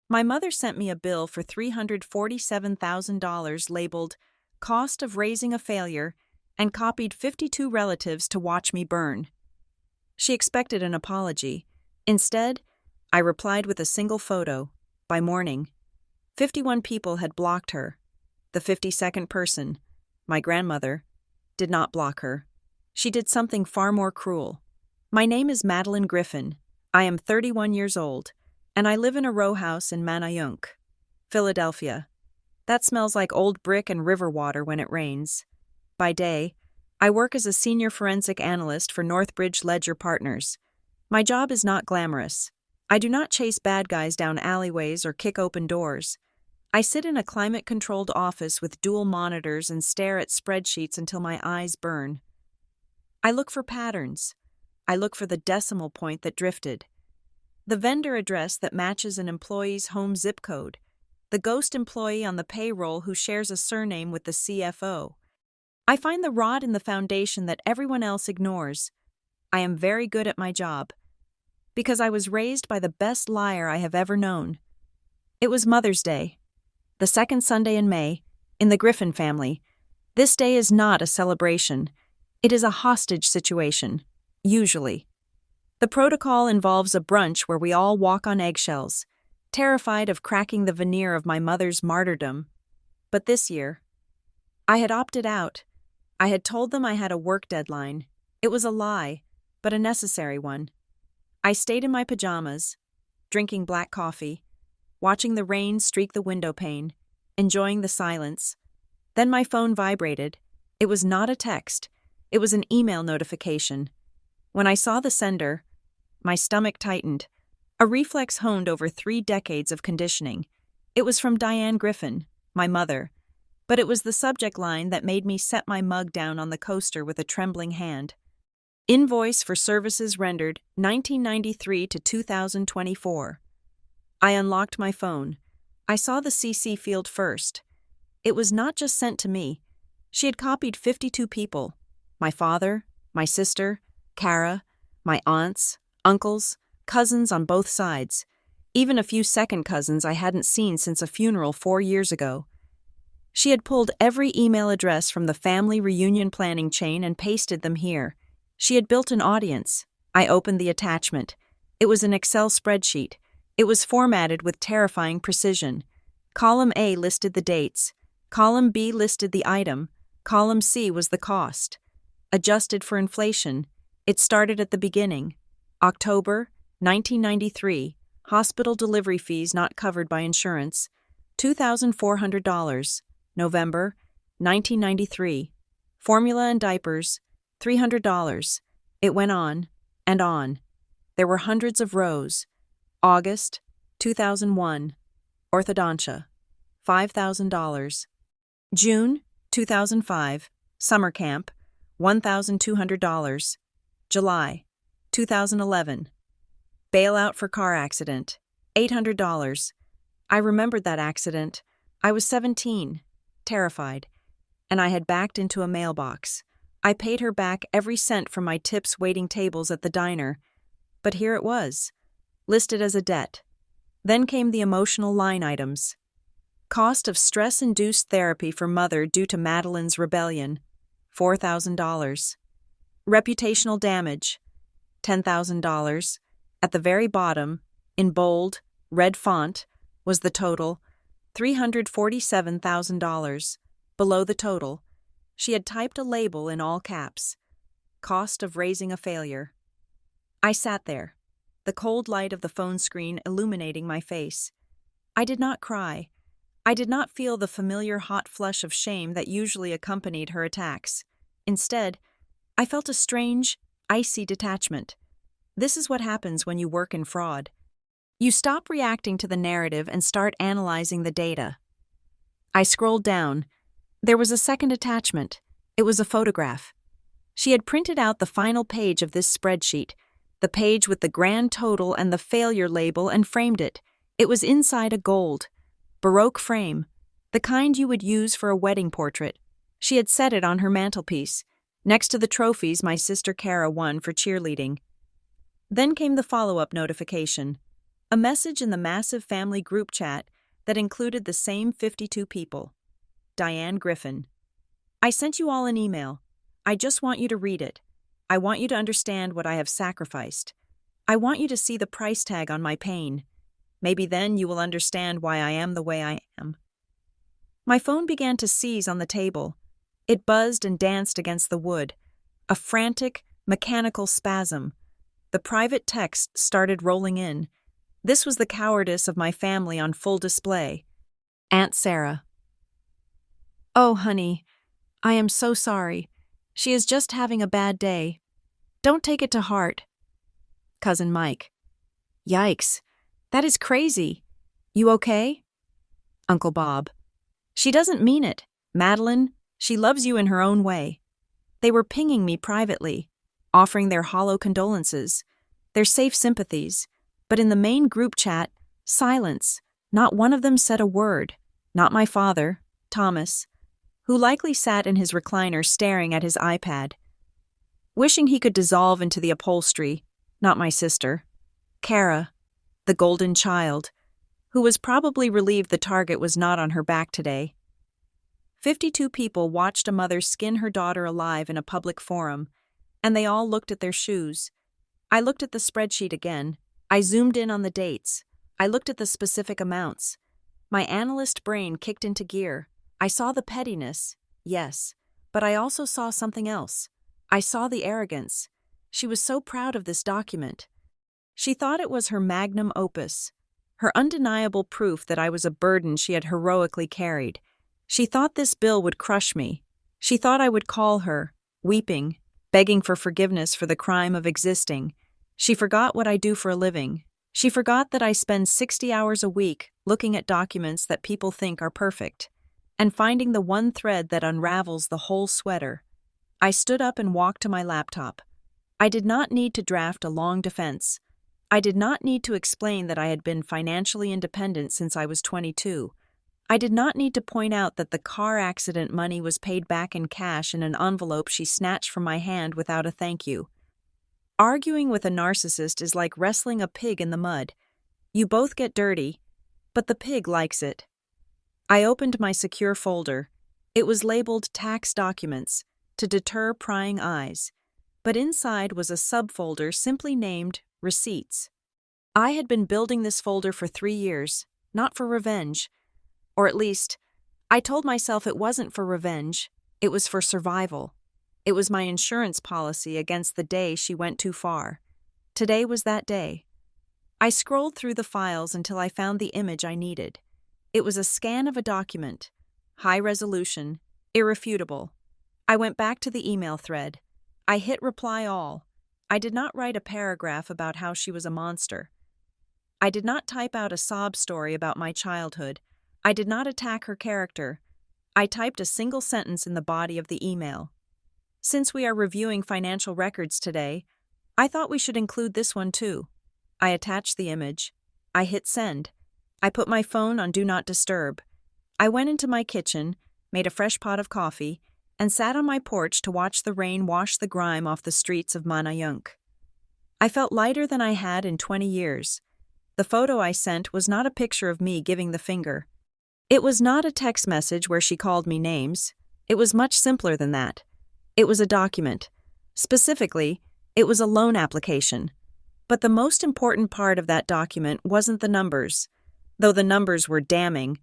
My mother sent me a bill for $347,000 labeled Cost of Raising a Failure and copied 52 relatives to watch me burn. She expected an apology. Instead, I replied with a single photo. By morning, 51 people had blocked her. The 52nd person, my grandmother, did not block her. She did something far more cruel. My name is Madeline Griffin. I am 31 years old, and I live in a row house in Manayunk, Philadelphia. That smells like old brick and river water when it rains. By day, I work as a senior forensic analyst for Northbridge Ledger Partners. My job is not glamorous. I do not chase bad guys down alleyways or kick open doors. I sit in a climate-controlled office with dual monitors and stare at spreadsheets until my eyes burn. I look for patterns. I look for the decimal point that drifted. The vendor address that matches an employee's home zip code. The ghost employee on the payroll who shares a surname with the CFO. I find the rod in the foundation that everyone else ignores. I am very good at my job, because I was raised by the best liar I have ever known. It was Mother's Day, the second Sunday in May, in the Griffin family. This day is not a celebration. It is a hostage situation, usually. The protocol involves a brunch where we all walk on eggshells, terrified of cracking the veneer of my mother's martyrdom. But this year, I had opted out. I had told them I had a work deadline. It was a lie, but a necessary one. I stayed in my pajamas, drinking black coffee, watching the rain streak the window pane, enjoying the silence. Then my phone vibrated. It was not a text. It was an email notification. When I saw the sender, my stomach tightened, a reflex honed over 3 decades of conditioning. It was from Diane Griffin, my mother, but it was the subject line that made me set my mug down on the coaster with a trembling hand. Invoice for services rendered 1993 to 2024. I unlocked my phone. I saw the CC field first. It was not just sent to me. She had copied 52 people. My father, my sister, Kara, my aunts, uncles, cousins on both sides. Even a few second cousins I hadn't seen since a funeral 4 years ago. She had pulled every email address from the family reunion planning chain and pasted them here. She had built an audience. I opened the attachment. It was an Excel spreadsheet. It was formatted with terrifying precision. Column A listed the dates. Column B listed the item. Column C was the cost. Adjusted for inflation, it started at the beginning. October 1993, hospital delivery fees not covered by insurance, $2,400. November 1993, formula and diapers, $300. It went on and on. There were hundreds of rows. August 2001, orthodontia, $5,000. June 2005, summer camp, $1,200. July 2011, bailout for car accident, $800. I remembered that accident. I was 17, terrified, and I had backed into a mailbox. I paid her back every cent from my tips waiting tables at the diner, but here it was, listed as a debt. Then came the emotional line items. Cost of stress-induced therapy for mother due to Madeline's rebellion, $4,000. Reputational damage, $10,000. At the very bottom, in bold, red font, was the total, $347,000. Below the total, she had typed a label in all caps. Cost of raising a failure. I sat there, the cold light of the phone screen illuminating my face. I did not cry. I did not feel the familiar hot flush of shame that usually accompanied her attacks. Instead, I felt a strange, icy detachment. This is what happens when you work in fraud. You stop reacting to the narrative and start analyzing the data. I scrolled down. There was a second attachment. It was a photograph. She had printed out the final page of this spreadsheet, the page with the grand total and the failure label, and framed it. It was inside a gold, Baroque frame, the kind you would use for a wedding portrait. She had set it on her mantelpiece, next to the trophies my sister Kara won for cheerleading. Then came the follow-up notification. A message in the massive family group chat that included the same 52 people. Diane Griffin. I sent you all an email. I just want you to read it. I want you to understand what I have sacrificed. I want you to see the price tag on my pain. Maybe then you will understand why I am the way I am. My phone began to seize on the table. It buzzed and danced against the wood. A frantic, mechanical spasm. The private text started rolling in. This was the cowardice of my family on full display. Aunt Sarah. Oh, honey, I am so sorry. She is just having a bad day. Don't take it to heart. Cousin Mike. Yikes, that is crazy. You okay? Uncle Bob. She doesn't mean it, Madeline. She loves you in her own way. They were pinging me privately, offering their hollow condolences, their safe sympathies, but in the main group chat, silence. Not one of them said a word. Not my father, Thomas, who likely sat in his recliner staring at his iPad, wishing he could dissolve into the upholstery. Not my sister, Kara, the golden child, who was probably relieved the target was not on her back today. 52 people watched a mother skin her daughter alive in a public forum, and they all looked at their shoes. I looked at the spreadsheet again. I zoomed in on the dates. I looked at the specific amounts. My analyst brain kicked into gear. I saw the pettiness, yes, but I also saw something else. I saw the arrogance. She was so proud of this document. She thought it was her magnum opus, her undeniable proof that I was a burden she had heroically carried. She thought this bill would crush me. She thought I would call her, weeping, begging for forgiveness for the crime of existing. She forgot what I do for a living. She forgot that I spend 60 hours a week looking at documents that people think are perfect, and finding the one thread that unravels the whole sweater. I stood up and walked to my laptop. I did not need to draft a long defense. I did not need to explain that I had been financially independent since I was 22. I did not need to point out that the car accident money was paid back in cash in an envelope she snatched from my hand without a thank you. Arguing with a narcissist is like wrestling a pig in the mud. You both get dirty, but the pig likes it. I opened my secure folder. It was labeled Tax Documents, to deter prying eyes, but inside was a subfolder simply named Receipts. I had been building this folder for 3 years, not for revenge. Or at least, I told myself it wasn't for revenge, it was for survival. It was my insurance policy against the day she went too far. Today was that day. I scrolled through the files until I found the image I needed. It was a scan of a document, high resolution, irrefutable. I went back to the email thread. I hit reply all. I did not write a paragraph about how she was a monster. I did not type out a sob story about my childhood. I did not attack her character. I typed a single sentence in the body of the email. Since we are reviewing financial records today, I thought we should include this one too. I attached the image. I hit send. I put my phone on Do Not Disturb. I went into my kitchen, made a fresh pot of coffee, and sat on my porch to watch the rain wash the grime off the streets of Manayunk. I felt lighter than I had in 20 years. The photo I sent was not a picture of me giving the finger. It was not a text message where she called me names. It was much simpler than that. It was a document. Specifically, it was a loan application. But the most important part of that document wasn't the numbers, though the numbers were damning.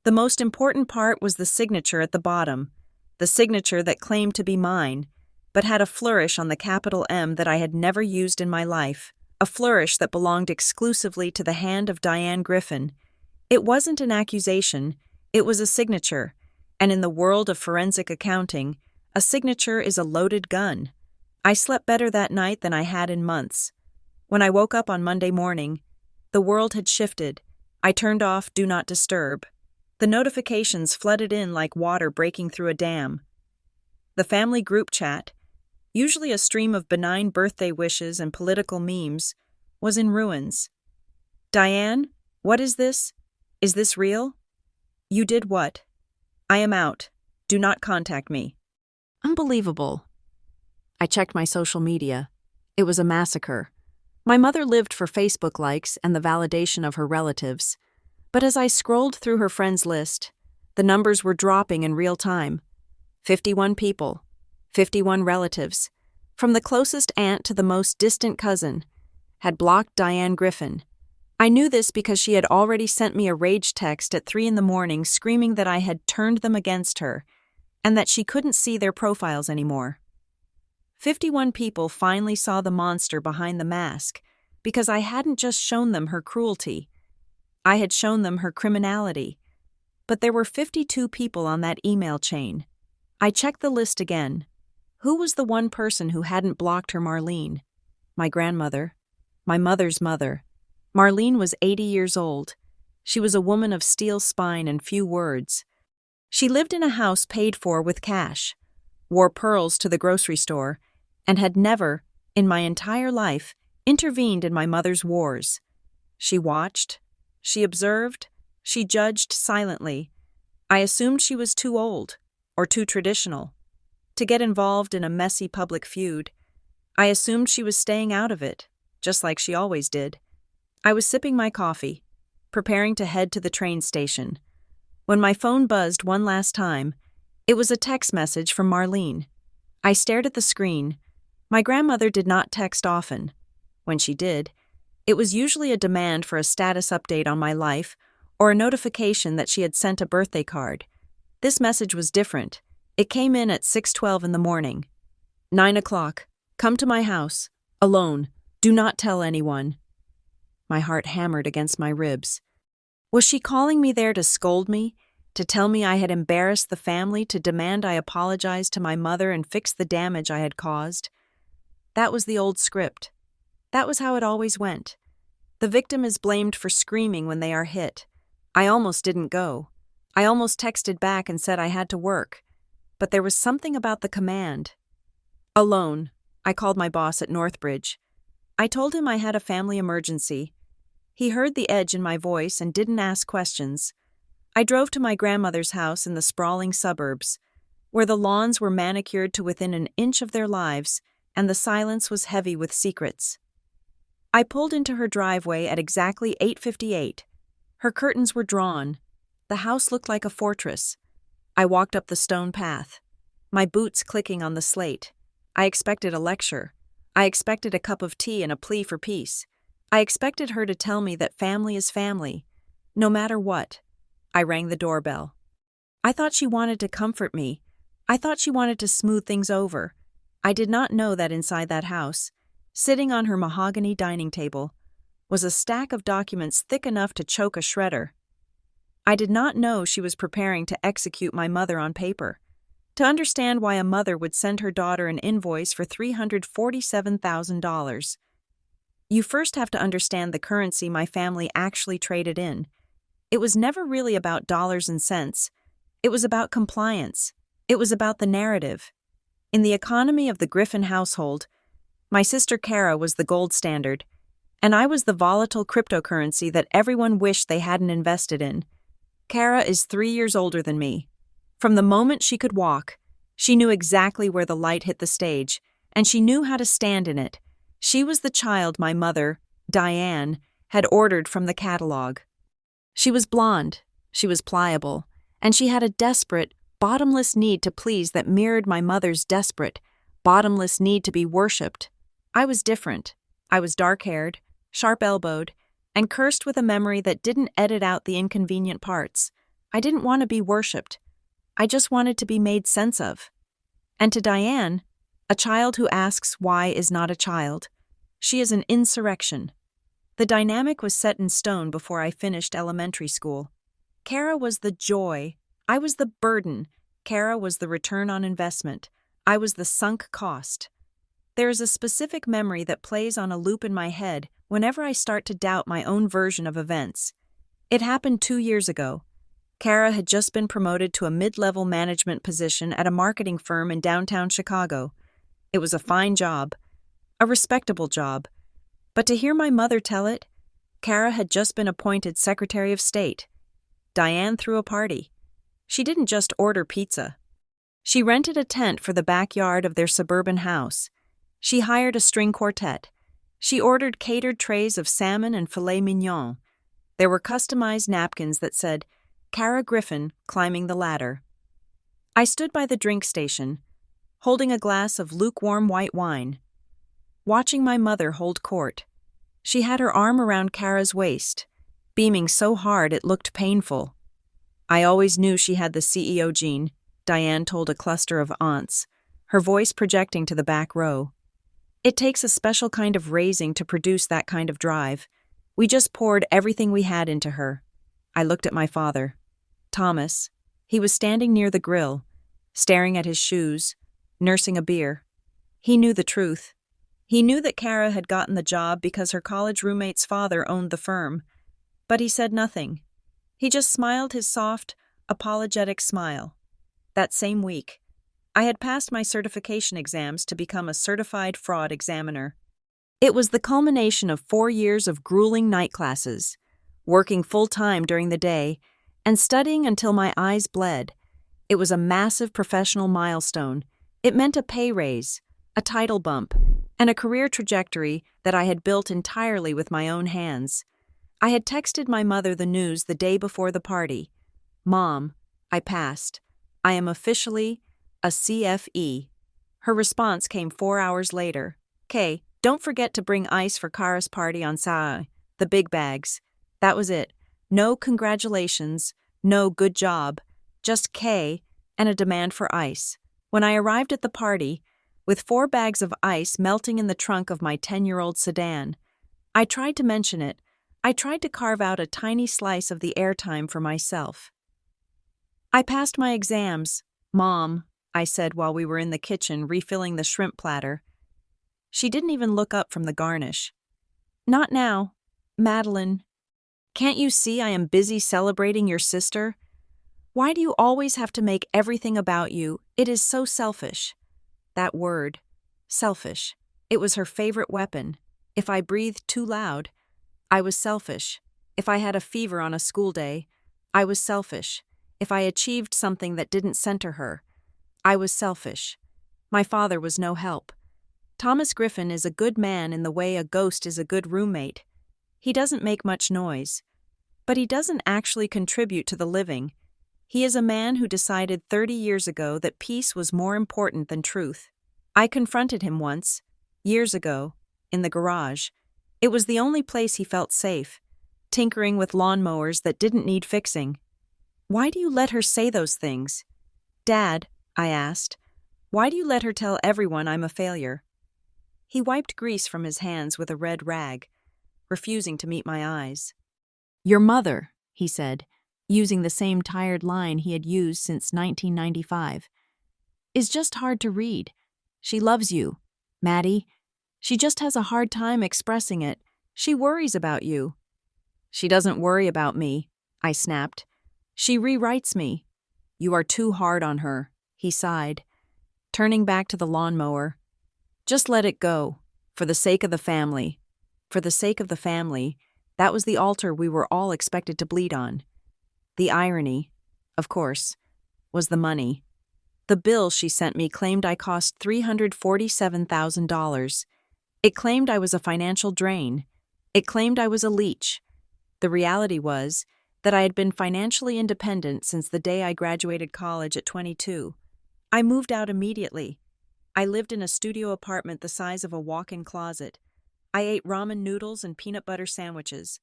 The most important part was the signature at the bottom, the signature that claimed to be mine, but had a flourish on the capital M that I had never used in my life, a flourish that belonged exclusively to the hand of Diane Griffin. It wasn't an accusation, it was a signature, and in the world of forensic accounting, a signature is a loaded gun. I slept better that night than I had in months. When I woke up on Monday morning, the world had shifted. I turned off Do Not Disturb. The notifications flooded in like water breaking through a dam. The family group chat, usually a stream of benign birthday wishes and political memes, was in ruins. Diane, what is this? Is this real? You did what? I am out. Do not contact me. Unbelievable. I checked my social media. It was a massacre. My mother lived for Facebook likes and the validation of her relatives. But as I scrolled through her friends list, the numbers were dropping in real time. 51 people, 51 relatives, from the closest aunt to the most distant cousin, had blocked Diane Griffin. I knew this because she had already sent me a rage text at 3 a.m. screaming that I had turned them against her and that she couldn't see their profiles anymore. 51 people finally saw the monster behind the mask because I hadn't just shown them her cruelty. I had shown them her criminality. But there were 52 people on that email chain. I checked the list again. Who was the one person who hadn't blocked her Marlene? My grandmother. My mother's mother. Marlene was 80 years old. She was a woman of steel spine and few words. She lived in a house paid for with cash, wore pearls to the grocery store, and had never, in my entire life, intervened in my mother's wars. She watched, she observed, she judged silently. I assumed she was too old, or too traditional, to get involved in a messy public feud. I assumed she was staying out of it, just like she always did. I was sipping my coffee, preparing to head to the train station, when my phone buzzed one last time. It was a text message from Marlene. I stared at the screen. My grandmother did not text often. When she did, it was usually a demand for a status update on my life or a notification that she had sent a birthday card. This message was different. It came in at 6:12 in the morning. 9 o'clock. Come to my house. Alone. Do not tell anyone. My heart hammered against my ribs. Was she calling me there to scold me? To tell me I had embarrassed the family, to demand I apologize to my mother and fix the damage I had caused? That was the old script. That was how it always went. The victim is blamed for screaming when they are hit. I almost didn't go. I almost texted back and said I had to work. But there was something about the command. Alone, I called my boss at Northbridge. I told him I had a family emergency. He heard the edge in my voice and didn't ask questions. I drove to my grandmother's house in the sprawling suburbs, where the lawns were manicured to within an inch of their lives and the silence was heavy with secrets. I pulled into her driveway at exactly 8:58. Her curtains were drawn. The house looked like a fortress. I walked up the stone path, my boots clicking on the slate. I expected a lecture. I expected a cup of tea and a plea for peace. I expected her to tell me that family is family, no matter what. I rang the doorbell. I thought she wanted to comfort me. I thought she wanted to smooth things over. I did not know that inside that house, sitting on her mahogany dining table, was a stack of documents thick enough to choke a shredder. I did not know she was preparing to execute my mother on paper, to understand why a mother would send her daughter an invoice for $347,000. You first have to understand the currency my family actually traded in. It was never really about dollars and cents. It was about compliance. It was about the narrative. In the economy of the Griffin household, my sister Kara was the gold standard, and I was the volatile cryptocurrency that everyone wished they hadn't invested in. Kara is 3 years older than me. From the moment she could walk, she knew exactly where the light hit the stage, and she knew how to stand in it. She was the child my mother, Diane, had ordered from the catalog. She was blonde, she was pliable, and she had a desperate, bottomless need to please that mirrored my mother's desperate, bottomless need to be worshipped. I was different. I was dark-haired, sharp-elbowed, and cursed with a memory that didn't edit out the inconvenient parts. I didn't want to be worshipped. I just wanted to be made sense of. And to Diane, a child who asks why is not a child. She is an insurrection. The dynamic was set in stone before I finished elementary school. Kara was the joy. I was the burden. Kara was the return on investment. I was the sunk cost. There is a specific memory that plays on a loop in my head whenever I start to doubt my own version of events. It happened 2 years ago. Kara had just been promoted to a mid-level management position at a marketing firm in downtown Chicago. It was a fine job, a respectable job. But to hear my mother tell it, Kara had just been appointed Secretary of State. Diane threw a party. She didn't just order pizza. She rented a tent for the backyard of their suburban house. She hired a string quartet. She ordered catered trays of salmon and filet mignon. There were customized napkins that said, Kara Griffin climbing the ladder. I stood by the drink station, holding a glass of lukewarm white wine, watching my mother hold court. She had her arm around Kara's waist, beaming so hard it looked painful. I always knew she had the CEO gene, Diane told a cluster of aunts, her voice projecting to the back row. It takes a special kind of raising to produce that kind of drive. We just poured everything we had into her. I looked at my father. Thomas. He was standing near the grill, staring at his shoes, nursing a beer. He knew the truth. He knew that Kara had gotten the job because her college roommate's father owned the firm. But he said nothing. He just smiled his soft, apologetic smile. That same week, I had passed my certification exams to become a certified fraud examiner. It was the culmination of 4 years of grueling night classes, working full-time during the day, and studying until my eyes bled. It was a massive professional milestone. It meant a pay raise, a title bump, and a career trajectory that I had built entirely with my own hands. I had texted my mother the news the day before the party. Mom, I passed. I am officially a CFE. Her response came 4 hours later. Kay, don't forget to bring ice for Kara's party on Saturday. The big bags. That was it. No congratulations, no good job, just K and a demand for ice. When I arrived at the party, with 4 bags of ice melting in the trunk of my 10-year-old sedan, I tried to mention it. I tried to carve out a tiny slice of the airtime for myself. I passed my exams, Mom, I said while we were in the kitchen refilling the shrimp platter. She didn't even look up from the garnish. Not now, Madeline. Can't you see I am busy celebrating your sister? Why do you always have to make everything about you? It is so selfish. That word, selfish, it was her favorite weapon. If I breathed too loud, I was selfish. If I had a fever on a school day, I was selfish. If I achieved something that didn't center her, I was selfish. My father was no help. Thomas Griffin is a good man in the way a ghost is a good roommate. He doesn't make much noise, but he doesn't actually contribute to the living. He is a man who decided 30 years ago that peace was more important than truth. I confronted him once, years ago, in the garage. It was the only place he felt safe, tinkering with lawnmowers that didn't need fixing. Why do you let her say those things? Dad, I asked, why do you let her tell everyone I'm a failure? He wiped grease from his hands with a red rag, refusing to meet my eyes. Your mother, he said, using the same tired line he had used since 1995, is just hard to read. She loves you, Maddie. She just has a hard time expressing it. She worries about you. She doesn't worry about me, I snapped. She rewrites me. You are too hard on her, he sighed, turning back to the lawnmower. Just let it go, for the sake of the family. For the sake of the family, that was the altar we were all expected to bleed on. The irony, of course, was the money. The bill she sent me claimed I cost $347,000. It claimed I was a financial drain. It claimed I was a leech. The reality was that I had been financially independent since the day I graduated college at 22. I moved out immediately. I lived in a studio apartment the size of a walk-in closet. I ate ramen noodles and peanut butter sandwiches.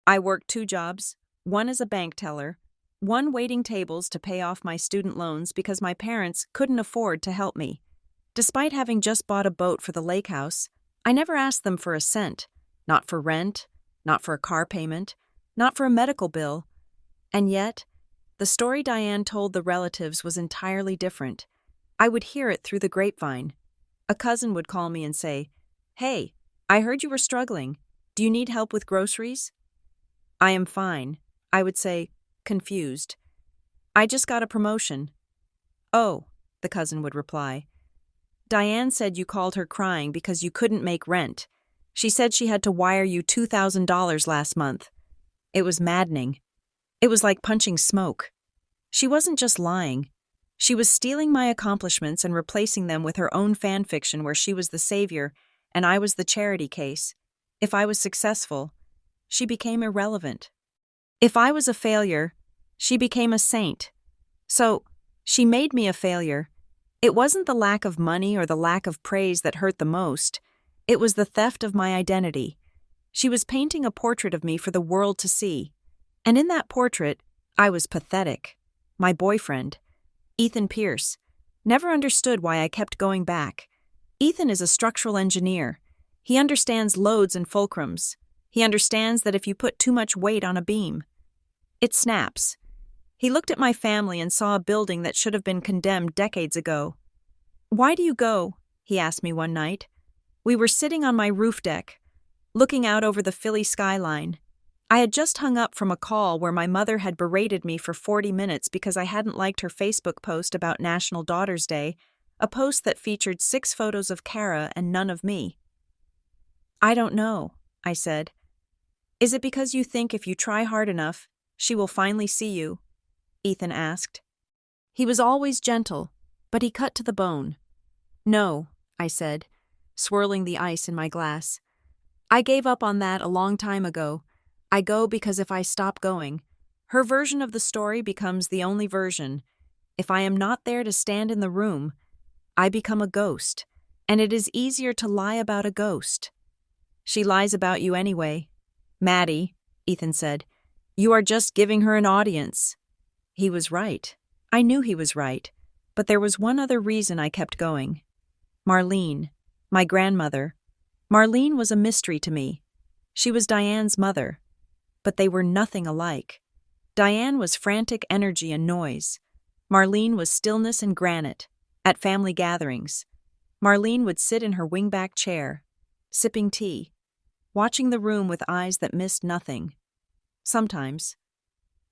I worked 2 jobs, one as a bank teller, one waiting tables to pay off my student loans because my parents couldn't afford to help me. Despite having just bought a boat for the lake house, I never asked them for a cent, not for rent, not for a car payment, not for a medical bill. And yet, the story Diane told the relatives was entirely different. I would hear it through the grapevine. A cousin would call me and say, "Hey, I heard you were struggling. Do you need help with groceries?" "I am fine," I would say, confused. "I just got a promotion." "Oh," the cousin would reply. "Diane said you called her crying because you couldn't make rent. She said she had to wire you $2,000 last month." It was maddening. It was like punching smoke. She wasn't just lying. She was stealing my accomplishments and replacing them with her own fan fiction where she was the savior and I was the charity case. If I was successful, she became irrelevant. If I was a failure, she became a saint. So, she made me a failure. It wasn't the lack of money or the lack of praise that hurt the most. It was the theft of my identity. She was painting a portrait of me for the world to see. And in that portrait, I was pathetic. My boyfriend, Ethan Pierce, never understood why I kept going back. Ethan is a structural engineer. He understands loads and fulcrums. He understands that if you put too much weight on a beam, it snaps. He looked at my family and saw a building that should have been condemned decades ago. "Why do you go?" he asked me one night. We were sitting on my roof deck, looking out over the Philly skyline. I had just hung up from a call where my mother had berated me for 40 minutes because I hadn't liked her Facebook post about National Daughters Day, a post that featured 6 photos of Kara and none of me. "I don't know," I said. "Is it because you think if you try hard enough, she will finally see you?" Ethan asked. He was always gentle, but he cut to the bone. "No," I said, swirling the ice in my glass. "I gave up on that a long time ago. I go because if I stop going, her version of the story becomes the only version. If I am not there to stand in the room, I become a ghost, and it is easier to lie about a ghost." "She lies about you anyway." "Maddie," Ethan said, "you are just giving her an audience." He was right. I knew he was right, but there was one other reason I kept going. Marlene, my grandmother. Marlene was a mystery to me. She was Diane's mother, but they were nothing alike. Diane was frantic energy and noise. Marlene was stillness and granite. At family gatherings, Marlene would sit in her wingback chair, sipping tea, watching the room with eyes that missed nothing. Sometimes,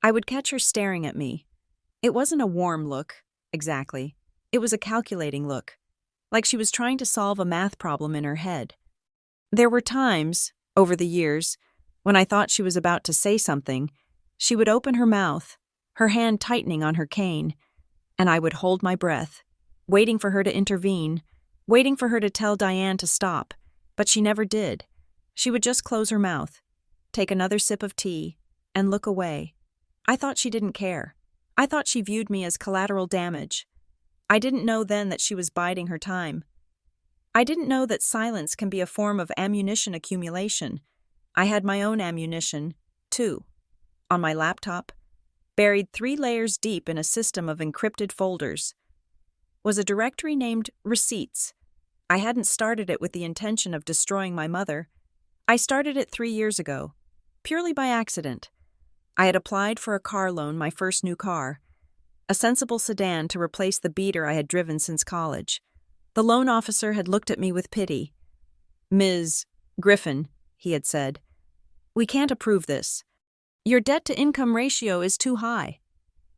I would catch her staring at me. It wasn't a warm look, exactly. It was a calculating look, like she was trying to solve a math problem in her head. There were times, over the years, when I thought she was about to say something, she would open her mouth, her hand tightening on her cane, and I would hold my breath, waiting for her to intervene, waiting for her to tell Diane to stop, but she never did. She would just close her mouth, take another sip of tea, and look away. I thought she didn't care. I thought she viewed me as collateral damage. I didn't know then that she was biding her time. I didn't know that silence can be a form of ammunition accumulation. I had my own ammunition, too. On my laptop, buried 3 layers deep in a system of encrypted folders, was a directory named Receipts. I hadn't started it with the intention of destroying my mother. I started it 3 years ago, purely by accident. I had applied for a car loan, my first new car, a sensible sedan to replace the beater I had driven since college. The loan officer had looked at me with pity. "Ms. Griffin," he had said, "we can't approve this. Your debt-to-income ratio is too high."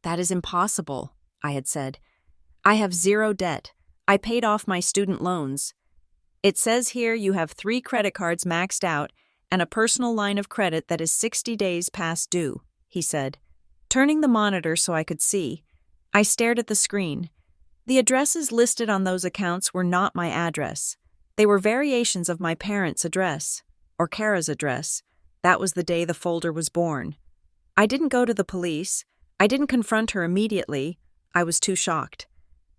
"That is impossible," I had said. "I have 0 debt. I paid off my student loans." "It says here you have 3 credit cards maxed out and a personal line of credit that is 60 days past due," he said. Turning the monitor so I could see, I stared at the screen. The addresses listed on those accounts were not my address. They were variations of my parents' address, or Kara's address. That was the day the folder was born. I didn't go to the police. I didn't confront her immediately. I was too shocked.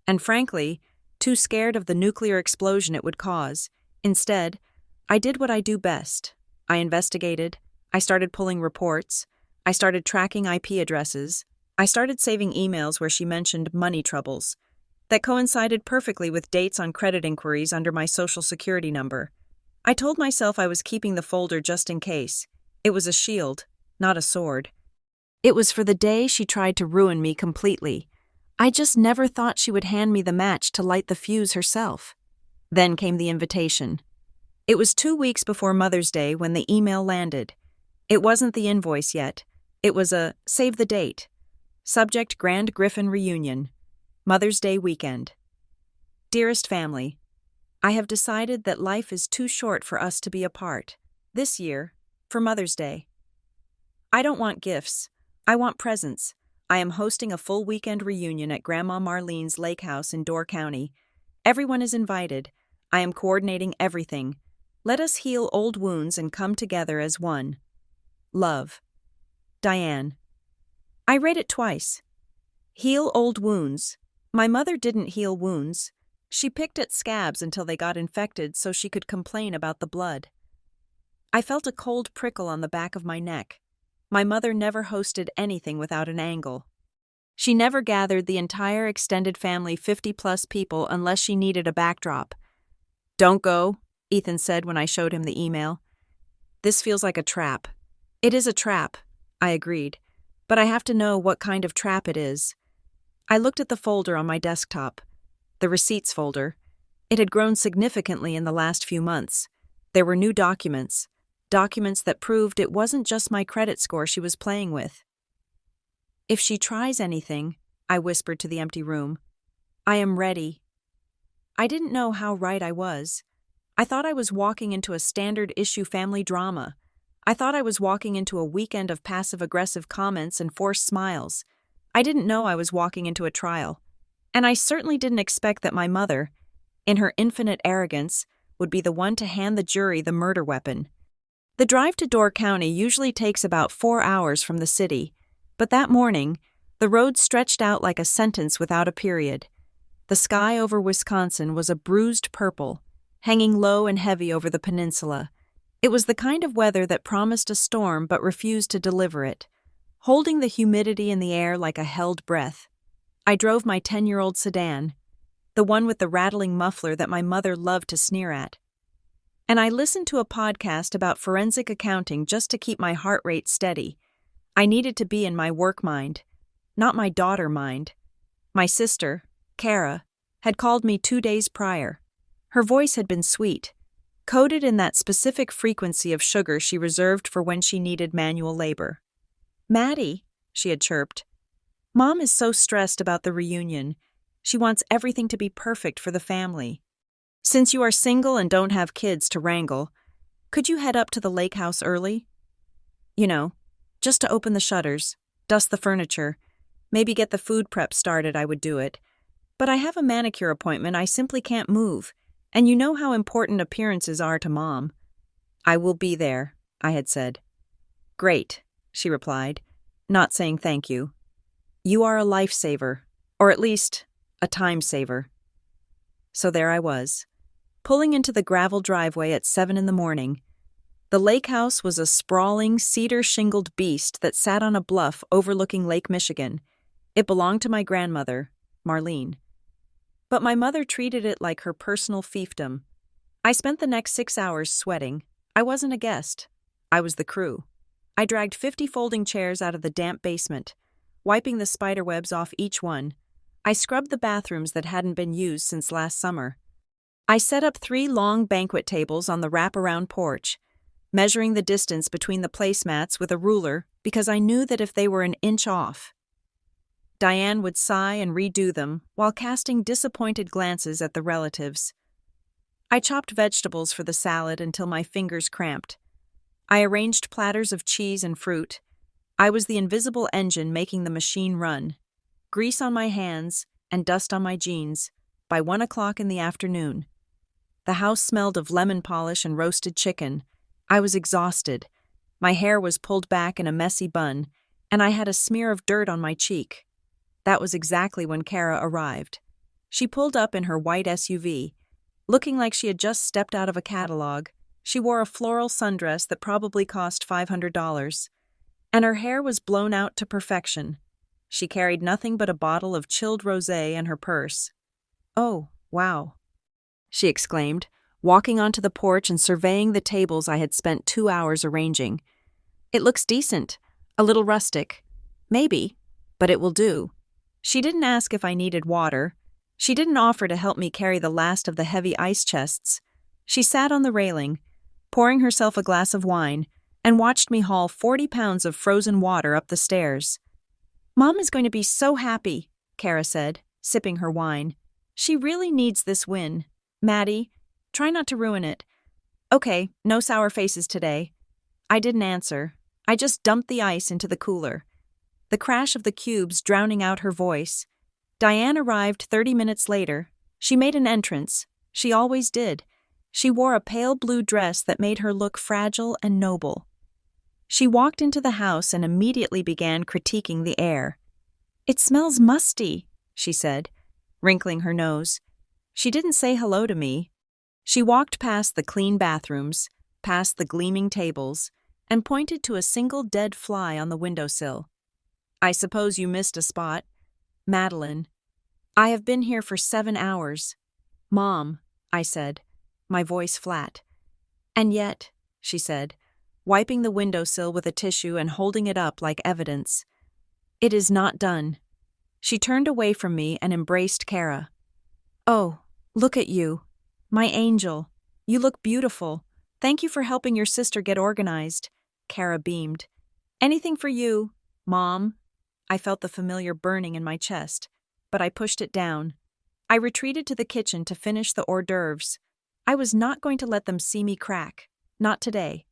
And frankly, too scared of the nuclear explosion it would cause. Instead, I did what I do best. I investigated. I started pulling reports. I started tracking IP addresses. I started saving emails where she mentioned money troubles that coincided perfectly with dates on credit inquiries under my Social Security number. I told myself I was keeping the folder just in case. It was a shield, not a sword. It was for the day she tried to ruin me completely. I just never thought she would hand me the match to light the fuse herself. Then came the invitation. It was 2 weeks before Mother's Day when the email landed. It wasn't the invoice yet. It was a save the date. Subject: Grand Griffin Reunion. Mother's Day weekend. Dearest family, I have decided that life is too short for us to be apart. This year, for Mother's Day. I don't want gifts. I want presents. I am hosting a full weekend reunion at Grandma Marlene's lake house in Door County. Everyone is invited. I am coordinating everything. Let us heal old wounds and come together as one. Love. Diane. I read it twice. Heal old wounds. My mother didn't heal wounds. She picked at scabs until they got infected so she could complain about the blood. I felt a cold prickle on the back of my neck. My mother never hosted anything without an angle. She never gathered the entire extended family 50-plus people unless she needed a backdrop. Don't go, Ethan said when I showed him the email. This feels like a trap. It is a trap, I agreed, but I have to know what kind of trap it is. I looked at the folder on my desktop, the receipts folder. It had grown significantly in the last few months. There were new documents that proved it wasn't just my credit score she was playing with. If she tries anything, I whispered to the empty room, I am ready. I didn't know how right I was. I thought I was walking into a standard-issue family drama. I thought I was walking into a weekend of passive-aggressive comments and forced smiles. I didn't know I was walking into a trial. And I certainly didn't expect that my mother, in her infinite arrogance, would be the one to hand the jury the murder weapon. The drive to Door County usually takes about 4 hours from the city, but that morning, the road stretched out like a sentence without a period. The sky over Wisconsin was a bruised purple, hanging low and heavy over the peninsula. It was the kind of weather that promised a storm but refused to deliver it, holding the humidity in the air like a held breath. I drove my 10-year-old sedan, the one with the rattling muffler that my mother loved to sneer at. And I listened to a podcast about forensic accounting just to keep my heart rate steady. I needed to be in my work mind, not my daughter mind. My sister, Kara, had called me 2 days prior. Her voice had been sweet, coded in that specific frequency of sugar she reserved for when she needed manual labor. Maddie, she had chirped. Mom is so stressed about the reunion. She wants everything to be perfect for the family. Since you are single and don't have kids to wrangle, could you head up to the lake house early? You know, just to open the shutters, dust the furniture, maybe get the food prep started. I would do it. But I have a manicure appointment I simply can't move, and you know how important appearances are to Mom. I will be there, I had said. Great, she replied, not saying thank you. You are a lifesaver, or at least a time saver. So there I was, pulling into the gravel driveway at 7 a.m. The lake house was a sprawling, cedar-shingled beast that sat on a bluff overlooking Lake Michigan. It belonged to my grandmother, Marlene. But my mother treated it like her personal fiefdom. I spent the next 6 hours sweating. I wasn't a guest. I was the crew. I dragged 50 folding chairs out of the damp basement, wiping the spiderwebs off each one. I scrubbed the bathrooms that hadn't been used since last summer. I set up 3 long banquet tables on the wraparound porch, measuring the distance between the placemats with a ruler because I knew that if they were an inch off, Diane would sigh and redo them while casting disappointed glances at the relatives. I chopped vegetables for the salad until my fingers cramped. I arranged platters of cheese and fruit. I was the invisible engine making the machine run. Grease on my hands and dust on my jeans by 1 o'clock in the afternoon. The house smelled of lemon polish and roasted chicken. I was exhausted. My hair was pulled back in a messy bun, and I had a smear of dirt on my cheek. That was exactly when Kara arrived. She pulled up in her white SUV, looking like she had just stepped out of a catalog. She wore a floral sundress that probably cost $500, and her hair was blown out to perfection. She carried nothing but a bottle of chilled rosé in her purse. "Oh, wow," she exclaimed, walking onto the porch and surveying the tables I had spent 2 hours arranging. "It looks decent, a little rustic. Maybe, but it will do." She didn't ask if I needed water. She didn't offer to help me carry the last of the heavy ice chests. She sat on the railing, pouring herself a glass of wine, and watched me haul 40 pounds of frozen water up the stairs. "Mom is going to be so happy," Kara said, sipping her wine. "She really needs this win. Maddie, try not to ruin it." "Okay, no sour faces today." I didn't answer. I just dumped the ice into the cooler, the crash of the cubes drowning out her voice. Diane arrived 30 minutes later. She made an entrance. She always did. She wore a pale blue dress that made her look fragile and noble. She walked into the house and immediately began critiquing the air. "It smells musty," she said, wrinkling her nose. She didn't say hello to me. She walked past the clean bathrooms, past the gleaming tables, and pointed to a single dead fly on the windowsill. "I suppose you missed a spot." "Madeline, I have been here for 7 hours." "Mom," I said, my voice flat. "And yet," she said, wiping the windowsill with a tissue and holding it up like evidence, "it is not done." She turned away from me and embraced Kara. "Oh, look at you. My angel. You look beautiful. Thank you for helping your sister get organized." Kara beamed. "Anything for you, Mom." I felt the familiar burning in my chest, but I pushed it down. I retreated to the kitchen to finish the hors d'oeuvres. I was not going to let them see me crack. Not today.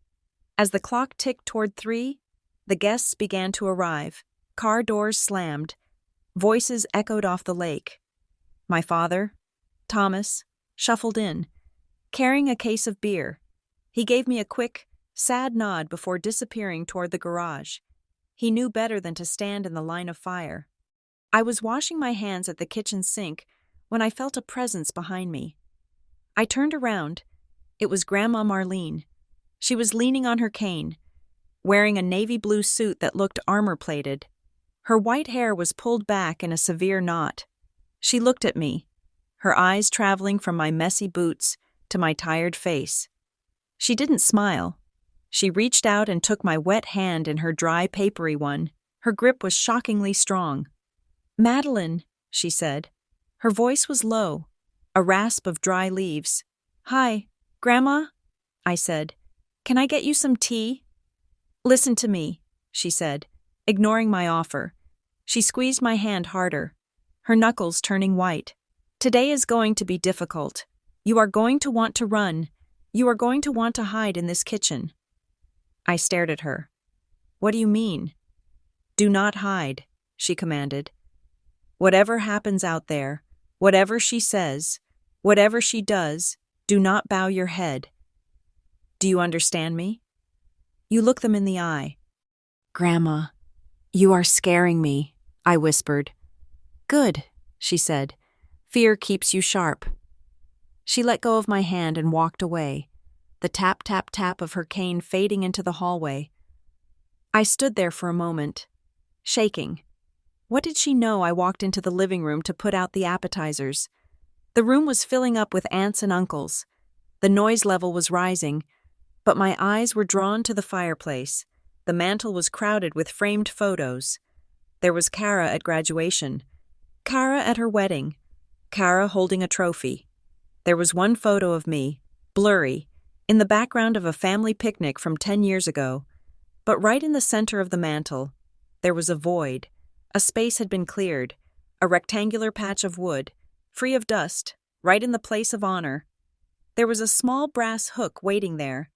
As the clock ticked toward 3, the guests began to arrive. Car doors slammed. Voices echoed off the lake. My father, Thomas, shuffled in, carrying a case of beer. He gave me a quick, sad nod before disappearing toward the garage. He knew better than to stand in the line of fire. I was washing my hands at the kitchen sink when I felt a presence behind me. I turned around. It was Grandma Marlene. She was leaning on her cane, wearing a navy blue suit that looked armor-plated. Her white hair was pulled back in a severe knot. She looked at me, her eyes traveling from my messy boots to my tired face. She didn't smile. She reached out and took my wet hand in her dry, papery one. Her grip was shockingly strong. "Madeline," she said. Her voice was low, a rasp of dry leaves. "Hi, Grandma," I said. "Can I get you some tea?" "Listen to me," she said, ignoring my offer. She squeezed my hand harder, her knuckles turning white. "Today is going to be difficult. You are going to want to run. You are going to want to hide in this kitchen." I stared at her. "What do you mean?" "Do not hide," she commanded. "Whatever happens out there, whatever she says, whatever she does, do not bow your head. Do you understand me?" You look them in the eye. "Grandma, you are scaring me," I whispered. "Good," she said. "Fear keeps you sharp." She let go of my hand and walked away, the tap, tap, tap of her cane fading into the hallway. I stood there for a moment, shaking. What did she know I walked into the living room to put out the appetizers? The room was filling up with aunts and uncles. The noise level was rising, but my eyes were drawn to the fireplace. The mantel was crowded with framed photos. There was Kara at graduation, Kara at her wedding, Kara holding a trophy. There was one photo of me, blurry, in the background of a family picnic from 10 years ago. But right in the center of the mantel, there was a void. A space had been cleared, a rectangular patch of wood, free of dust, right in the place of honor. There was a small brass hook waiting there.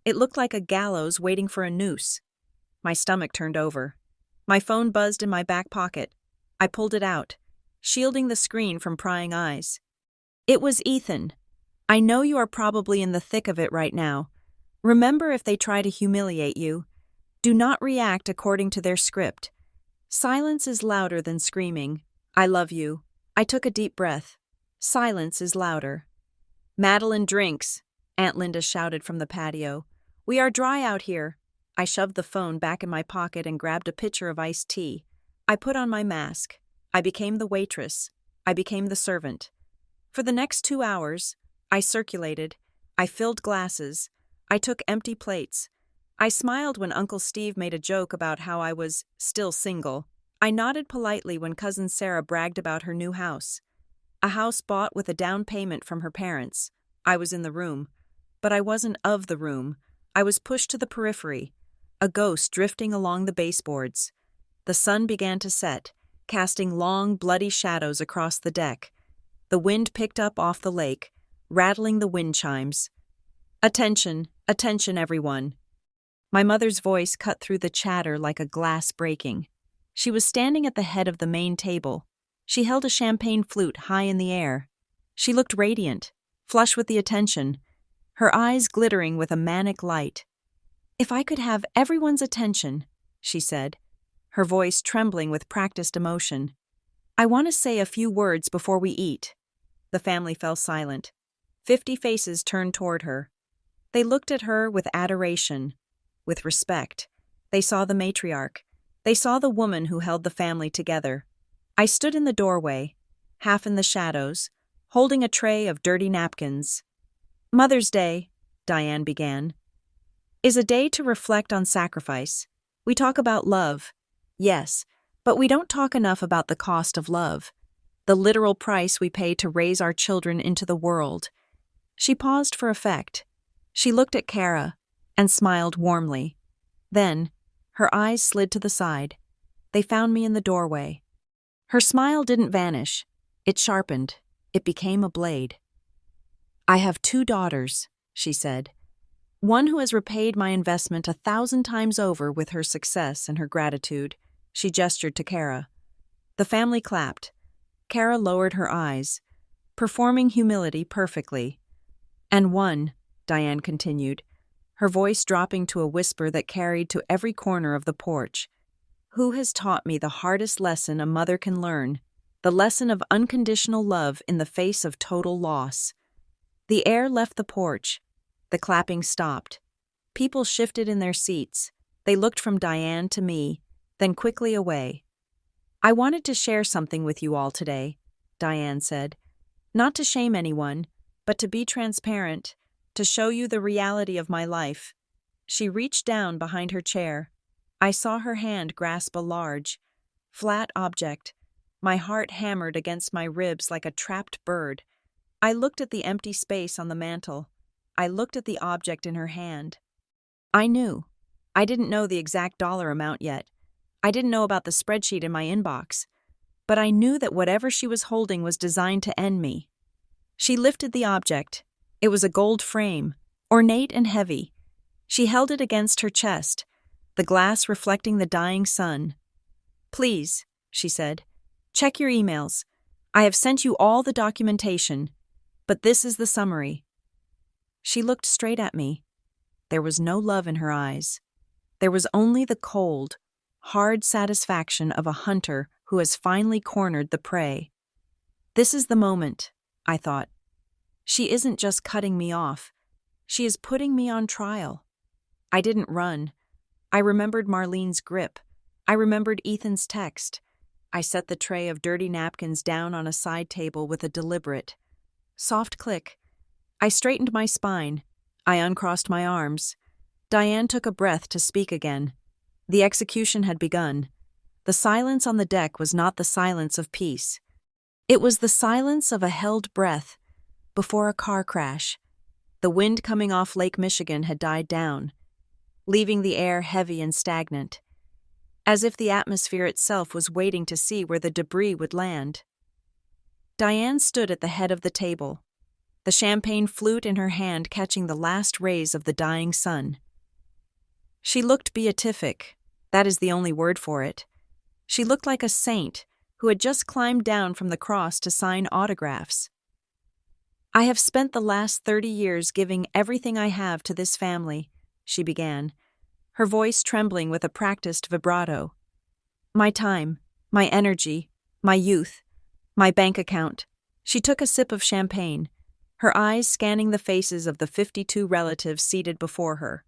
It looked like a gallows waiting for a noose. My stomach turned over. My phone buzzed in my back pocket. I pulled it out, shielding the screen from prying eyes. It was Ethan. "I know you are probably in the thick of it right now. Remember, if they try to humiliate you, do not react according to their script. Silence is louder than screaming. I love you." I took a deep breath. Silence is louder. "Madeline drinks," Aunt Linda shouted from the patio. "We are dry out here." I shoved the phone back in my pocket and grabbed a pitcher of iced tea. I put on my mask. I became the waitress. I became the servant. For the next 2 hours, I circulated. I filled glasses. I took empty plates. I smiled when Uncle Steve made a joke about how I was still single. I nodded politely when Cousin Sarah bragged about her new house. A house bought with a down payment from her parents. I was in the room. But I wasn't of the room. I was pushed to the periphery, a ghost drifting along the baseboards. The sun began to set, casting long, bloody shadows across the deck. The wind picked up off the lake, rattling the wind chimes. "Attention, attention, everyone." My mother's voice cut through the chatter like a glass breaking. She was standing at the head of the main table. She held a champagne flute high in the air. She looked radiant, flush with the attention. her eyes glittering with a manic light. "If I could have everyone's attention," she said, her voice trembling with practiced emotion. "I want to say a few words before we eat." The family fell silent. 50 faces turned toward her. They looked at her with adoration, with respect. They saw the matriarch. They saw the woman who held the family together. I stood in the doorway, half in the shadows, holding a tray of dirty napkins. "Mother's Day," Diane began, "is a day to reflect on sacrifice. We talk about love, yes, but we don't talk enough about the cost of love, the literal price we pay to raise our children into the world." She paused for effect. She looked at Kara and smiled warmly. Then, her eyes slid to the side. They found me in the doorway. Her smile didn't vanish. It sharpened. It became a blade. "I have 2 daughters," she said. "One who has repaid my investment 1,000 times over with her success and her gratitude." She gestured to Kara. The family clapped. Kara lowered her eyes, performing humility perfectly. "And one," Diane continued, her voice dropping to a whisper that carried to every corner of the porch, "who has taught me the hardest lesson a mother can learn, the lesson of unconditional love in the face of total loss." The air left the porch. The clapping stopped. People shifted in their seats. They looked from Diane to me, then quickly away. "I wanted to share something with you all today," Diane said. "Not to shame anyone, but to be transparent, to show you the reality of my life." She reached down behind her chair. I saw her hand grasp a large, flat object. My heart hammered against my ribs like a trapped bird. I looked at the empty space on the mantel. I looked at the object in her hand. I knew. I didn't know the exact dollar amount yet. I didn't know about the spreadsheet in my inbox. But I knew that whatever she was holding was designed to end me. She lifted the object. It was a gold frame, ornate and heavy. She held it against her chest, the glass reflecting the dying sun. "Please," she said, "check your emails. I have sent you all the documentation, but this is the summary." She looked straight at me. There was no love in her eyes. There was only the cold, hard satisfaction of a hunter who has finally cornered the prey. This is the moment, I thought. She isn't just cutting me off. She is putting me on trial. I didn't run. I remembered Marlene's grip. I remembered Ethan's text. I set the tray of dirty napkins down on a side table with a deliberate, soft click. I straightened my spine. I uncrossed my arms. Diane took a breath to speak again. The execution had begun. The silence on the deck was not the silence of peace. It was the silence of a held breath before a car crash. The wind coming off Lake Michigan had died down, leaving the air heavy and stagnant, as if the atmosphere itself was waiting to see where the debris would land. Diane stood at the head of the table, the champagne flute in her hand catching the last rays of the dying sun. She looked beatific. That is the only word for it. She looked like a saint who had just climbed down from the cross to sign autographs. "I have spent the last 30 years giving everything I have to this family," she began, her voice trembling with a practiced vibrato. "My time, my energy, my youth, my bank account." She took a sip of champagne, her eyes scanning the faces of the 52 relatives seated before her.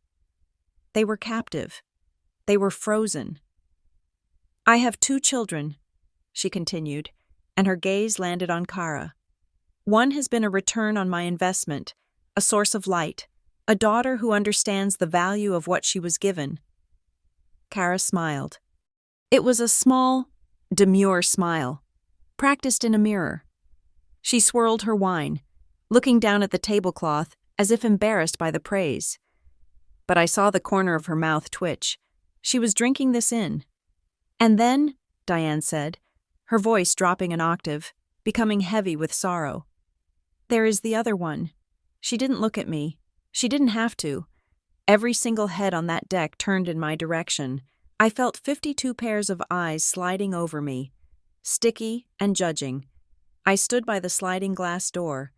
They were captive. They were frozen. "I have 2 children," she continued, and her gaze landed on Kara. "One has been a return on my investment, a source of light, a daughter who understands the value of what she was given." Kara smiled. It was a small, demure smile, practiced in a mirror. She swirled her wine, looking down at the tablecloth as if embarrassed by the praise. But I saw the corner of her mouth twitch. She was drinking this in. "And then," Diane said, her voice dropping an octave, becoming heavy with sorrow, "there is the other one." She didn't look at me. She didn't have to. Every single head on that deck turned in my direction. I felt 52 pairs of eyes sliding over me, sticky and judging. I stood by the sliding glass door,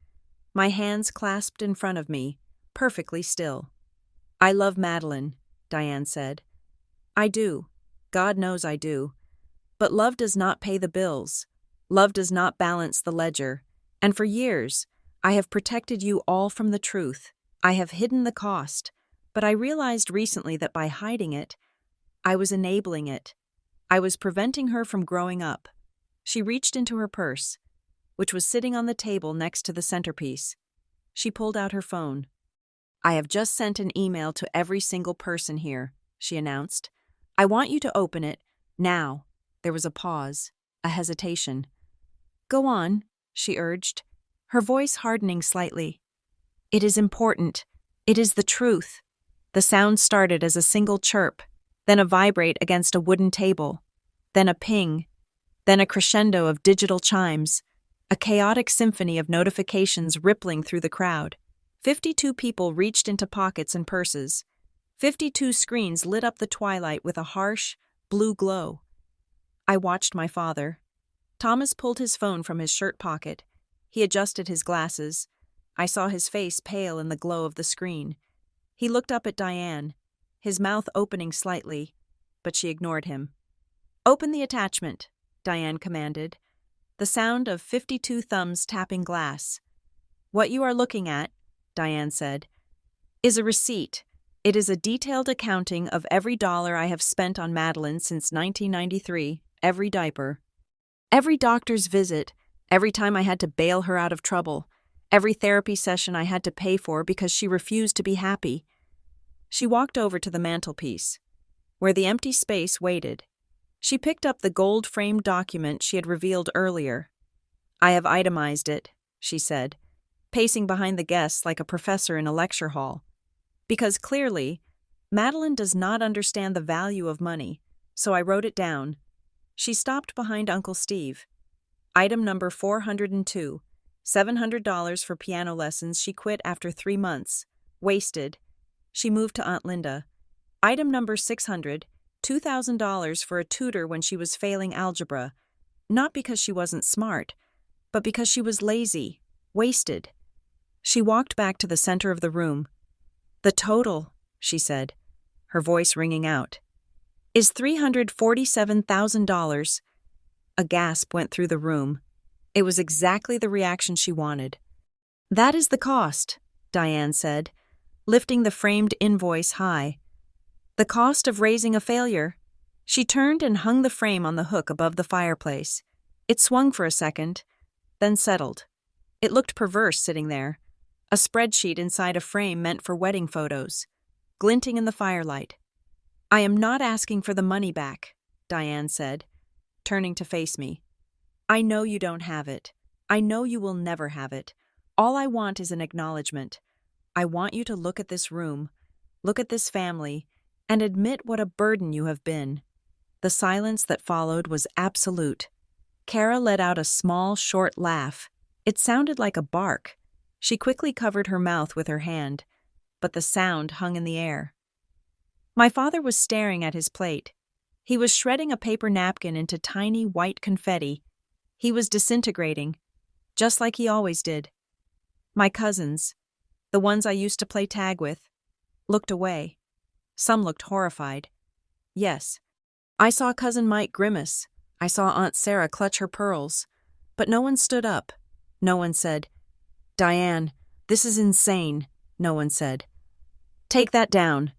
my hands clasped in front of me, perfectly still. "I love Madeline," Diane said. "I do. God knows I do. But love does not pay the bills. Love does not balance the ledger. And for years, I have protected you all from the truth. I have hidden the cost. But I realized recently that by hiding it, I was enabling it. I was preventing her from growing up." She reached into her purse, which was sitting on the table next to the centerpiece. She pulled out her phone. "I have just sent an email to every single person here," she announced. "I want you to open it, now." There was a pause, a hesitation. "Go on," she urged, her voice hardening slightly. "It is important. It is the truth." The sound started as a single chirp, then a vibrate against a wooden table, then a ping, then a crescendo of digital chimes, a chaotic symphony of notifications rippling through the crowd. 52 people reached into pockets and purses. 52 screens lit up the twilight with a harsh, blue glow. I watched my father. Thomas pulled his phone from his shirt pocket. He adjusted his glasses. I saw his face pale in the glow of the screen. He looked up at Diane, his mouth opening slightly, but she ignored him. "Open the attachment," Diane commanded. The sound of 52 thumbs tapping glass. "What you are looking at," Diane said, "is a receipt. It is a detailed accounting of every dollar I have spent on Madeline since 1993, every diaper, every doctor's visit, every time I had to bail her out of trouble, every therapy session I had to pay for because she refused to be happy." She walked over to the mantelpiece, where the empty space waited. She picked up the gold-framed document she had revealed earlier. "I have itemized it," she said, pacing behind the guests like a professor in a lecture hall. "Because clearly, Madeline does not understand the value of money, so I wrote it down." She stopped behind Uncle Steve. "Item number 402, $700 for piano lessons she quit after 3 months. Wasted." She moved to Aunt Linda. "Item number 600, $2,000 for a tutor when she was failing algebra. Not because she wasn't smart, but because she was lazy. Wasted." She walked back to the center of the room. "The total," she said, her voice ringing out, "is $347,000. A gasp went through the room. It was exactly the reaction she wanted. "That is the cost," Diane said, lifting the framed invoice high. "The cost of raising a failure." She turned and hung the frame on the hook above the fireplace. It swung for a second, then settled. It looked perverse sitting there, a spreadsheet inside a frame meant for wedding photos, glinting in the firelight. "I am not asking for the money back," Diane said, turning to face me. "I know you don't have it. I know you will never have it. All I want is an acknowledgement. I want you to look at this room, look at this family, and admit what a burden you have been." The silence that followed was absolute. Kara let out a small, short laugh. It sounded like a bark. She quickly covered her mouth with her hand, but the sound hung in the air. My father was staring at his plate. He was shredding a paper napkin into tiny white confetti. He was disintegrating, just like he always did. My cousins, the ones I used to play tag with, looked away. Some looked horrified. Yes, I saw Cousin Mike grimace. I saw Aunt Sarah clutch her pearls. But no one stood up. No one said, "Diane, this is insane," no one said. "Take that down."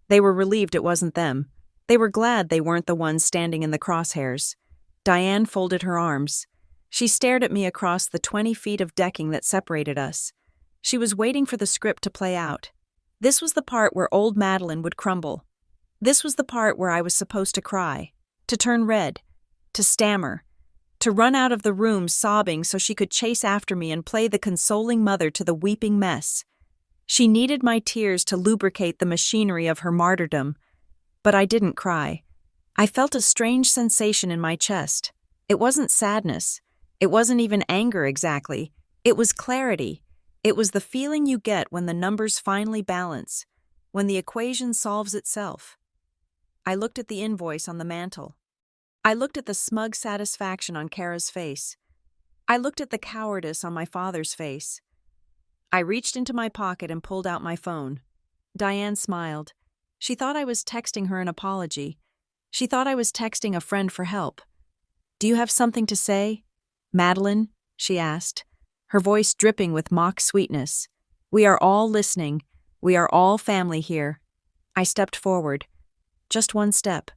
They were relieved it wasn't them. They were glad they weren't the ones standing in the crosshairs. Diane folded her arms. She stared at me across the 20 feet of decking that separated us. She was waiting for the script to play out. This was the part where old Madeline would crumble. This was the part where I was supposed to cry, to turn red, to stammer, to run out of the room sobbing so she could chase after me and play the consoling mother to the weeping mess. She needed my tears to lubricate the machinery of her martyrdom. But I didn't cry. I felt a strange sensation in my chest. It wasn't sadness. It wasn't even anger exactly. It was clarity. It was the feeling you get when the numbers finally balance, when the equation solves itself. I looked at the invoice on the mantel. I looked at the smug satisfaction on Kara's face. I looked at the cowardice on my father's face. I reached into my pocket and pulled out my phone. Diane smiled. She thought I was texting her an apology. She thought I was texting a friend for help. "Do you have something to say, Madeline?" she asked, her voice dripping with mock sweetness. "We are all listening. We are all family here." I stepped forward. Just one step.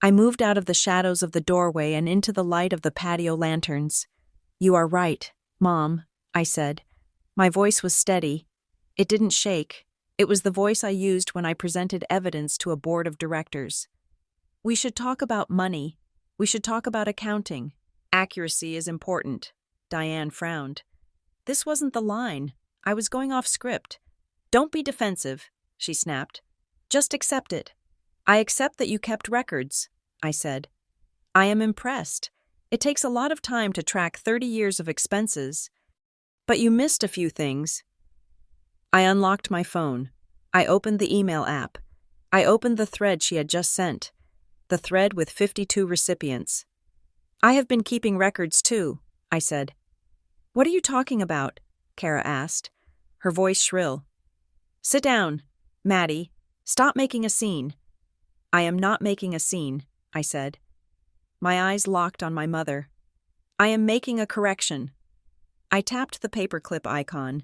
I moved out of the shadows of the doorway and into the light of the patio lanterns. "You are right, Mom," I said. My voice was steady. It didn't shake. It was the voice I used when I presented evidence to a board of directors. "We should talk about money. We should talk about accounting. Accuracy is important." Diane frowned. This wasn't the line. I was going off script. "Don't be defensive," she snapped. "Just accept it." "I accept that you kept records," I said. "I am impressed. It takes a lot of time to track 30 years of expenses. But you missed a few things." I unlocked my phone. I opened the email app. I opened the thread she had just sent. The thread with 52 recipients. "I have been keeping records too," I said. "What are you talking about?" Kara asked, her voice shrill. "Sit down, Maddie. Stop making a scene." "I am not making a scene," I said. My eyes locked on my mother. "I am making a correction." I tapped the paperclip icon.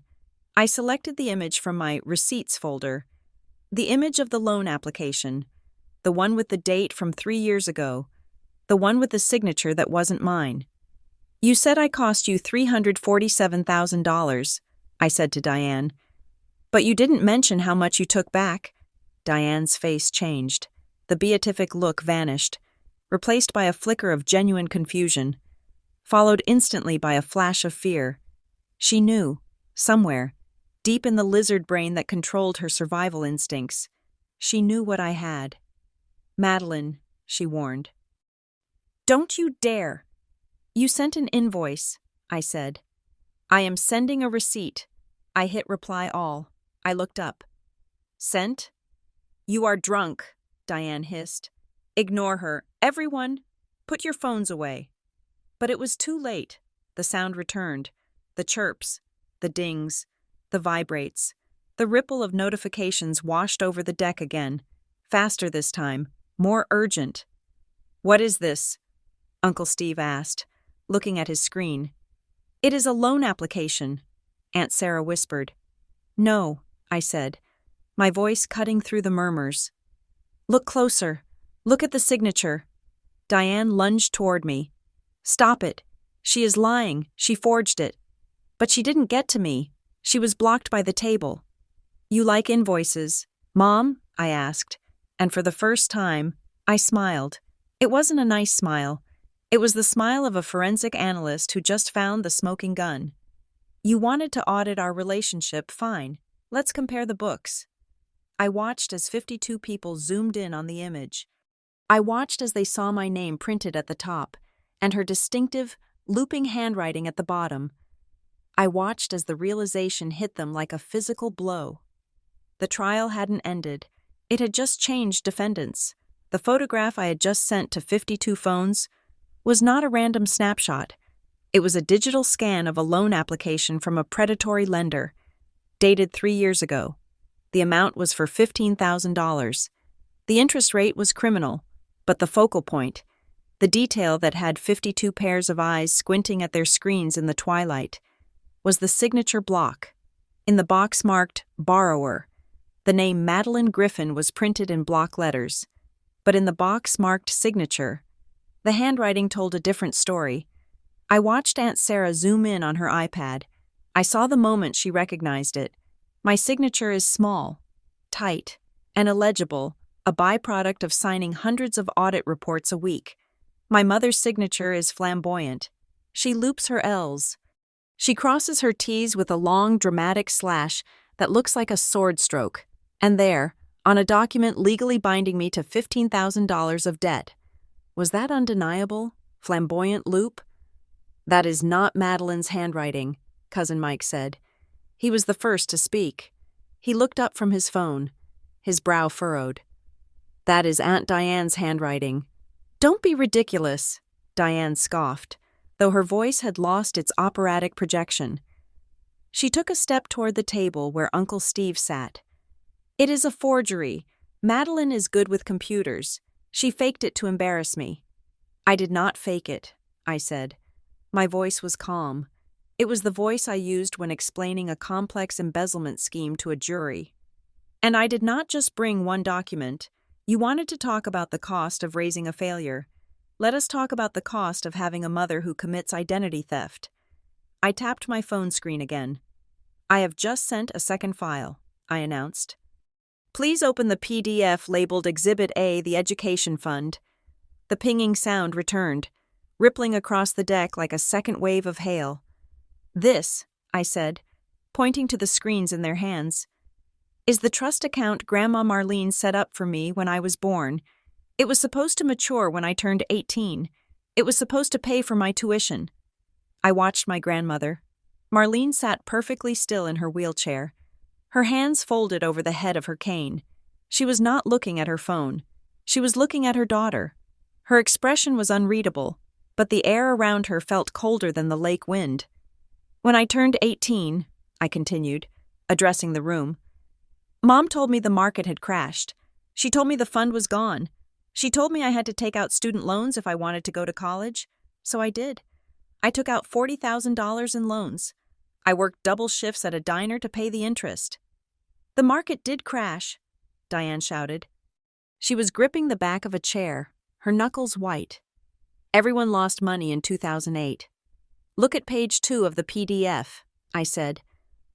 I selected the image from my receipts folder. The image of the loan application. The one with the date from 3 years ago. The one with the signature that wasn't mine. "You said I cost you $347,000, I said to Diane. "But you didn't mention how much you took back." Diane's face changed. The beatific look vanished, replaced by a flicker of genuine confusion, followed instantly by a flash of fear. She knew, somewhere, deep in the lizard brain that controlled her survival instincts, she knew what I had. "Madeline," she warned. "Don't you dare!" "You sent an invoice," I said. "I am sending a receipt." I hit reply all. I looked up. "Sent?" "You are drunk," Diane hissed. "Ignore her. Everyone, put your phones away." But it was too late. The sound returned. The chirps, the dings, the vibrates. The ripple of notifications washed over the deck again. Faster this time. More urgent. "What is this?" Uncle Steve asked, looking at his screen. "It is a loan application," Aunt Sarah whispered. "No," I said, my voice cutting through the murmurs. "Look closer. Look at the signature." Diane lunged toward me. "Stop it. She is lying. She forged it." "But she didn't get to me. She was blocked by the table." "You like invoices, Mom?" I asked, and for the first time, I smiled. It wasn't a nice smile. It was the smile of a forensic analyst who just found the smoking gun. "You wanted to audit our relationship, fine. Let's compare the books." I watched as 52 people zoomed in on the image. I watched as they saw my name printed at the top, and her distinctive, looping handwriting at the bottom. I watched as the realization hit them like a physical blow. The trial hadn't ended. It had just changed defendants. The photograph I had just sent to 52 phones was not a random snapshot. It was a digital scan of a loan application from a predatory lender, dated 3 years ago. The amount was for $15,000. The interest rate was criminal, but the focal point, the detail that had 52 pairs of eyes squinting at their screens in the twilight, was the signature block. In the box marked Borrower, the name Madeline Griffin was printed in block letters. But in the box marked Signature, the handwriting told a different story. I watched Aunt Sarah zoom in on her iPad. I saw the moment she recognized it. My signature is small, tight, and illegible, a byproduct of signing hundreds of audit reports a week. My mother's signature is flamboyant. She loops her L's. She crosses her T's with a long, dramatic slash that looks like a sword stroke. And there, on a document legally binding me to $15,000 of debt. Was that undeniable, flamboyant loop? "That is not Madeline's handwriting," Cousin Mike said. He was the first to speak. He looked up from his phone, his brow furrowed. "That is Aunt Diane's handwriting." "Don't be ridiculous," Diane scoffed, though her voice had lost its operatic projection. She took a step toward the table where Uncle Steve sat. "It is a forgery. Madeline is good with computers. She faked it to embarrass me." "I did not fake it," I said. My voice was calm. It was the voice I used when explaining a complex embezzlement scheme to a jury. "And I did not just bring one document. You wanted to talk about the cost of raising a failure. Let us talk about the cost of having a mother who commits identity theft." I tapped my phone screen again. "I have just sent a second file," I announced. "Please open the PDF labeled Exhibit A, the Education Fund." The pinging sound returned, rippling across the deck like a second wave of hail. "This," I said, pointing to the screens in their hands, "is the trust account Grandma Marlene set up for me when I was born. It was supposed to mature when I turned 18. It was supposed to pay for my tuition." I watched my grandmother. Marlene sat perfectly still in her wheelchair, her hands folded over the head of her cane. She was not looking at her phone. She was looking at her daughter. Her expression was unreadable, but the air around her felt colder than the lake wind. "When I turned 18, I continued, addressing the room, Mom told me the market had crashed. She told me the fund was gone. She told me I had to take out student loans if I wanted to go to college. So I did. I took out $40,000 in loans. I worked double shifts at a diner to pay the interest." "The market did crash," Diane shouted. She was gripping the back of a chair, her knuckles white. "Everyone lost money in 2008. Look at page 2 of the PDF," I said.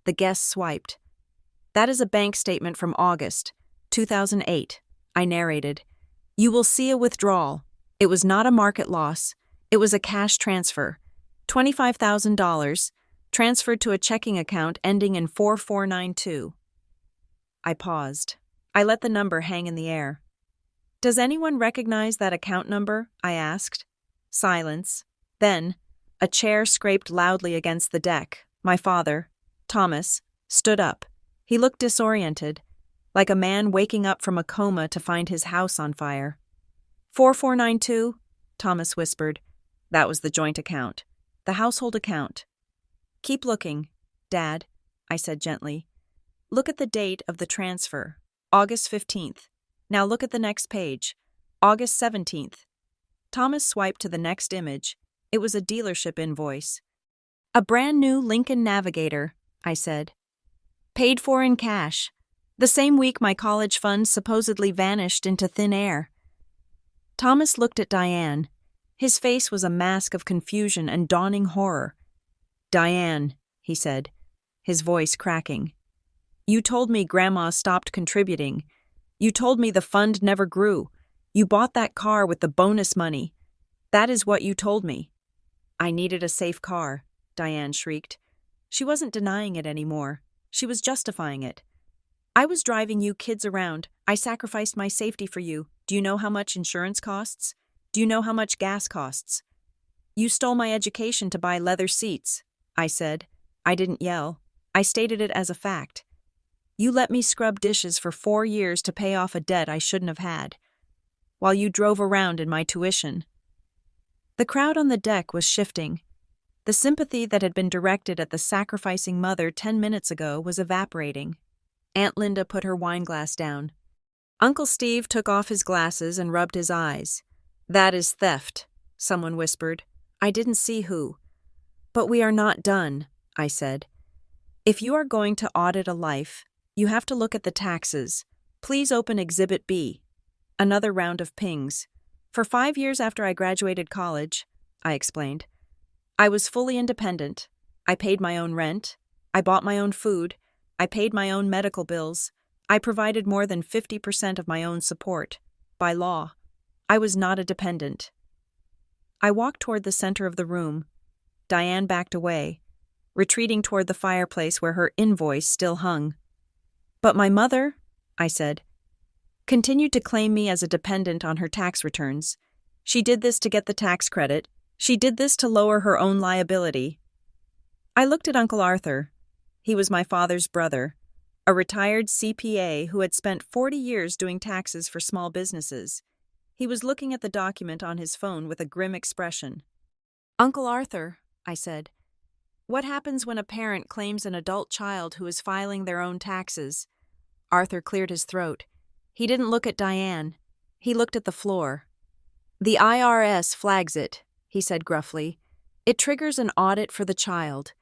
The guest swiped. "That is a bank statement from August 2008, I narrated. "You will see a withdrawal. It was not a market loss. It was a cash transfer. $25,000, transferred to a checking account ending in 4492. I paused. I let the number hang in the air. "Does anyone recognize that account number?" I asked. Silence. Then, a chair scraped loudly against the deck. My father, Thomas, stood up. He looked disoriented, like a man waking up from a coma to find his house on fire. 4492, Thomas whispered. That was the joint account. The household account. "Keep looking, Dad," I said gently. "Look at the date of the transfer, August 15th. Now look at the next page, August 17th. Thomas swiped to the next image. It was a dealership invoice. "A brand new Lincoln Navigator," I said. "Paid for in cash. The same week my college funds supposedly vanished into thin air." Thomas looked at Diane. His face was a mask of confusion and dawning horror. "Diane," he said, his voice cracking. "You told me Grandma stopped contributing. You told me the fund never grew. You bought that car with the bonus money. That is what you told me." "I needed a safe car," Diane shrieked. She wasn't denying it anymore. She was justifying it. "I was driving you kids around. I sacrificed my safety for you. Do you know how much insurance costs? Do you know how much gas costs? You stole my education to buy leather seats," I said. I didn't yell. I stated it as a fact. "You let me scrub dishes for 4 years to pay off a debt I shouldn't have had, while you drove around in my tuition." The crowd on the deck was shifting. The sympathy that had been directed at the sacrificing mother 10 minutes ago was evaporating. Aunt Linda put her wineglass down. Uncle Steve took off his glasses and rubbed his eyes. "That is theft," someone whispered. I didn't see who. "But we are not done," I said. "If you are going to audit a life, you have to look at the taxes. Please open Exhibit B." Another round of pings. "For 5 years after I graduated college," I explained, "I was fully independent. I paid my own rent. I bought my own food. I paid my own medical bills. I provided more than 50% of my own support. By law. I was not a dependent." I walked toward the center of the room. Diane backed away, retreating toward the fireplace where her invoice still hung. "But my mother," I said, "continued to claim me as a dependent on her tax returns. She did this to get the tax credit. She did this to lower her own liability." I looked at Uncle Arthur. He was my father's brother, a retired CPA who had spent 40 years doing taxes for small businesses. He was looking at the document on his phone with a grim expression. "Uncle Arthur," I said, What happens when a parent claims an adult child who is filing their own taxes? Arthur cleared his throat. He didn't look at Diane. He looked at the floor. The IRS flags it, he said gruffly. It triggers an audit for the child.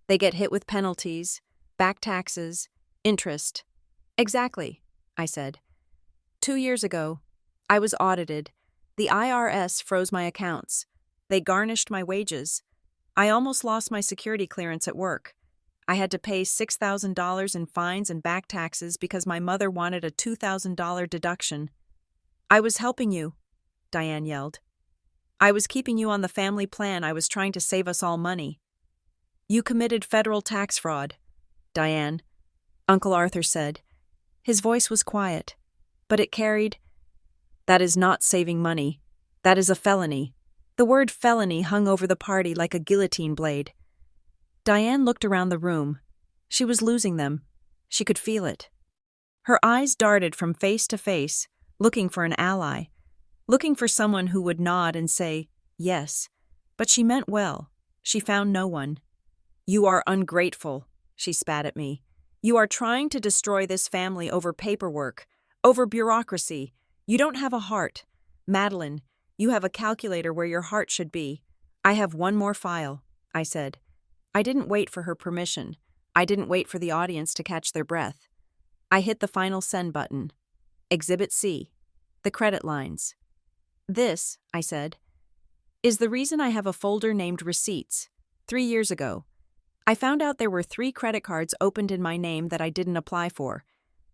They get hit with penalties, back taxes, interest. Exactly, I said. 2 years ago, I was audited. The IRS froze my accounts. They garnished my wages. I almost lost my security clearance at work. I had to pay $6,000 in fines and back taxes because my mother wanted a $2,000 deduction. I was helping you, Diane yelled. I was keeping you on the family plan. I was trying to save us all money. You committed federal tax fraud, Diane, Uncle Arthur said. His voice was quiet, but it carried, "That is not saving money. That is a felony." The word felony hung over the party like a guillotine blade. Diane looked around the room. She was losing them. She could feel it. Her eyes darted from face to face, looking for an ally, looking for someone who would nod and say, yes. But she meant well. She found no one. "You are ungrateful," she spat at me. "You are trying to destroy this family over paperwork, over bureaucracy. You don't have a heart. Madeline, you have a calculator where your heart should be. I have one more file," I said. I didn't wait for her permission. I didn't wait for the audience to catch their breath. I hit the final send button. Exhibit C. The credit lines. "This," I said, "is the reason I have a folder named Receipts. 3 years ago, I found out there were 3 credit cards opened in my name that I didn't apply for.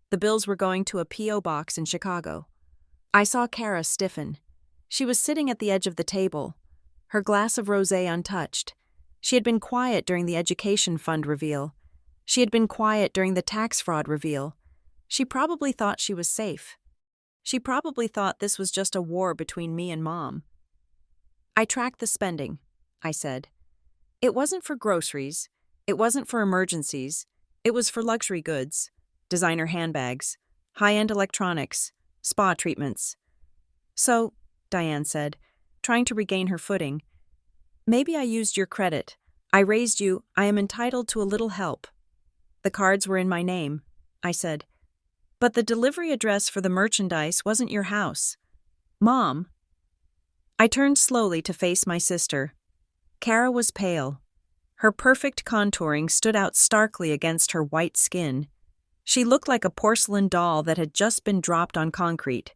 The bills were going to a P.O. box in Chicago." I saw Kara stiffen. She was sitting at the edge of the table, her glass of rosé untouched. She had been quiet during the education fund reveal. She had been quiet during the tax fraud reveal. She probably thought she was safe. She probably thought this was just a war between me and Mom. "I tracked the spending," I said. "It wasn't for groceries. It wasn't for emergencies. It was for luxury goods, designer handbags, high-end electronics, spa treatments." "So," Diane said, trying to regain her footing, "maybe I used your credit. I raised you. I am entitled to a little help." "The cards were in my name," I said. "But the delivery address for the merchandise wasn't your house. Mom." I turned slowly to face my sister. Kara was pale. Her perfect contouring stood out starkly against her white skin. She looked like a porcelain doll that had just been dropped on concrete.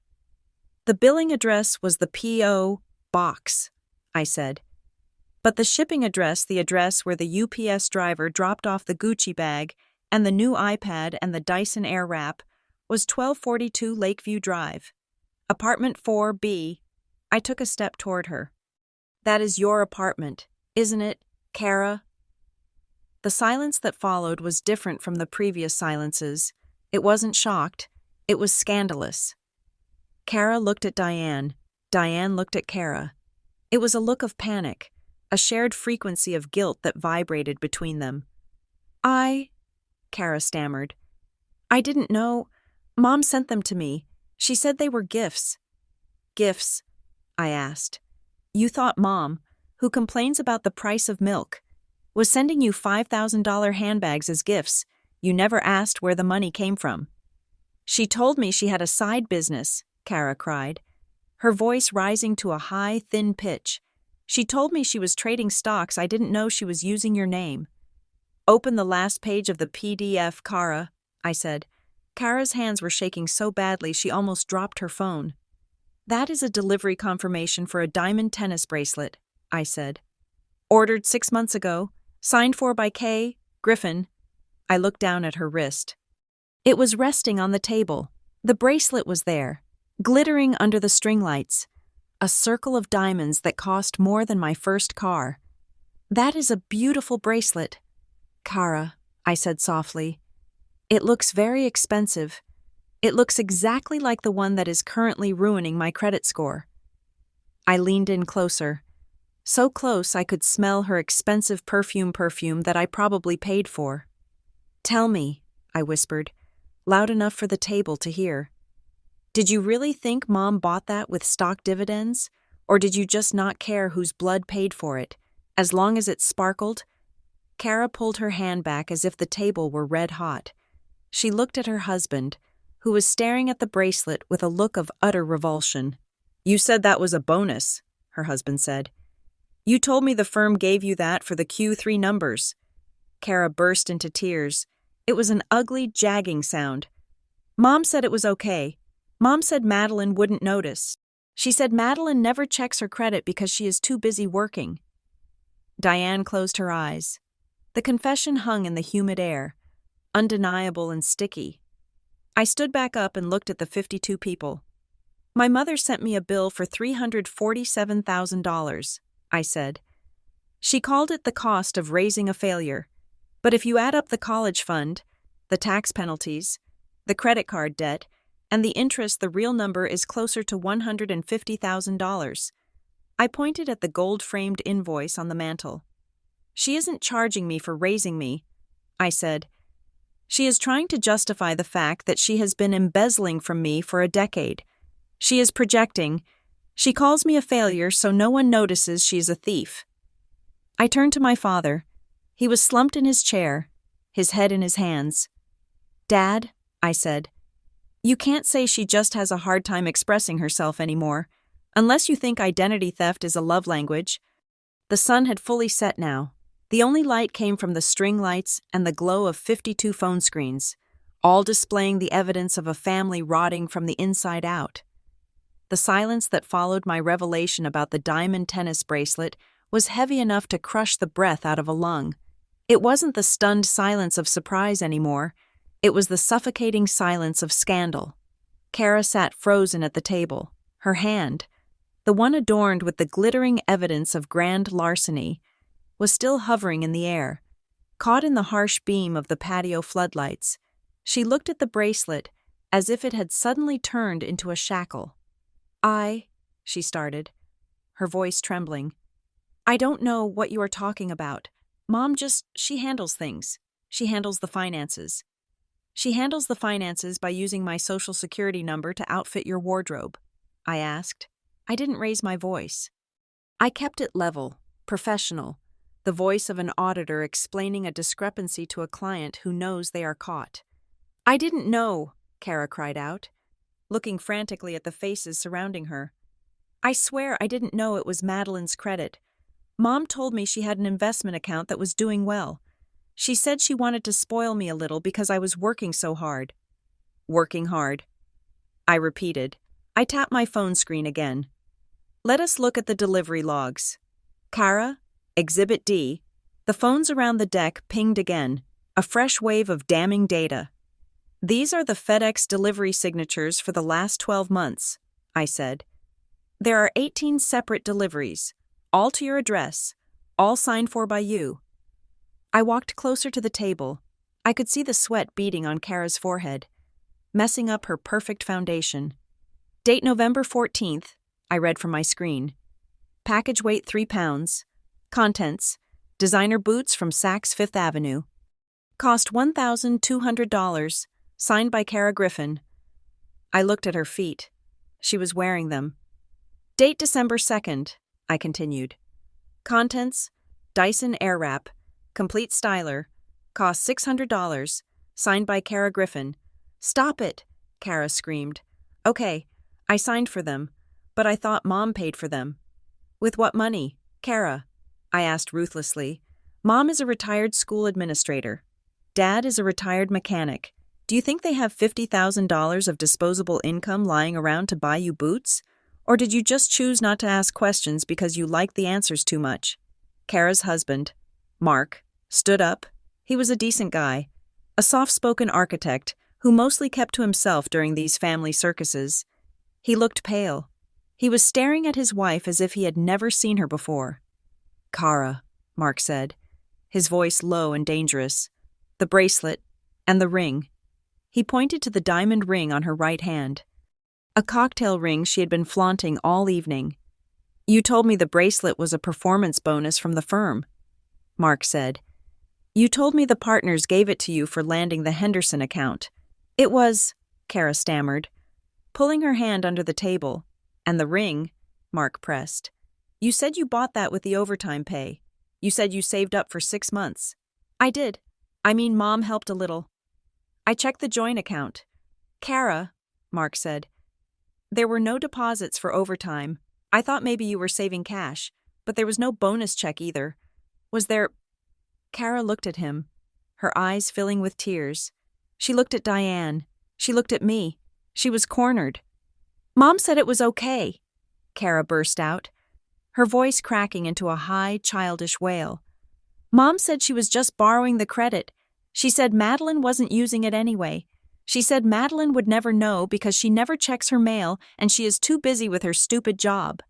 "The billing address was the P.O. box," I said. "But the shipping address, the address where the UPS driver dropped off the Gucci bag and the new iPad and the Dyson Airwrap, was 1242 Lakeview Drive. Apartment 4B. I took a step toward her. "That is your apartment, isn't it, Kara?" The silence that followed was different from the previous silences. It wasn't shocked. It was scandalous. Kara looked at Diane. Diane looked at Kara. It was a look of panic, a shared frequency of guilt that vibrated between them. Kara stammered. "I didn't know. Mom sent them to me. She said they were gifts." "Gifts?" I asked. "You thought Mom, who complains about the price of milk, was sending you $5,000 handbags as gifts. You never asked where the money came from." "She told me she had a side business," Kara cried, her voice rising to a high, thin pitch. "She told me she was trading stocks. I didn't know she was using your name." "Open the last page of the PDF, Kara," I said. Kara's hands were shaking so badly she almost dropped her phone. "That is a delivery confirmation for a diamond tennis bracelet," I said. "Ordered 6 months ago. Signed for by K. Griffin." I looked down at her wrist. It was resting on the table. The bracelet was there, glittering under the string lights. A circle of diamonds that cost more than my first car. "That is a beautiful bracelet, Kara," I said softly. "It looks very expensive. It looks exactly like the one that is currently ruining my credit score." I leaned in closer. So close I could smell her expensive perfume that I probably paid for. "Tell me," I whispered, loud enough for the table to hear. "Did you really think Mom bought that with stock dividends? Or did you just not care whose blood paid for it, as long as it sparkled?" Kara pulled her hand back as if the table were red hot. She looked at her husband, who was staring at the bracelet with a look of utter revulsion. "You said that was a bonus," her husband said. "You told me the firm gave you that for the Q3 numbers." Kara burst into tears. It was an ugly, jagging sound. "Mom said it was okay. Mom said Madeline wouldn't notice. She said Madeline never checks her credit because she is too busy working." Diane closed her eyes. The confession hung in the humid air, undeniable and sticky. I stood back up and looked at the 52 people. "My mother sent me a bill for $347,000, I said. "She called it the cost of raising a failure. But if you add up the college fund, the tax penalties, the credit card debt, and the interest, the real number is closer to $150,000. I pointed at the gold-framed invoice on the mantel. "She isn't charging me for raising me," I said. "She is trying to justify the fact that she has been embezzling from me for a decade. She is projecting. She calls me a failure so no one notices she is a thief." I turned to my father. He was slumped in his chair, his head in his hands. "Dad," I said, "you can't say she just has a hard time expressing herself anymore, unless you think identity theft is a love language." The sun had fully set now. The only light came from the string lights and the glow of 52 phone screens, all displaying the evidence of a family rotting from the inside out. The silence that followed my revelation about the diamond tennis bracelet was heavy enough to crush the breath out of a lung. It wasn't the stunned silence of surprise anymore. It was the suffocating silence of scandal. Kara sat frozen at the table, her hand, the one adorned with the glittering evidence of grand larceny, was still hovering in the air. Caught in the harsh beam of the patio floodlights, she looked at the bracelet as if it had suddenly turned into a shackle. She started, her voice trembling. "I don't know what you are talking about. Mom she handles things. She handles the finances. She handles the finances by using my social security number to outfit your wardrobe," I asked. I didn't raise my voice. I kept it level, professional, the voice of an auditor explaining a discrepancy to a client who knows they are caught. "I didn't know," Kara cried out, looking frantically at the faces surrounding her. "I swear I didn't know it was Madeline's credit. Mom told me she had an investment account that was doing well. She said she wanted to spoil me a little because I was working so hard." "Working hard," I repeated. I tapped my phone screen again. "Let us look at the delivery logs. Kara, Exhibit D." The phones around the deck pinged again, a fresh wave of damning data. "These are the FedEx delivery signatures for the last 12 months, I said. "There are 18 separate deliveries, all to your address, all signed for by you." I walked closer to the table. I could see the sweat beading on Kara's forehead, messing up her perfect foundation. "Date November 14th, I read from my screen. "Package weight 3 pounds. Contents, designer boots from Saks Fifth Avenue. Cost $1,200, signed by Kara Griffin." I looked at her feet. She was wearing them. "Date December 2nd, I continued. "Contents, Dyson Airwrap, complete styler, cost $600, signed by Kara Griffin." "Stop it," Kara screamed. "Okay, I signed for them, but I thought Mom paid for them." "With what money, Kara?" I asked ruthlessly. "Mom is a retired school administrator. Dad is a retired mechanic. Do you think they have $50,000 of disposable income lying around to buy you boots? Or did you just choose not to ask questions because you liked the answers too much?" Kara's husband, Mark, stood up. He was a decent guy, a soft-spoken architect who mostly kept to himself during these family circuses. He looked pale. He was staring at his wife as if he had never seen her before. "Kara," Mark said, his voice low and dangerous. "The bracelet and the ring." He pointed to the diamond ring on her right hand, a cocktail ring she had been flaunting all evening. "You told me the bracelet was a performance bonus from the firm," Mark said. "You told me the partners gave it to you for landing the Henderson account." "It was," Kara stammered, pulling her hand under the table. "And the ring," Mark pressed. "You said you bought that with the overtime pay. You said you saved up for 6 months." I did. I mean, Mom helped a little. I checked the joint account. Kara, Mark said. There were no deposits for overtime. I thought maybe you were saving cash, but there was no bonus check either. Was there? Kara looked at him, her eyes filling with tears. She looked at Diane. She looked at me. She was cornered. Mom said it was okay, Kara burst out, her voice cracking into a high, childish wail. Mom said she was just borrowing the credit. She said Madeline wasn't using it anyway. She said Madeline would never know because she never checks her mail and she is too busy with her stupid job.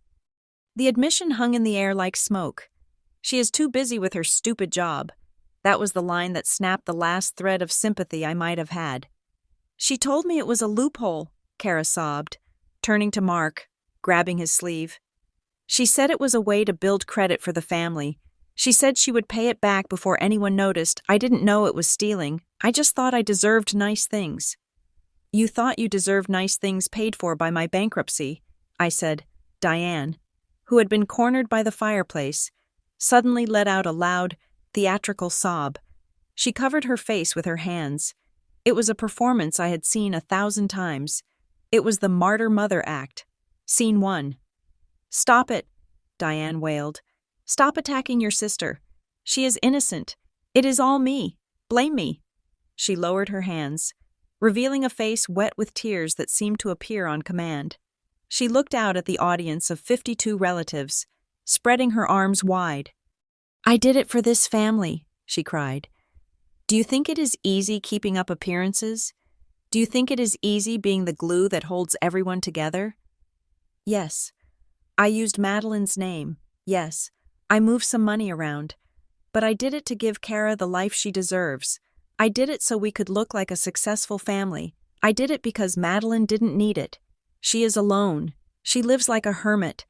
The admission hung in the air like smoke. She is too busy with her stupid job. That was the line that snapped the last thread of sympathy I might have had. She told me it was a loophole, Kara sobbed, turning to Mark, grabbing his sleeve. She said it was a way to build credit for the family. She said she would pay it back before anyone noticed. I didn't know it was stealing. I just thought I deserved nice things. You thought you deserved nice things paid for by my bankruptcy, I said. Diane, who had been cornered by the fireplace, suddenly let out a loud, theatrical sob. She covered her face with her hands. It was a performance I had seen 1,000 times. It was the Martyr Mother act. Scene 1. Stop it, Diane wailed. Stop attacking your sister. She is innocent. It is all me. Blame me. She lowered her hands, revealing a face wet with tears that seemed to appear on command. She looked out at the audience of 52 relatives, spreading her arms wide. I did it for this family, she cried. Do you think it is easy keeping up appearances? Do you think it is easy being the glue that holds everyone together? Yes. I used Madeline's name. Yes. I moved some money around. But I did it to give Kara the life she deserves. I did it so we could look like a successful family. I did it because Madeline didn't need it. She is alone. She lives like a hermit.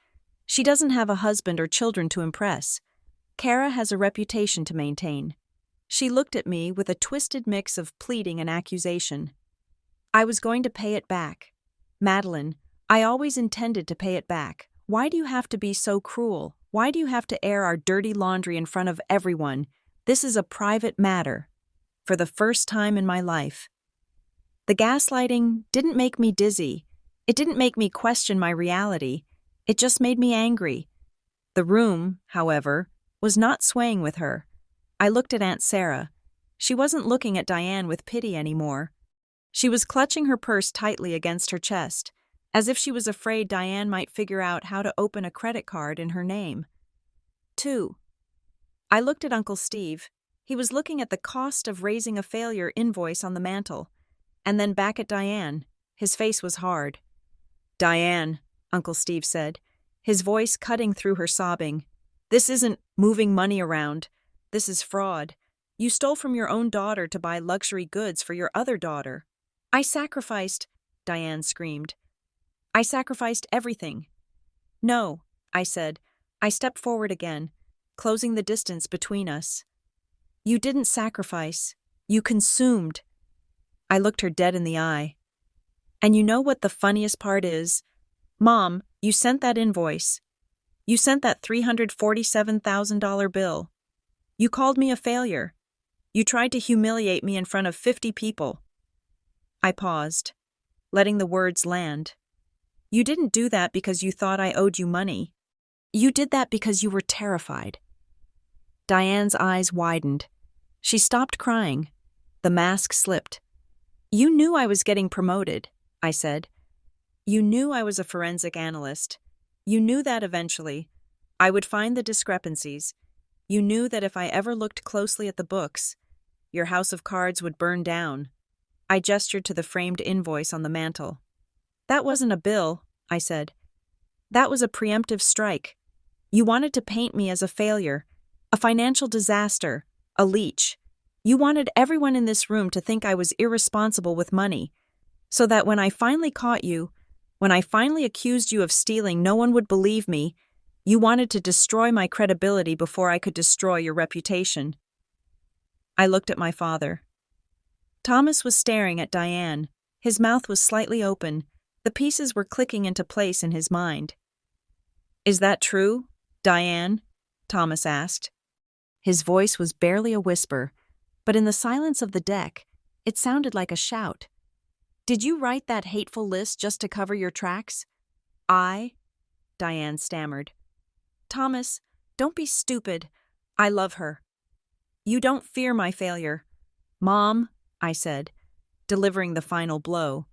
She doesn't have a husband or children to impress. Kara has a reputation to maintain. She looked at me with a twisted mix of pleading and accusation. I was going to pay it back. Madeline, I always intended to pay it back. Why do you have to be so cruel? Why do you have to air our dirty laundry in front of everyone? This is a private matter. For the first time in my life. The gaslighting didn't make me dizzy. It didn't make me question my reality. It just made me angry. The room, however, was not swaying with her. I looked at Aunt Sarah. She wasn't looking at Diane with pity anymore. She was clutching her purse tightly against her chest, as if she was afraid Diane might figure out how to open a credit card in her name. 2. I looked at Uncle Steve. He was looking at the cost of raising a failure invoice on the mantel, and then back at Diane. His face was hard. Diane, Uncle Steve said, his voice cutting through her sobbing. This isn't moving money around. This is fraud. You stole from your own daughter to buy luxury goods for your other daughter. I sacrificed, Diane screamed. I sacrificed everything. No, I said. I stepped forward again, closing the distance between us. You didn't sacrifice. You consumed. I looked her dead in the eye. And you know what the funniest part is? Mom, you sent that invoice. You sent that $347,000 bill. You called me a failure. You tried to humiliate me in front of 50 people. I paused, letting the words land. You didn't do that because you thought I owed you money. You did that because you were terrified. Diane's eyes widened. She stopped crying. The mask slipped. You knew I was getting promoted, I said. You knew I was a forensic analyst. You knew that eventually I would find the discrepancies. You knew that if I ever looked closely at the books, your house of cards would burn down. I gestured to the framed invoice on the mantel. That wasn't a bill, I said. That was a preemptive strike. You wanted to paint me as a failure, a financial disaster, a leech. You wanted everyone in this room to think I was irresponsible with money, so that when I finally caught you, when I finally accused you of stealing, no one would believe me. You wanted to destroy my credibility before I could destroy your reputation. I looked at my father. Thomas was staring at Diane. His mouth was slightly open. The pieces were clicking into place in his mind. Is that true, Diane? Thomas asked. His voice was barely a whisper, but in the silence of the deck, it sounded like a shout. "Did you write that hateful list just to cover your tracks?" Diane stammered. "Thomas, don't be stupid. I love her." "You don't fear my failure." "Mom," I said, delivering the final blow.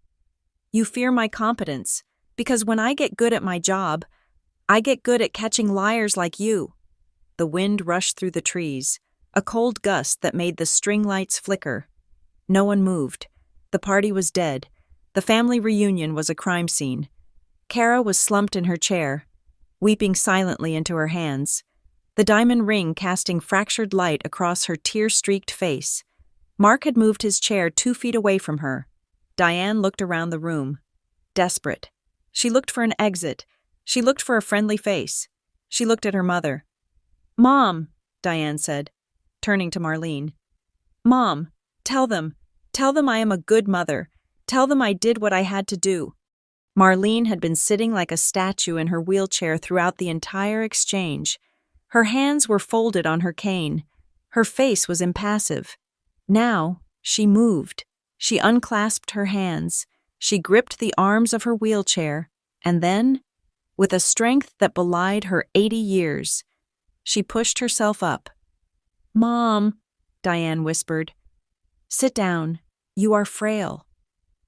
"You fear my competence, because when I get good at my job, I get good at catching liars like you." The wind rushed through the trees, a cold gust that made the string lights flicker. No one moved. The party was dead. The family reunion was a crime scene. Kara was slumped in her chair, weeping silently into her hands, the diamond ring casting fractured light across her tear-streaked face. Mark had moved his chair 2 feet away from her. Diane looked around the room, desperate. She looked for an exit. She looked for a friendly face. She looked at her mother. "Mom," Diane said, turning to Marlene. "Mom, tell them I am a good mother. Tell them I did what I had to do." Marlene had been sitting like a statue in her wheelchair throughout the entire exchange. Her hands were folded on her cane. Her face was impassive. Now, she moved. She unclasped her hands. She gripped the arms of her wheelchair, and then, with a strength that belied her 80 years, she pushed herself up. "Mom," Diane whispered. "Sit down. You are frail."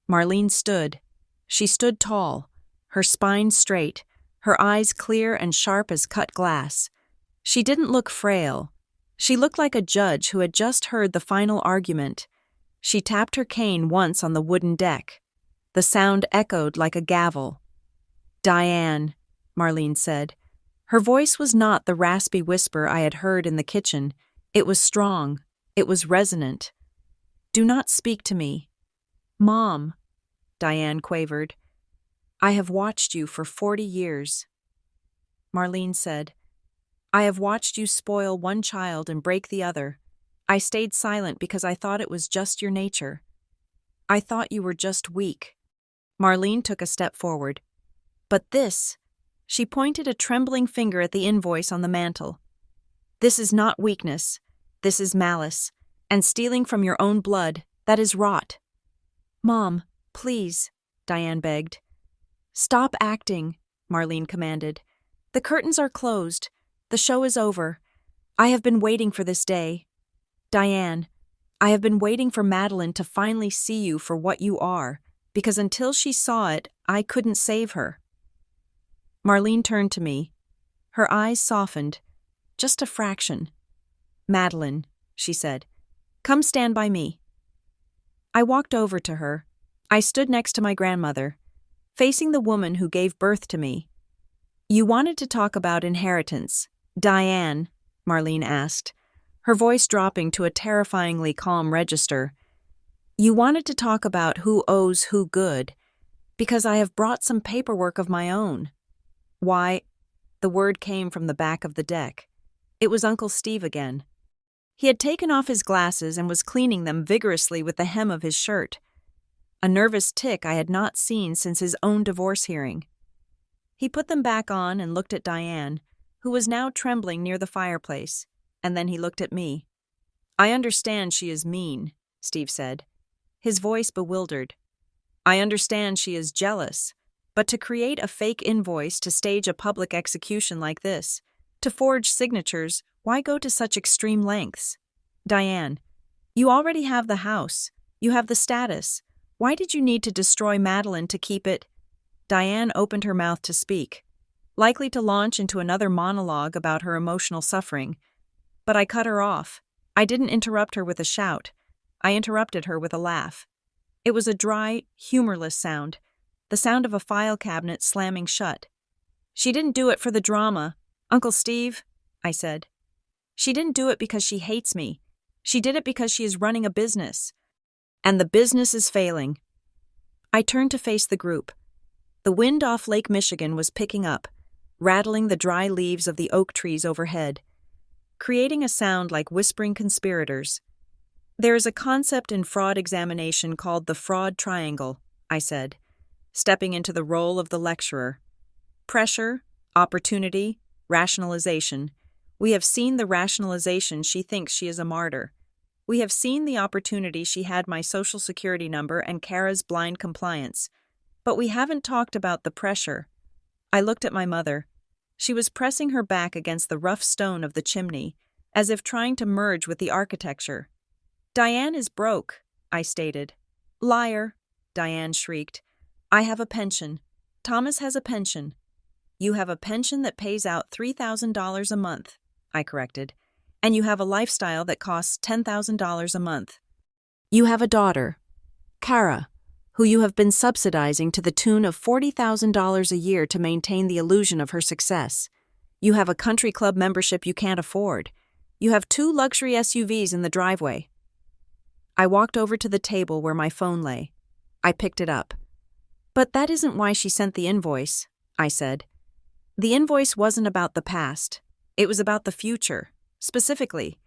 Marlene stood. She stood tall, her spine straight, her eyes clear and sharp as cut glass. She didn't look frail. She looked like a judge who had just heard the final argument. She tapped her cane once on the wooden deck. The sound echoed like a gavel. "Diane," Marlene said. Her voice was not the raspy whisper I had heard in the kitchen. It was strong. It was resonant. "Do not speak to me." "Mom," Diane quavered, "I have watched you for 40 years." Marlene said, "I have watched you spoil one child and break the other. I stayed silent because I thought it was just your nature. I thought you were just weak." Marlene took a step forward. "But this," she pointed a trembling finger at the invoice on the mantel. "This is not weakness. This is malice. And stealing from your own blood, that is rot." "Mom, please," Diane begged. "Stop acting," Marlene commanded. "The curtains are closed. The show is over. I have been waiting for this day. Diane, I have been waiting for Madeline to finally see you for what you are, because until she saw it, I couldn't save her." Marlene turned to me. Her eyes softened, just a fraction. "Madeline," she said, "come stand by me." I walked over to her. I stood next to my grandmother, facing the woman who gave birth to me. "You wanted to talk about inheritance, Diane," Marlene asked, her voice dropping to a terrifyingly calm register. "You wanted to talk about who owes who good, because I have brought some paperwork of my own." "Why?" The word came from the back of the deck. It was Uncle Steve again. He had taken off his glasses and was cleaning them vigorously with the hem of his shirt. A nervous tic I had not seen since his own divorce hearing. He put them back on and looked at Diane, who was now trembling near the fireplace, and then he looked at me. "I understand she is mean," Steve said, his voice bewildered. "I understand she is jealous, but to create a fake invoice to stage a public execution like this, to forge signatures, why go to such extreme lengths? Diane, you already have the house. You have the status. Why did you need to destroy Madeline to keep it?" Diane opened her mouth to speak, likely to launch into another monologue about her emotional suffering. But I cut her off. I didn't interrupt her with a shout. I interrupted her with a laugh. It was a dry, humorless sound, the sound of a file cabinet slamming shut. "She didn't do it for the drama, Uncle Steve," I said. "She didn't do it because she hates me. She did it because she is running a business. And the business is failing." I turned to face the group. The wind off Lake Michigan was picking up, rattling the dry leaves of the oak trees overhead, creating a sound like whispering conspirators. "There is a concept in fraud examination called the fraud triangle," I said, stepping into the role of the lecturer. "Pressure, opportunity, rationalization. We have seen the rationalization she thinks she is a martyr. We have seen the opportunity she had my social security number and Kara's blind compliance, but we haven't talked about the pressure. I looked at my mother. She was pressing her back against the rough stone of the chimney, as if trying to merge with the architecture. Diane is broke, I stated. Liar, Diane shrieked. I have a pension. Thomas has a pension. You have a pension that pays out $3,000 a month, I corrected, and you have a lifestyle that costs $10,000 a month. You have a daughter, Kara, who you have been subsidizing to the tune of $40,000 a year to maintain the illusion of her success. You have a country club membership you can't afford. You have 2 luxury SUVs in the driveway. I walked over to the table where my phone lay. I picked it up. But that isn't why she sent the invoice, I said. The invoice wasn't about the past. It was about the future. Specifically,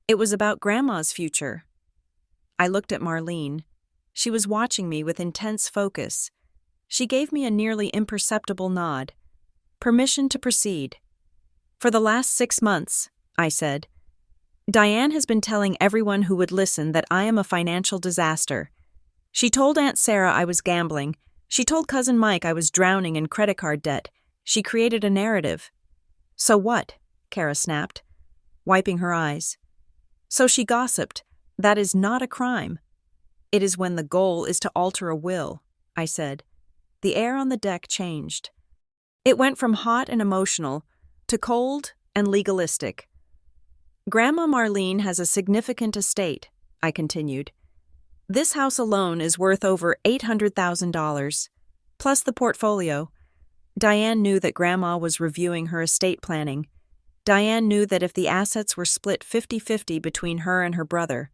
it was about Grandma's future. I looked at Marlene. She was watching me with intense focus. She gave me a nearly imperceptible nod. Permission to proceed. For the last 6 months, I said, Diane has been telling everyone who would listen that I am a financial disaster. She told Aunt Sarah I was gambling. She told Cousin Mike I was drowning in credit card debt. She created a narrative. So what? Kara snapped, wiping her eyes. So she gossiped. That is not a crime. It is when the goal is to alter a will, I said. The air on the deck changed. It went from hot and emotional to cold and legalistic. Grandma Marlene has a significant estate, I continued. This house alone is worth over $800,000, plus the portfolio. Diane knew that Grandma was reviewing her estate planning. Diane knew that if the assets were split 50-50 between her and her brother,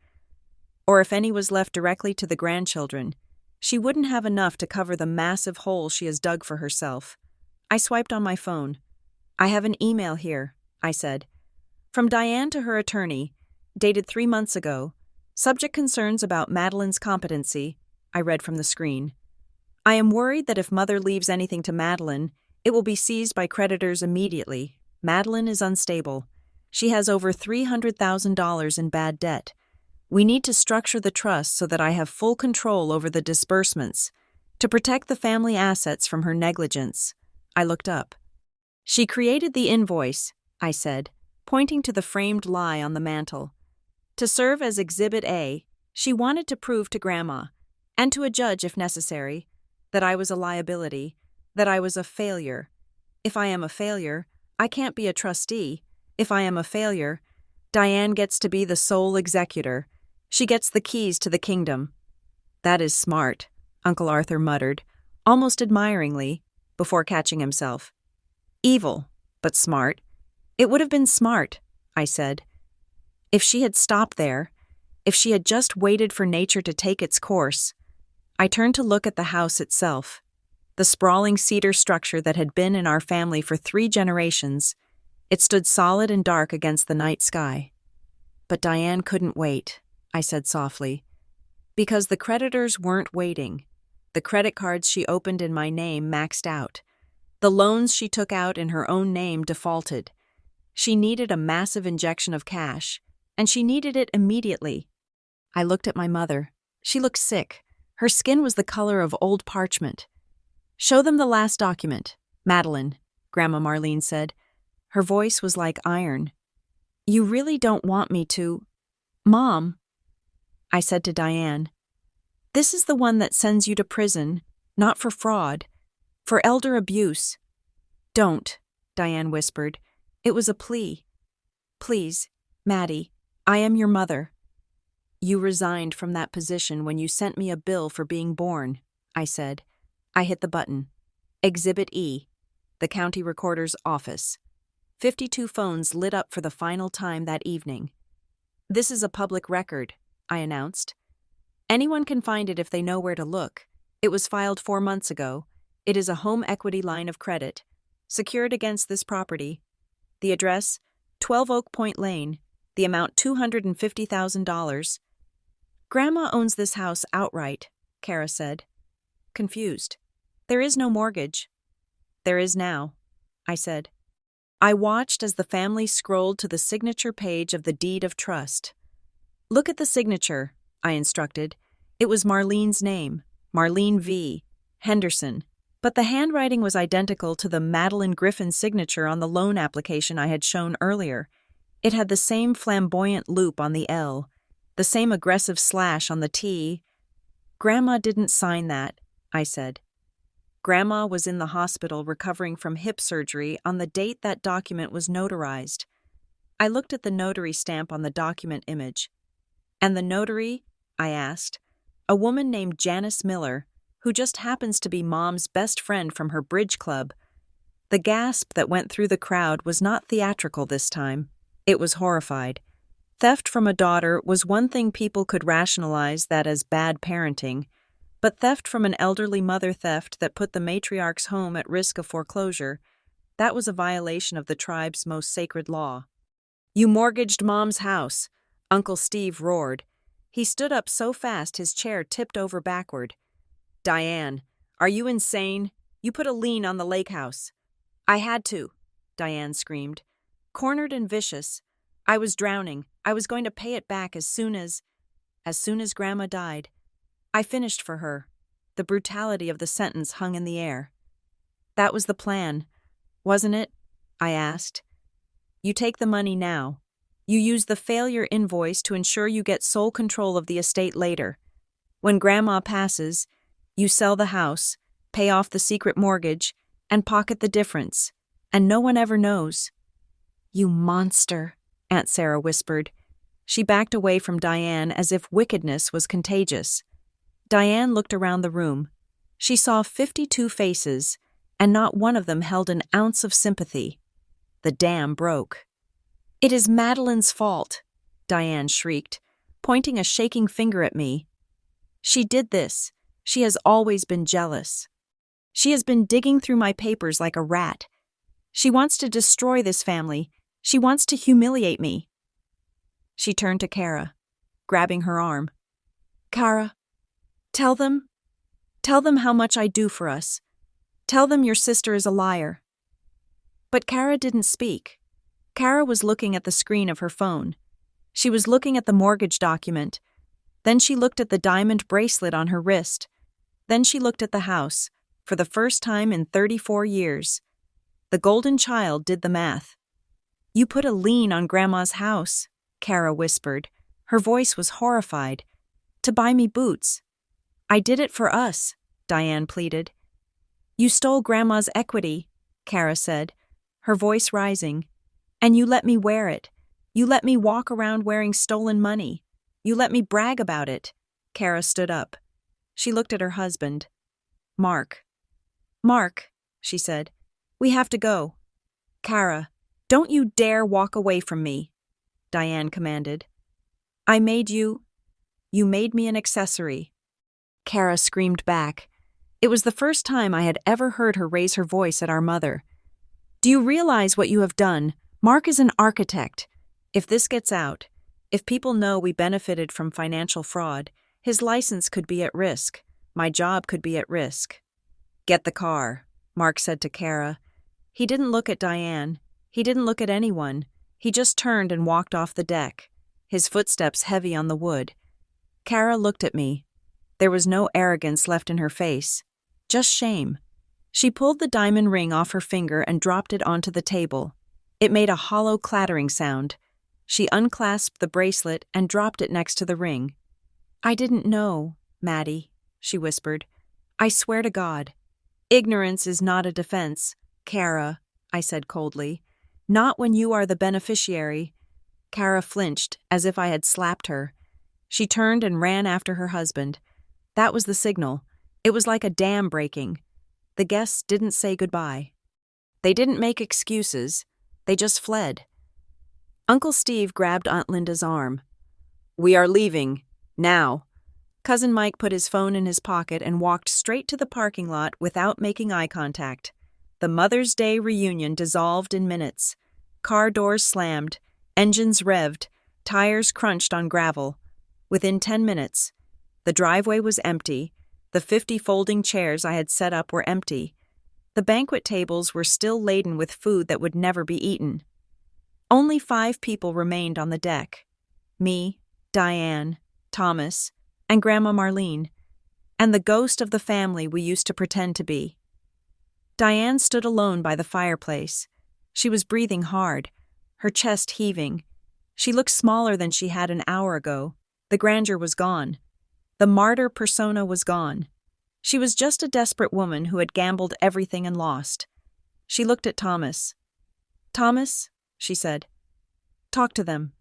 or if any was left directly to the grandchildren, she wouldn't have enough to cover the massive hole she has dug for herself. I swiped on my phone. I have an email here, I said. From Diane to her attorney, dated 3 months ago. Subject concerns about Madeline's competency, I read from the screen. I am worried that if Mother leaves anything to Madeline, it will be seized by creditors immediately. Madeline is unstable. She has over $300,000 in bad debt. We need to structure the trust so that I have full control over the disbursements, to protect the family assets from her negligence. I looked up. She created the invoice, I said, pointing to the framed lie on the mantel. To serve as Exhibit A, she wanted to prove to Grandma, and to a judge if necessary, that I was a liability, that I was a failure. If I am a failure, I can't be a trustee. If I am a failure, Diane gets to be the sole executor. She gets the keys to the kingdom. That is smart, Uncle Arthur muttered, almost admiringly, before catching himself. Evil, but smart. It would have been smart, I said. If she had stopped there, if she had just waited for nature to take its course. I turned to look at the house itself, the sprawling cedar structure that had been in our family for 3 generations. It stood solid and dark against the night sky. But Diane couldn't wait, I said softly, because the creditors weren't waiting. The credit cards she opened in my name maxed out. The loans she took out in her own name defaulted. She needed a massive injection of cash, and she needed it immediately. I looked at my mother. She looked sick. Her skin was the color of old parchment. Show them the last document, Madeline, Grandma Marlene said. Her voice was like iron. You really don't want me to... Mom, I said to Diane. This is the one that sends you to prison, not for fraud, for elder abuse. Don't, Diane whispered. It was a plea. Please, Maddie, I am your mother. You resigned from that position when you sent me a bill for being born, I said. I hit the button. Exhibit E, the county recorder's office. 52 phones lit up for the final time that evening. This is a public record, I announced. Anyone can find it if they know where to look. It was filed 4 months ago. It is a home equity line of credit, secured against this property. The address, 12 Oak Point Lane. The amount $250,000. Grandma owns this house outright, Kara said, confused. There is no mortgage. There is now, I said. I watched as the family scrolled to the signature page of the deed of trust. Look at the signature, I instructed. It was Marlene's name, Marlene V. Henderson. But the handwriting was identical to the Madeline Griffin signature on the loan application I had shown earlier. It had the same flamboyant loop on the L, the same aggressive slash on the T. Grandma didn't sign that, I said. Grandma was in the hospital recovering from hip surgery on the date that document was notarized. I looked at the notary stamp on the document image. And the notary? I asked. A woman named Janice Miller, who just happens to be Mom's best friend from her bridge club. The gasp that went through the crowd was not theatrical this time. It was horrified. Theft from a daughter was one thing people could rationalize that as bad parenting, but theft from an elderly mother, theft that put the matriarch's home at risk of foreclosure, that was a violation of the tribe's most sacred law. "You mortgaged Mom's house," Uncle Steve roared. He stood up so fast his chair tipped over backward. "Diane, are you insane? You put a lien on the lake house." "I had to," Diane screamed. Cornered and vicious. I was drowning. I was going to pay it back as soon as Grandma died. I finished for her. The brutality of the sentence hung in the air. "That was the plan, wasn't it?" I asked. "You take the money now. You use the failure invoice to ensure you get sole control of the estate later. When Grandma passes, you sell the house, pay off the secret mortgage, and pocket the difference, and no one ever knows." "You monster," Aunt Sarah whispered. She backed away from Diane as if wickedness was contagious. Diane looked around the room. She saw 52 faces, and not one of them held an ounce of sympathy. The dam broke. "It is Madeline's fault," Diane shrieked, pointing a shaking finger at me. "She did this. She has always been jealous. She has been digging through my papers like a rat. She wants to destroy this family. She wants to humiliate me." She turned to Kara, grabbing her arm. "Kara, tell them how much I do for us. Tell them your sister is a liar." But Kara didn't speak. Kara was looking at the screen of her phone. She was looking at the mortgage document. Then she looked at the diamond bracelet on her wrist. Then she looked at the house, for the first time in 34 years. The golden child did the math. "You put a lien on Grandma's house," Kara whispered. Her voice was horrified. "To buy me boots." "I did it for us," Diane pleaded. "You stole Grandma's equity," Kara said, her voice rising. "And you let me wear it. You let me walk around wearing stolen money. You let me brag about it." Kara stood up. She looked at her husband. Mark, she said, "we have to go." "Kara, don't you dare walk away from me," Diane commanded. "You made me an accessory." Kara screamed back. It was the first time I had ever heard her raise her voice at our mother. "Do you realize what you have done? Mark is an architect. If this gets out, if people know we benefited from financial fraud, his license could be at risk. My job could be at risk." "Get the car," Mark said to Kara. He didn't look at Diane. He didn't look at anyone. He just turned and walked off the deck, his footsteps heavy on the wood. Kara looked at me. There was no arrogance left in her face, just shame. She pulled the diamond ring off her finger and dropped it onto the table. It made a hollow clattering sound. She unclasped the bracelet and dropped it next to the ring. "I didn't know, Maddie," she whispered. "I swear to God." "Ignorance is not a defense, Kara," I said coldly. "Not when you are the beneficiary." Kara flinched, as if I had slapped her. She turned and ran after her husband. That was the signal. It was like a dam breaking. The guests didn't say goodbye. They didn't make excuses. They just fled. Uncle Steve grabbed Aunt Linda's arm. "We are leaving. Now." Cousin Mike put his phone in his pocket and walked straight to the parking lot without making eye contact. The Mother's Day reunion dissolved in minutes. Car doors slammed, engines revved, tires crunched on gravel. Within 10 minutes, the driveway was empty. The 50 folding chairs I had set up were empty. The banquet tables were still laden with food that would never be eaten. Only 5 people remained on the deck. Me, Diane, Thomas, and Grandma Marlene, and the ghost of the family we used to pretend to be. Diane stood alone by the fireplace. She was breathing hard, her chest heaving. She looked smaller than she had an hour ago. The grandeur was gone. The martyr persona was gone. She was just a desperate woman who had gambled everything and lost. She looked at Thomas. "Thomas," she said, "talk to them.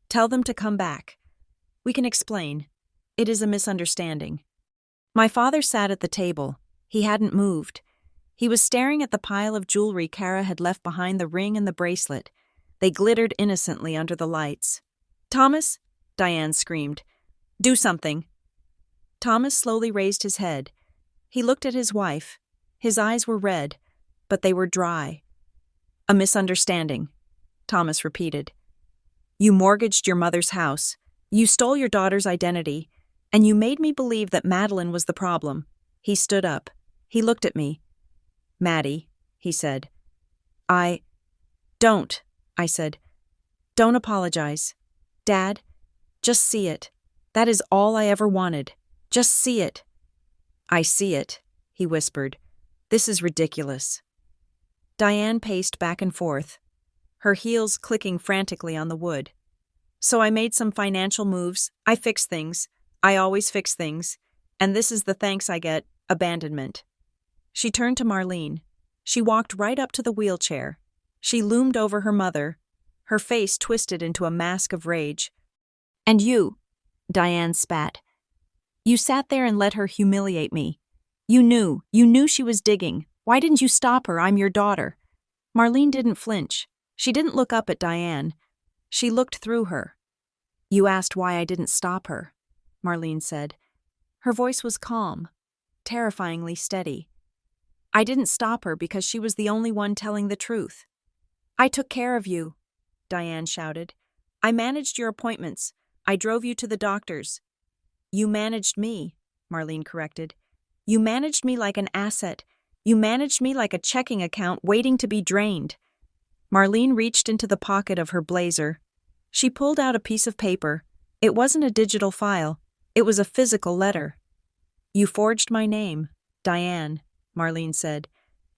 Tell them to come back. We can explain. It is a misunderstanding." My father sat at the table. He hadn't moved. He was staring at the pile of jewelry Kara had left behind the ring and the bracelet. They glittered innocently under the lights. "Thomas," Diane screamed, "do something." Thomas slowly raised his head. He looked at his wife. His eyes were red, but they were dry. "A misunderstanding," Thomas repeated. "You mortgaged your mother's house. You stole your daughter's identity. And you made me believe that Madeline was the problem." He stood up. He looked at me. "Maddie," he said. Don't," I said. "Don't apologize. Dad, just see it. That is all I ever wanted. Just see it." "I see it," he whispered. "This is ridiculous." Diane paced back and forth, her heels clicking frantically on the wood. "So I made some financial moves. I fixed things. I always fix things. And this is the thanks I get: abandonment." She turned to Marlene. She walked right up to the wheelchair. She loomed over her mother, her face twisted into a mask of rage. "And you," Diane spat. "You sat there and let her humiliate me. You knew she was digging. Why didn't you stop her? I'm your daughter." Marlene didn't flinch. She didn't look up at Diane. She looked through her. "You asked why I didn't stop her," Marlene said. Her voice was calm, terrifyingly steady. "I didn't stop her because she was the only one telling the truth." "I took care of you," Diane shouted. "I managed your appointments. I drove you to the doctors." "You managed me," Marlene corrected. "You managed me like an asset. You managed me like a checking account waiting to be drained." Marlene reached into the pocket of her blazer. She pulled out a piece of paper. It wasn't a digital file. It was a physical letter. "You forged my name, Diane," Marlene said.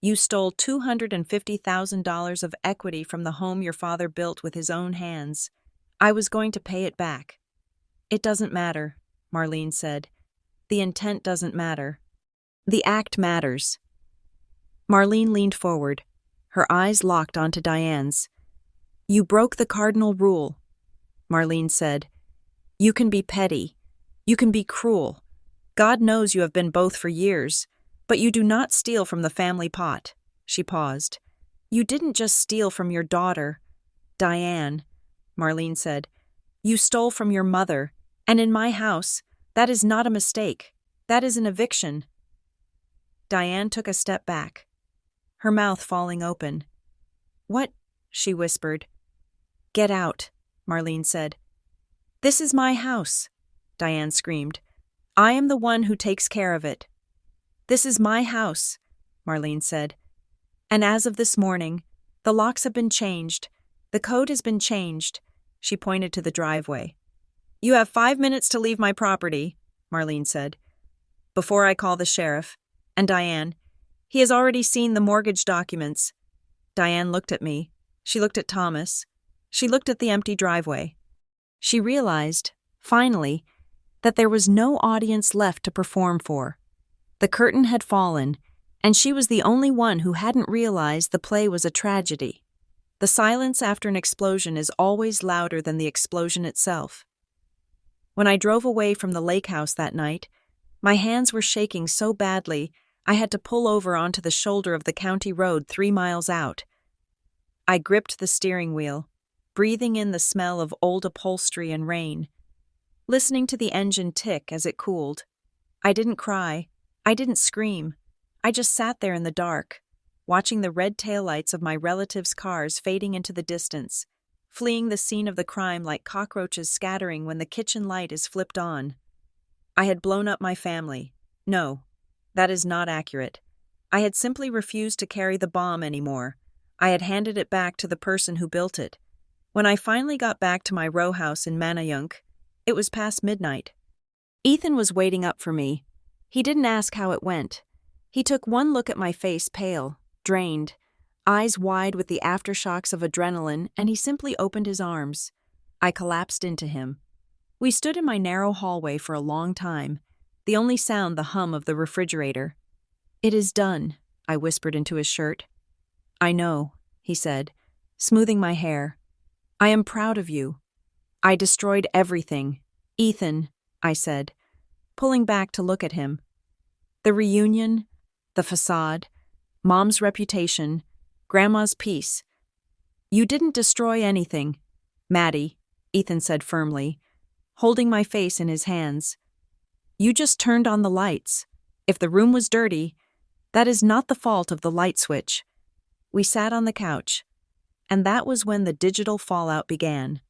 "You stole $250,000 of equity from the home your father built with his own hands. I was going to pay it back." "It doesn't matter," Marlene said. "The intent doesn't matter. The act matters." Marlene leaned forward, her eyes locked onto Diane's. "You broke the cardinal rule," Marlene said. "You can be petty. You can be cruel. God knows you have been both for years. But you do not steal from the family pot." She paused. "You didn't just steal from your daughter, Diane," Marlene said. "You stole from your mother, and in my house, that is not a mistake. That is an eviction." Diane took a step back, her mouth falling open. "What?" she whispered. "Get out," Marlene said. "This is my house," Diane screamed. "I am the one who takes care of it." "This is my house," Marlene said. "And as of this morning, the locks have been changed. The code has been changed." She pointed to the driveway. "You have 5 minutes to leave my property," Marlene said, "before I call the sheriff. And Diane, he has already seen the mortgage documents." Diane looked at me. She looked at Thomas. She looked at the empty driveway. She realized, finally, that there was no audience left to perform for. The curtain had fallen, and she was the only one who hadn't realized the play was a tragedy. The silence after an explosion is always louder than the explosion itself. When I drove away from the lake house that night, my hands were shaking so badly I had to pull over onto the shoulder of the county road 3 miles out. I gripped the steering wheel, breathing in the smell of old upholstery and rain, listening to the engine tick as it cooled. I didn't cry. I didn't scream. I just sat there in the dark, watching the red taillights of my relatives' cars fading into the distance, fleeing the scene of the crime like cockroaches scattering when the kitchen light is flipped on. I had blown up my family. No, that is not accurate. I had simply refused to carry the bomb anymore. I had handed it back to the person who built it. When I finally got back to my row house in Manayunk, It was past midnight. Ethan was waiting up for me. He didn't ask how it went. He took one look at my face, pale, drained, eyes wide with the aftershocks of adrenaline, and he simply opened his arms. I collapsed into him. We stood in my narrow hallway for a long time, the only sound the hum of the refrigerator. "It is done," I whispered into his shirt. "I know," he said, smoothing my hair. "I am proud of you. I destroyed everything. Ethan," I said, pulling back to look at him. "The reunion, the facade, Mom's reputation, Grandma's peace. You didn't destroy anything, Maddie," Ethan said firmly, holding my face in his hands. "You just turned on the lights. If the room was dirty, that is not the fault of the light switch." We sat on the couch, and that was when the digital fallout began.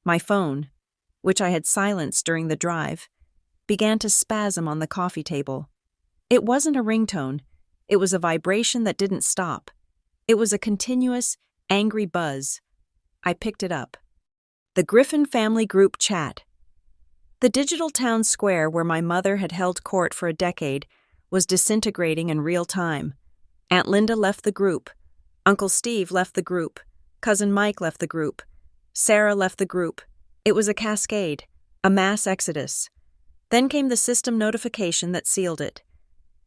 My phone, which I had silenced during the drive, began to spasm on the coffee table. It wasn't a ringtone. It was a vibration that didn't stop. It was a continuous, angry buzz. I picked it up. The Griffin family group chat. The digital town square where my mother had held court for a decade was disintegrating in real time. Aunt Linda left the group. Uncle Steve left the group. Cousin Mike left the group. Sarah left the group. It was a cascade, a mass exodus. Then came the system notification that sealed it.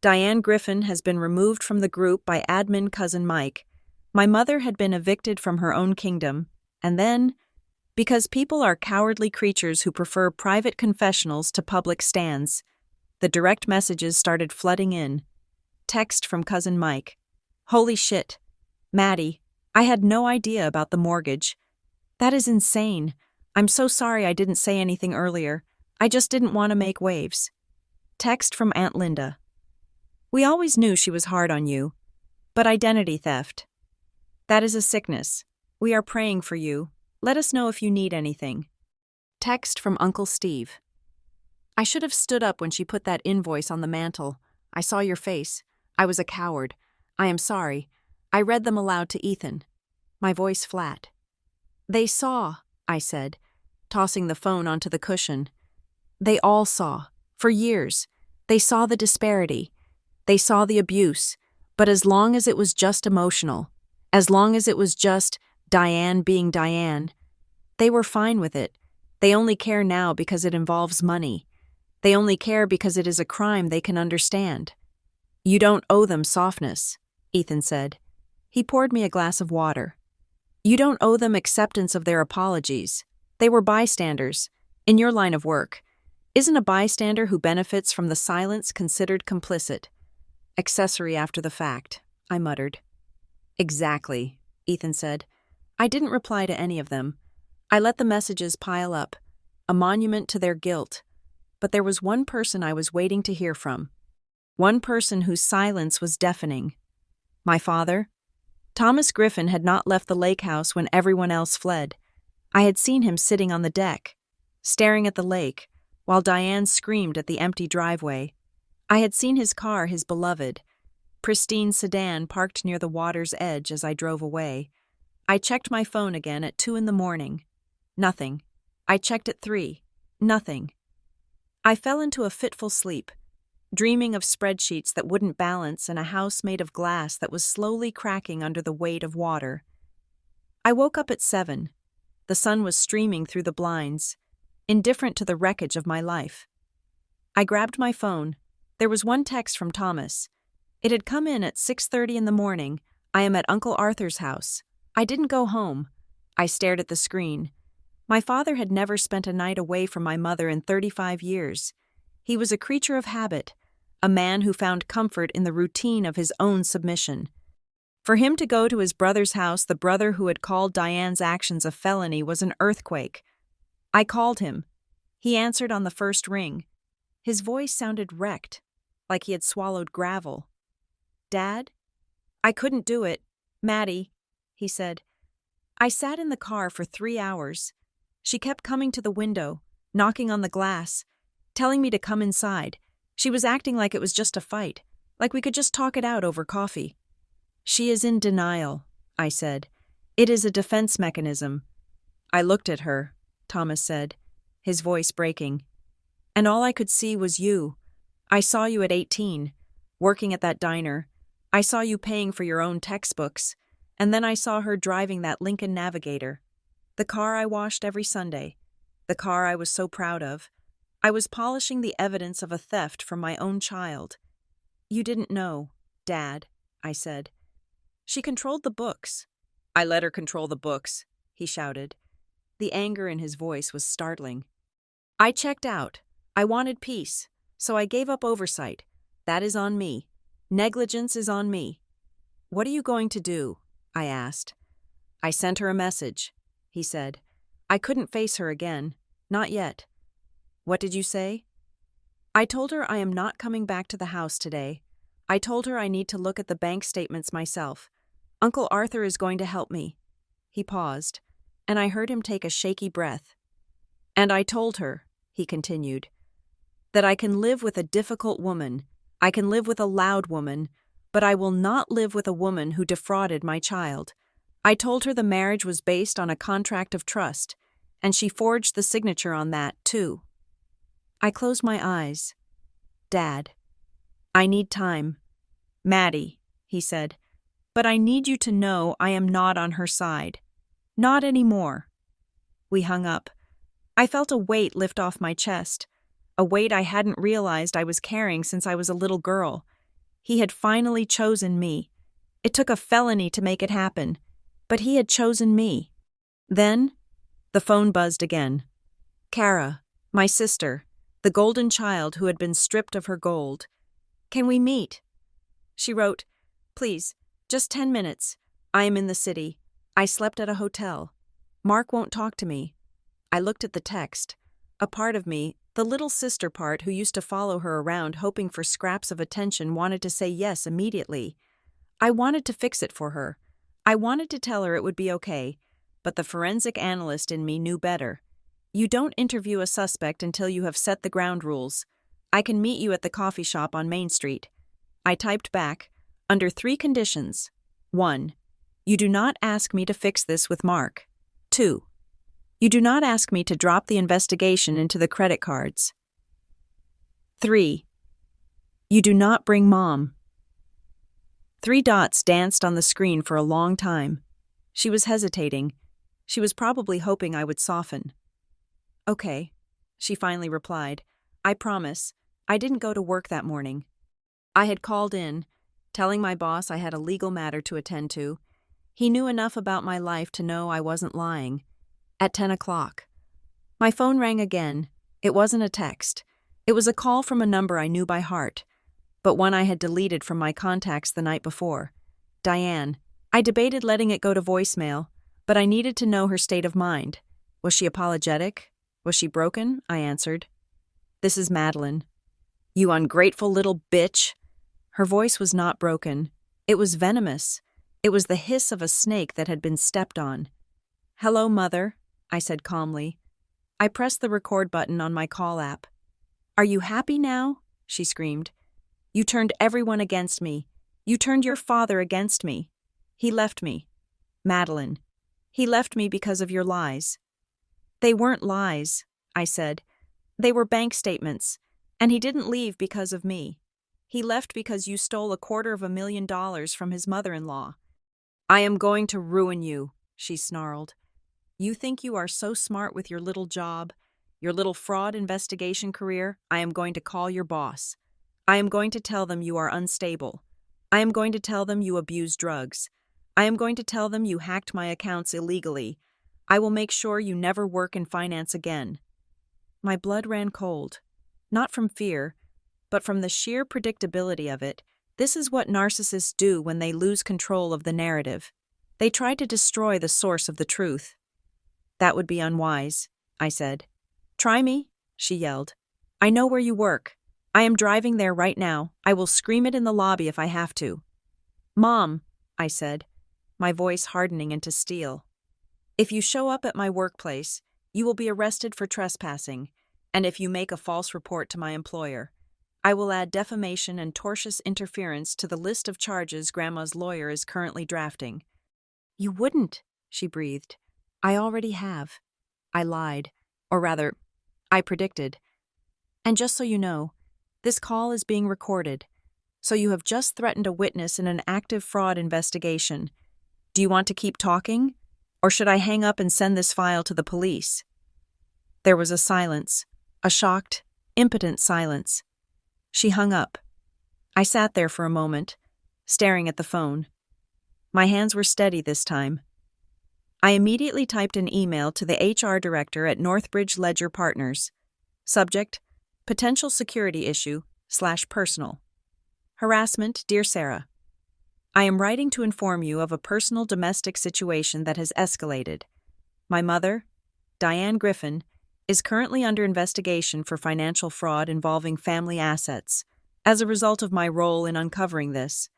Diane Griffin has been removed from the group by admin Cousin Mike. My mother had been evicted from her own kingdom. And then, because people are cowardly creatures who prefer private confessionals to public stands, the direct messages started flooding in. Text from Cousin Mike. "Holy shit. Maddie, I had no idea about the mortgage. That is insane. I'm so sorry I didn't say anything earlier. I just didn't want to make waves." Text from Aunt Linda. "We always knew she was hard on you. But identity theft. That is a sickness. We are praying for you. Let us know if you need anything." Text from Uncle Steve. "I should have stood up when she put that invoice on the mantel. I saw your face. I was a coward. I am sorry. I read them aloud to Ethan." My voice flat. "They saw," I said, tossing the phone onto the cushion. "They all saw. For years. They saw the disparity. They saw the abuse. But as long as it was just emotional, as long as it was just Diane being Diane, they were fine with it. They only care now because it involves money. They only care because it is a crime they can understand." "You don't owe them softness," Ethan said. He poured me a glass of water. "You don't owe them acceptance of their apologies. They were bystanders. In your line of work, isn't a bystander who benefits from the silence considered complicit? Accessory after the fact," I muttered. "Exactly," Ethan said. I didn't reply to any of them. I let the messages pile up, a monument to their guilt. But there was one person I was waiting to hear from. One person whose silence was deafening. My father. Thomas Griffin had not left the lake house when everyone else fled. I had seen him sitting on the deck, staring at the lake, while Diane screamed at the empty driveway. I had seen his car, his beloved, pristine sedan parked near the water's edge as I drove away. I checked my phone again at 2 a.m. Nothing. I checked at 3. Nothing. I fell into a fitful sleep, dreaming of spreadsheets that wouldn't balance and a house made of glass that was slowly cracking under the weight of water. I woke up at 7. The sun was streaming through the blinds, indifferent to the wreckage of my life. I grabbed my phone. There was one text from Thomas. It had come in at 6:30 in the morning. "I am at Uncle Arthur's house. I didn't go home." I stared at the screen. My father had never spent a night away from my mother in 35 years. He was a creature of habit, a man who found comfort in the routine of his own submission. For him to go to his brother's house, the brother who had called Diane's actions a felony, was an earthquake. I called him. He answered on the first ring. His voice sounded wrecked, like he had swallowed gravel. "Dad? I couldn't do it. Maddie," he said. I sat in the car for 3 hours. She kept coming to the window, knocking on the glass, telling me to come inside. She was acting like it was just a fight, like we could just talk it out over coffee. "She is in denial," I said. "It is a defense mechanism." I looked at her, Thomas said. his voice breaking. And all I could see was you. I saw you at 18, working at that diner. I saw you paying for your own textbooks. And then I saw her driving that Lincoln Navigator. The car I washed every Sunday. The car I was so proud of. I was polishing the evidence of a theft from my own child. You didn't know, Dad, I said. She controlled the books. I let her control the books, he shouted. The anger in his voice was startling. I checked out. I wanted peace, so I gave up oversight. That is on me. Negligence is on me. What are you going to do? I asked. I sent her a message, he said. I couldn't face her again. Not yet. What did you say? I told her I am not coming back to the house today. I told her I need to look at the bank statements myself. Uncle Arthur is going to help me. He paused, and I heard him take a shaky breath. And I told her, he continued, that I can live with a difficult woman, I can live with a loud woman, but I will not live with a woman who defrauded my child. I told her the marriage was based on a contract of trust, and she forged the signature on that, too. I closed my eyes. Dad, I need time. Maddie, he said, but I need you to know I am not on her side. Not anymore. We hung up. I felt a weight lift off my chest, a weight I hadn't realized I was carrying since I was a little girl. He had finally chosen me. It took a felony to make it happen, but he had chosen me. Then, the phone buzzed again. Kara, my sister, the golden child who had been stripped of her gold. Can we meet? She wrote, Please, just 10 minutes. I am in the city. I slept at a hotel. Mark won't talk to me. I looked at the text. A part of me, the little sister part who used to follow her around hoping for scraps of attention, wanted to say yes immediately. I wanted to fix it for her. I wanted to tell her it would be okay, but the forensic analyst in me knew better. You don't interview a suspect until you have set the ground rules. I can meet you at the coffee shop on Main Street. I typed back, under 3 conditions. 1. You do not ask me to fix this with Mark. 2. You do not ask me to drop the investigation into the credit cards. 3. You do not bring Mom. 3 dots danced on the screen for a long time. She was hesitating. She was probably hoping I would soften. Okay, she finally replied. I promise. I didn't go to work that morning. I had called in, telling my boss I had a legal matter to attend to. He knew enough about my life to know I wasn't lying. At 10 o'clock. My phone rang again. It wasn't a text. It was a call from a number I knew by heart, but one I had deleted from my contacts the night before. Diane. I debated letting it go to voicemail, but I needed to know her state of mind. Was she apologetic? Was she broken? I answered. This is Madeline. You ungrateful little bitch. Her voice was not broken. It was venomous. It was the hiss of a snake that had been stepped on. Hello, Mother, I said calmly. I pressed the record button on my call app. Are you happy now? She screamed. You turned everyone against me. You turned your father against me. He left me. Madeline. He left me because of your lies. They weren't lies, I said. They were bank statements, and he didn't leave because of me. He left because you stole $250,000 from his mother-in-law. I am going to ruin you, she snarled. You think you are so smart with your little job, your little fraud investigation career? I am going to call your boss. I am going to tell them you are unstable. I am going to tell them you abuse drugs. I am going to tell them you hacked my accounts illegally. I will make sure you never work in finance again. My blood ran cold, not from fear, but from the sheer predictability of it. This is what narcissists do when they lose control of the narrative. They try to destroy the source of the truth. That would be unwise, I said. Try me, she yelled. I know where you work. I am driving there right now. I will scream it in the lobby if I have to. Mom, I said, my voice hardening into steel. If you show up at my workplace, you will be arrested for trespassing, and if you make a false report to my employer, I will add defamation and tortious interference to the list of charges Grandma's lawyer is currently drafting. You wouldn't, she breathed. I already have. I lied. Or rather, I predicted. And just so you know, this call is being recorded, so you have just threatened a witness in an active fraud investigation. Do you want to keep talking, or should I hang up and send this file to the police? There was a silence, a shocked, impotent silence. She hung up. I sat there for a moment, staring at the phone. My hands were steady this time. I immediately typed an email to the HR director at Northbridge Ledger Partners. Subject: potential security issue/personal. Harassment, dear Sarah. I am writing to inform you of a personal domestic situation that has escalated. My mother, Diane Griffin, is currently under investigation for financial fraud involving family assets as a result of my role in uncovering this.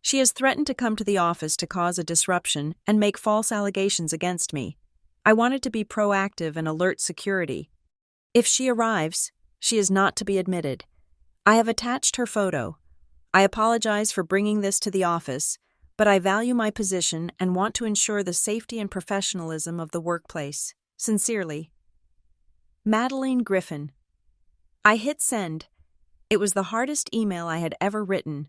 She has threatened to come to the office to cause a disruption and make false allegations against me. I wanted to be proactive and alert security. If she arrives, she is not to be admitted. I have attached her photo. I apologize for bringing this to the office, but I value my position and want to ensure the safety and professionalism of the workplace. Sincerely, Madeline Griffin. I hit send. It was the hardest email I had ever written,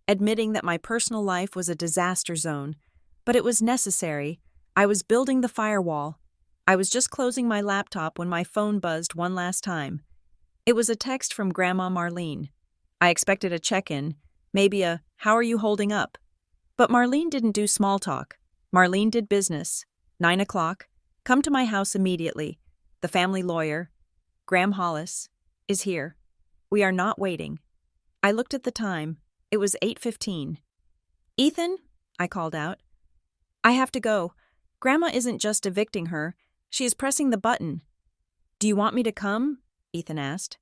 admitting that my personal life was a disaster zone, but it was necessary. I was building the firewall. I was just closing my laptop when my phone buzzed one last time. It was a text from Grandma Marlene. I expected a check-in, maybe a "how are you holding up?" But Marlene didn't do small talk. Marlene did business. 9 o'clock. Come to my house immediately. The family lawyer, Graham Hollis, is here. We are not waiting. I looked at the time. It was 8:15. Ethan, I called out. I have to go. Grandma isn't just evicting her. She is pressing the button. Do you want me to come? Ethan asked.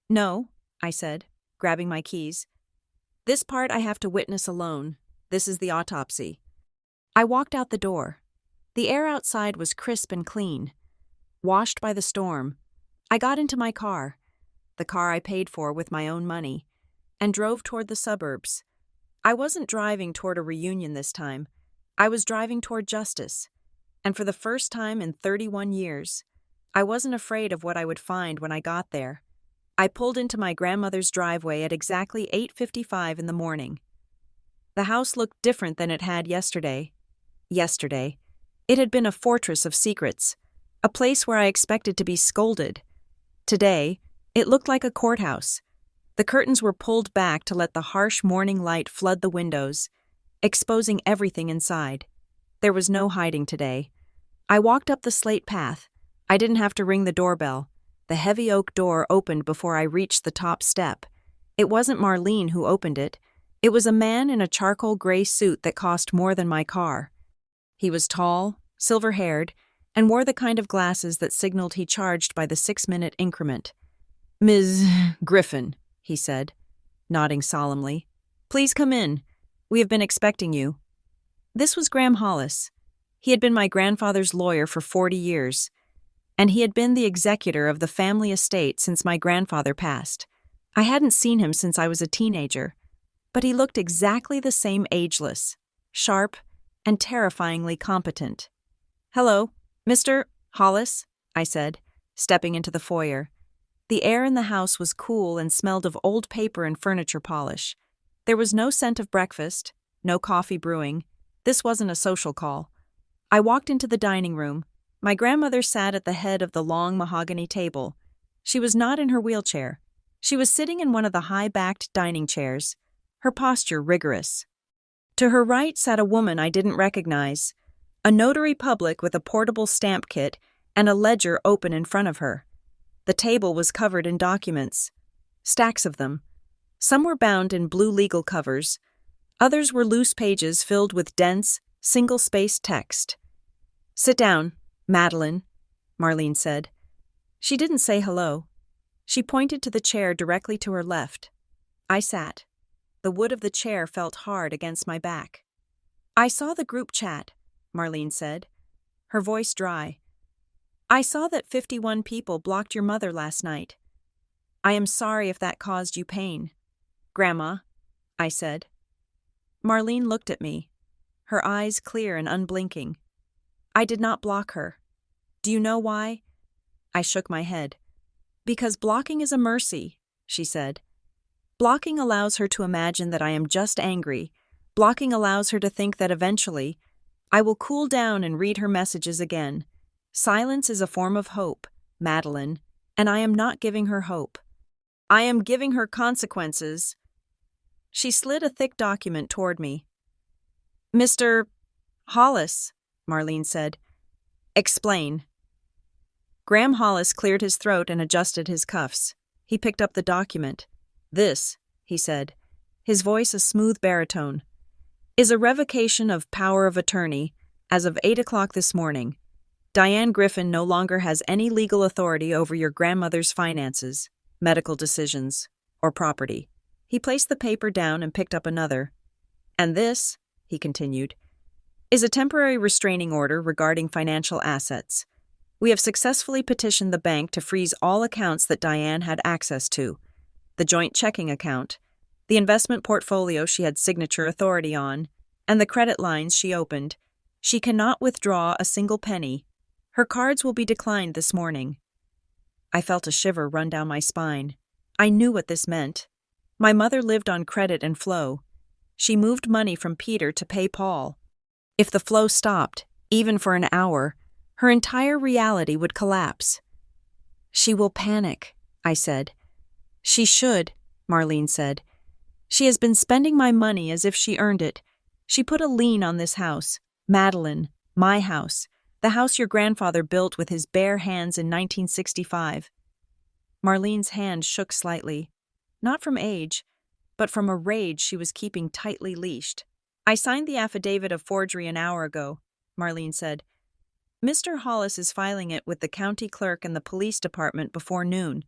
No, I said, grabbing my keys. This part I have to witness alone. This is the autopsy. I walked out the door. The air outside was crisp and clean, washed by the storm. I got into my car, the car I paid for with my own money, and drove toward the suburbs. I wasn't driving toward a reunion this time. I was driving toward justice. And for the first time in 31 years, I wasn't afraid of what I would find when I got there. I pulled into my grandmother's driveway at exactly 8:55 in the morning. The house looked different than it had yesterday. Yesterday, it had been a fortress of secrets, a place where I expected to be scolded. Today, it looked like a courthouse. The curtains were pulled back to let the harsh morning light flood the windows, exposing everything inside. There was no hiding today. I walked up the slate path. I didn't have to ring the doorbell. The heavy oak door opened before I reached the top step. It wasn't Marlene who opened it. It was a man in a charcoal gray suit that cost more than my car. He was tall, silver-haired, and wore the kind of glasses that signaled he charged by the 6-minute increment. Ms. Griffin, he said, nodding solemnly. Please come in. We have been expecting you. This was Graham Hollis. He had been my grandfather's lawyer for 40 years, and he had been the executor of the family estate since my grandfather passed. I hadn't seen him since I was a teenager, but he looked exactly the same, ageless, sharp, and terrifyingly competent. Hello, Mr. Hollis, I said, stepping into the foyer. The air in the house was cool and smelled of old paper and furniture polish. There was no scent of breakfast, no coffee brewing. This wasn't a social call. I walked into the dining room. My grandmother sat at the head of the long mahogany table. She was not in her wheelchair. She was sitting in one of the high-backed dining chairs, her posture rigorous. To her right sat a woman I didn't recognize, a notary public with a portable stamp kit and a ledger open in front of her. The table was covered in documents, stacks of them. Some were bound in blue legal covers. Others were loose pages filled with dense, single-spaced text. Sit down, Madeline, Marlene said. She didn't say hello. She pointed to the chair directly to her left. I sat. The wood of the chair felt hard against my back. I saw the group chat, Marlene said, her voice dry. I saw that 51 people blocked your mother last night. I am sorry if that caused you pain. Grandma, I said. Marlene looked at me, her eyes clear and unblinking. I did not block her. Do you know why? I shook my head. Because blocking is a mercy, she said. Blocking allows her to imagine that I am just angry. Blocking allows her to think that eventually, I will cool down and read her messages again. Silence is a form of hope, Madeline, and I am not giving her hope. I am giving her consequences. She slid a thick document toward me. Mr. Hollis, Marlene said. Explain. Graham Hollis cleared his throat and adjusted his cuffs. He picked up the document. This, he said, his voice a smooth baritone, is a revocation of power of attorney as of 8 o'clock this morning. Diane Griffin no longer has any legal authority over your grandmother's finances, medical decisions, or property. He placed the paper down and picked up another. And this, he continued, is a temporary restraining order regarding financial assets. We have successfully petitioned the bank to freeze all accounts that Diane had access to. The joint checking account, the investment portfolio she had signature authority on, and the credit lines she opened. She cannot withdraw a single penny. Her cards will be declined this morning. I felt a shiver run down my spine. I knew what this meant. My mother lived on credit and flow. She moved money from Peter to pay Paul. If the flow stopped, even for an hour, her entire reality would collapse. She will panic, I said. She should, Marlene said. She has been spending my money as if she earned it. She put a lien on this house, Madeline, my house, the house your grandfather built with his bare hands in 1965. Marlene's hand shook slightly, not from age, but from a rage she was keeping tightly leashed. I signed the affidavit of forgery an hour ago, Marlene said. Mr. Hollis is filing it with the county clerk and the police department before noon.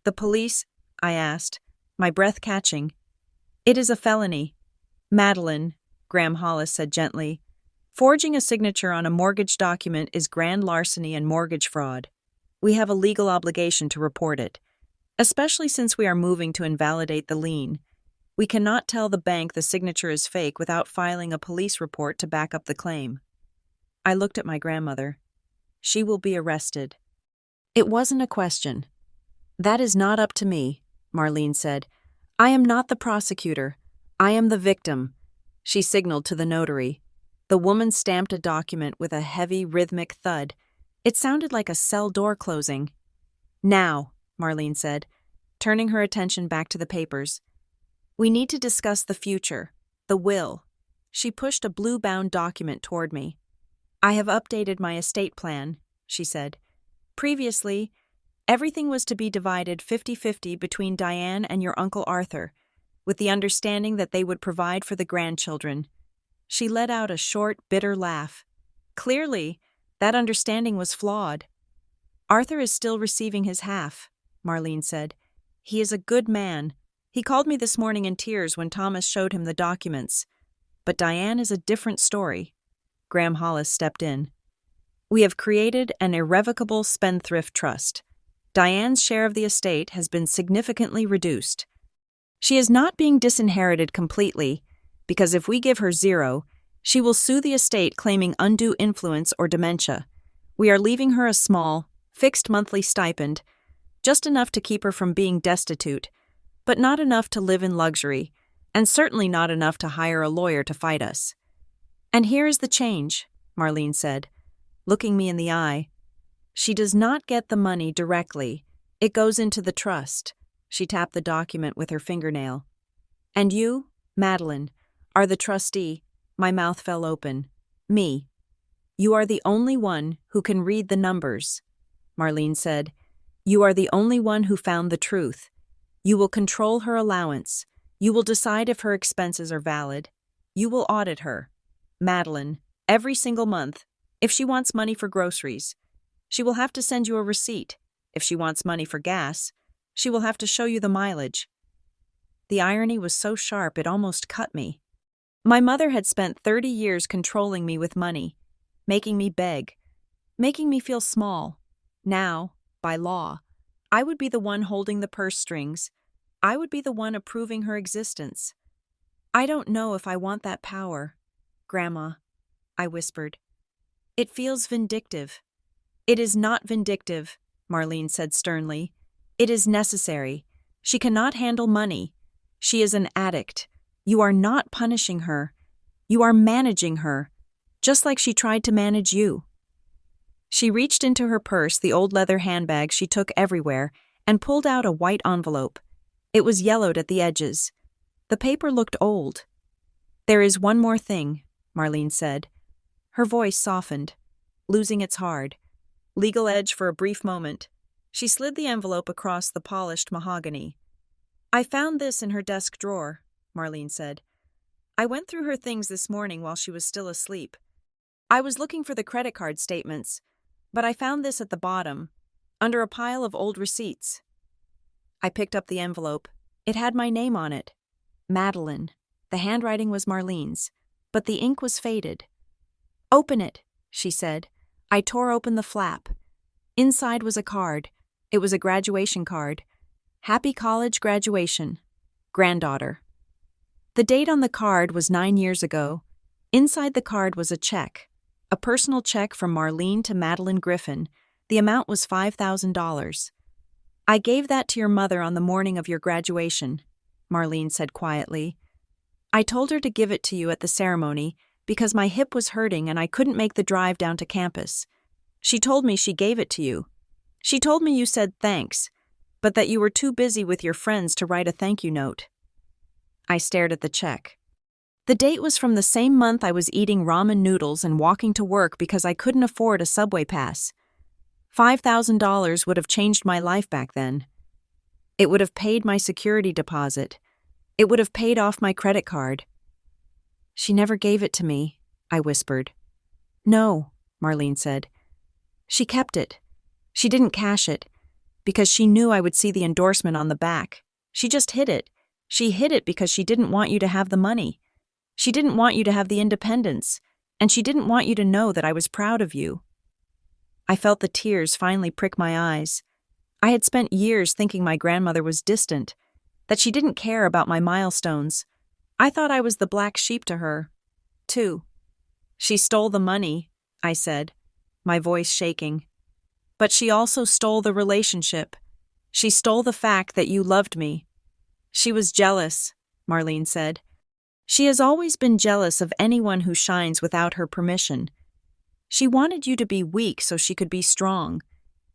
The police? I asked, my breath catching. It is a felony. Madeline, Graham Hollis said gently. Forging a signature on a mortgage document is grand larceny and mortgage fraud. We have a legal obligation to report it, especially since we are moving to invalidate the lien. We cannot tell the bank the signature is fake without filing a police report to back up the claim. I looked at my grandmother. She will be arrested. It wasn't a question. That is not up to me, Marlene said. I am not the prosecutor. I am the victim. She signaled to the notary. The woman stamped a document with a heavy, rhythmic thud. It sounded like a cell door closing. Now, Marlene said, turning her attention back to the papers. We need to discuss the future, the will. She pushed a blue-bound document toward me. I have updated my estate plan, she said. Previously, everything was to be divided 50-50 between Diane and your Uncle Arthur, with the understanding that they would provide for the grandchildren. She let out a short, bitter laugh. Clearly, that understanding was flawed. Arthur is still receiving his half, Marlene said. He is a good man. He called me this morning in tears when Thomas showed him the documents. But Diane is a different story. Graham Hollis stepped in. We have created an irrevocable spendthrift trust. Diane's share of the estate has been significantly reduced. She is not being disinherited completely, because if we give her zero, she will sue the estate claiming undue influence or dementia. We are leaving her a small, fixed monthly stipend, just enough to keep her from being destitute, but not enough to live in luxury, and certainly not enough to hire a lawyer to fight us. And here is the change, Marlene said, looking me in the eye. She does not get the money directly. It goes into the trust. She tapped the document with her fingernail. And you, Madeline, are the trustee. My mouth fell open. Me. You are the only one who can read the numbers, Marlene said. You are the only one who found the truth. You will control her allowance. You will decide if her expenses are valid. You will audit her. Madeline, every single month, if she wants money for groceries, she will have to send you a receipt. If she wants money for gas, she will have to show you the mileage. The irony was so sharp it almost cut me. My mother had spent 30 years controlling me with money, making me beg, making me feel small. Now, by law, I would be the one holding the purse strings. I would be the one approving her existence. I don't know if I want that power, Grandma, I whispered. It feels vindictive. It is not vindictive, Marlene said sternly. It is necessary. She cannot handle money. She is an addict. You are not punishing her. You are managing her, just like she tried to manage you." She reached into her purse, the old leather handbag she took everywhere, and pulled out a white envelope. It was yellowed at the edges. The paper looked old. "There is one more thing," Marlene said. Her voice softened, losing its hard, legal edge for a brief moment. She slid the envelope across the polished mahogany. "I found this in her desk drawer," Marlene said. "I went through her things this morning while she was still asleep. I was looking for the credit card statements, but I found this at the bottom, under a pile of old receipts." I picked up the envelope. It had my name on it. Madeline. The handwriting was Marlene's, but the ink was faded. "Open it," she said. I tore open the flap. Inside was a card. It was a graduation card. "Happy college graduation. Granddaughter." The date on the card was 9 years ago. Inside the card was a check. A personal check from Marlene to Madeline Griffin. The amount was $5,000. "I gave that to your mother on the morning of your graduation," Marlene said quietly. "I told her to give it to you at the ceremony because my hip was hurting and I couldn't make the drive down to campus. She told me she gave it to you. She told me you said thanks, but that you were too busy with your friends to write a thank you note." I stared at the check. The date was from the same month I was eating ramen noodles and walking to work because I couldn't afford a subway pass. $5,000 would have changed my life back then. It would have paid my security deposit. It would have paid off my credit card. "She never gave it to me," I whispered. "No," Marlene said. "She kept it. She didn't cash it, because she knew I would see the endorsement on the back. She just hid it. She hid it because she didn't want you to have the money. She didn't want you to have the independence, and she didn't want you to know that I was proud of you." I felt the tears finally prick my eyes. I had spent years thinking my grandmother was distant, that she didn't care about my milestones. I thought I was the black sheep to her, too. "She stole the money," I said, my voice shaking. "But she also stole the relationship. She stole the fact that you loved me." "She was jealous," Marlene said. "She has always been jealous of anyone who shines without her permission. She wanted you to be weak so she could be strong.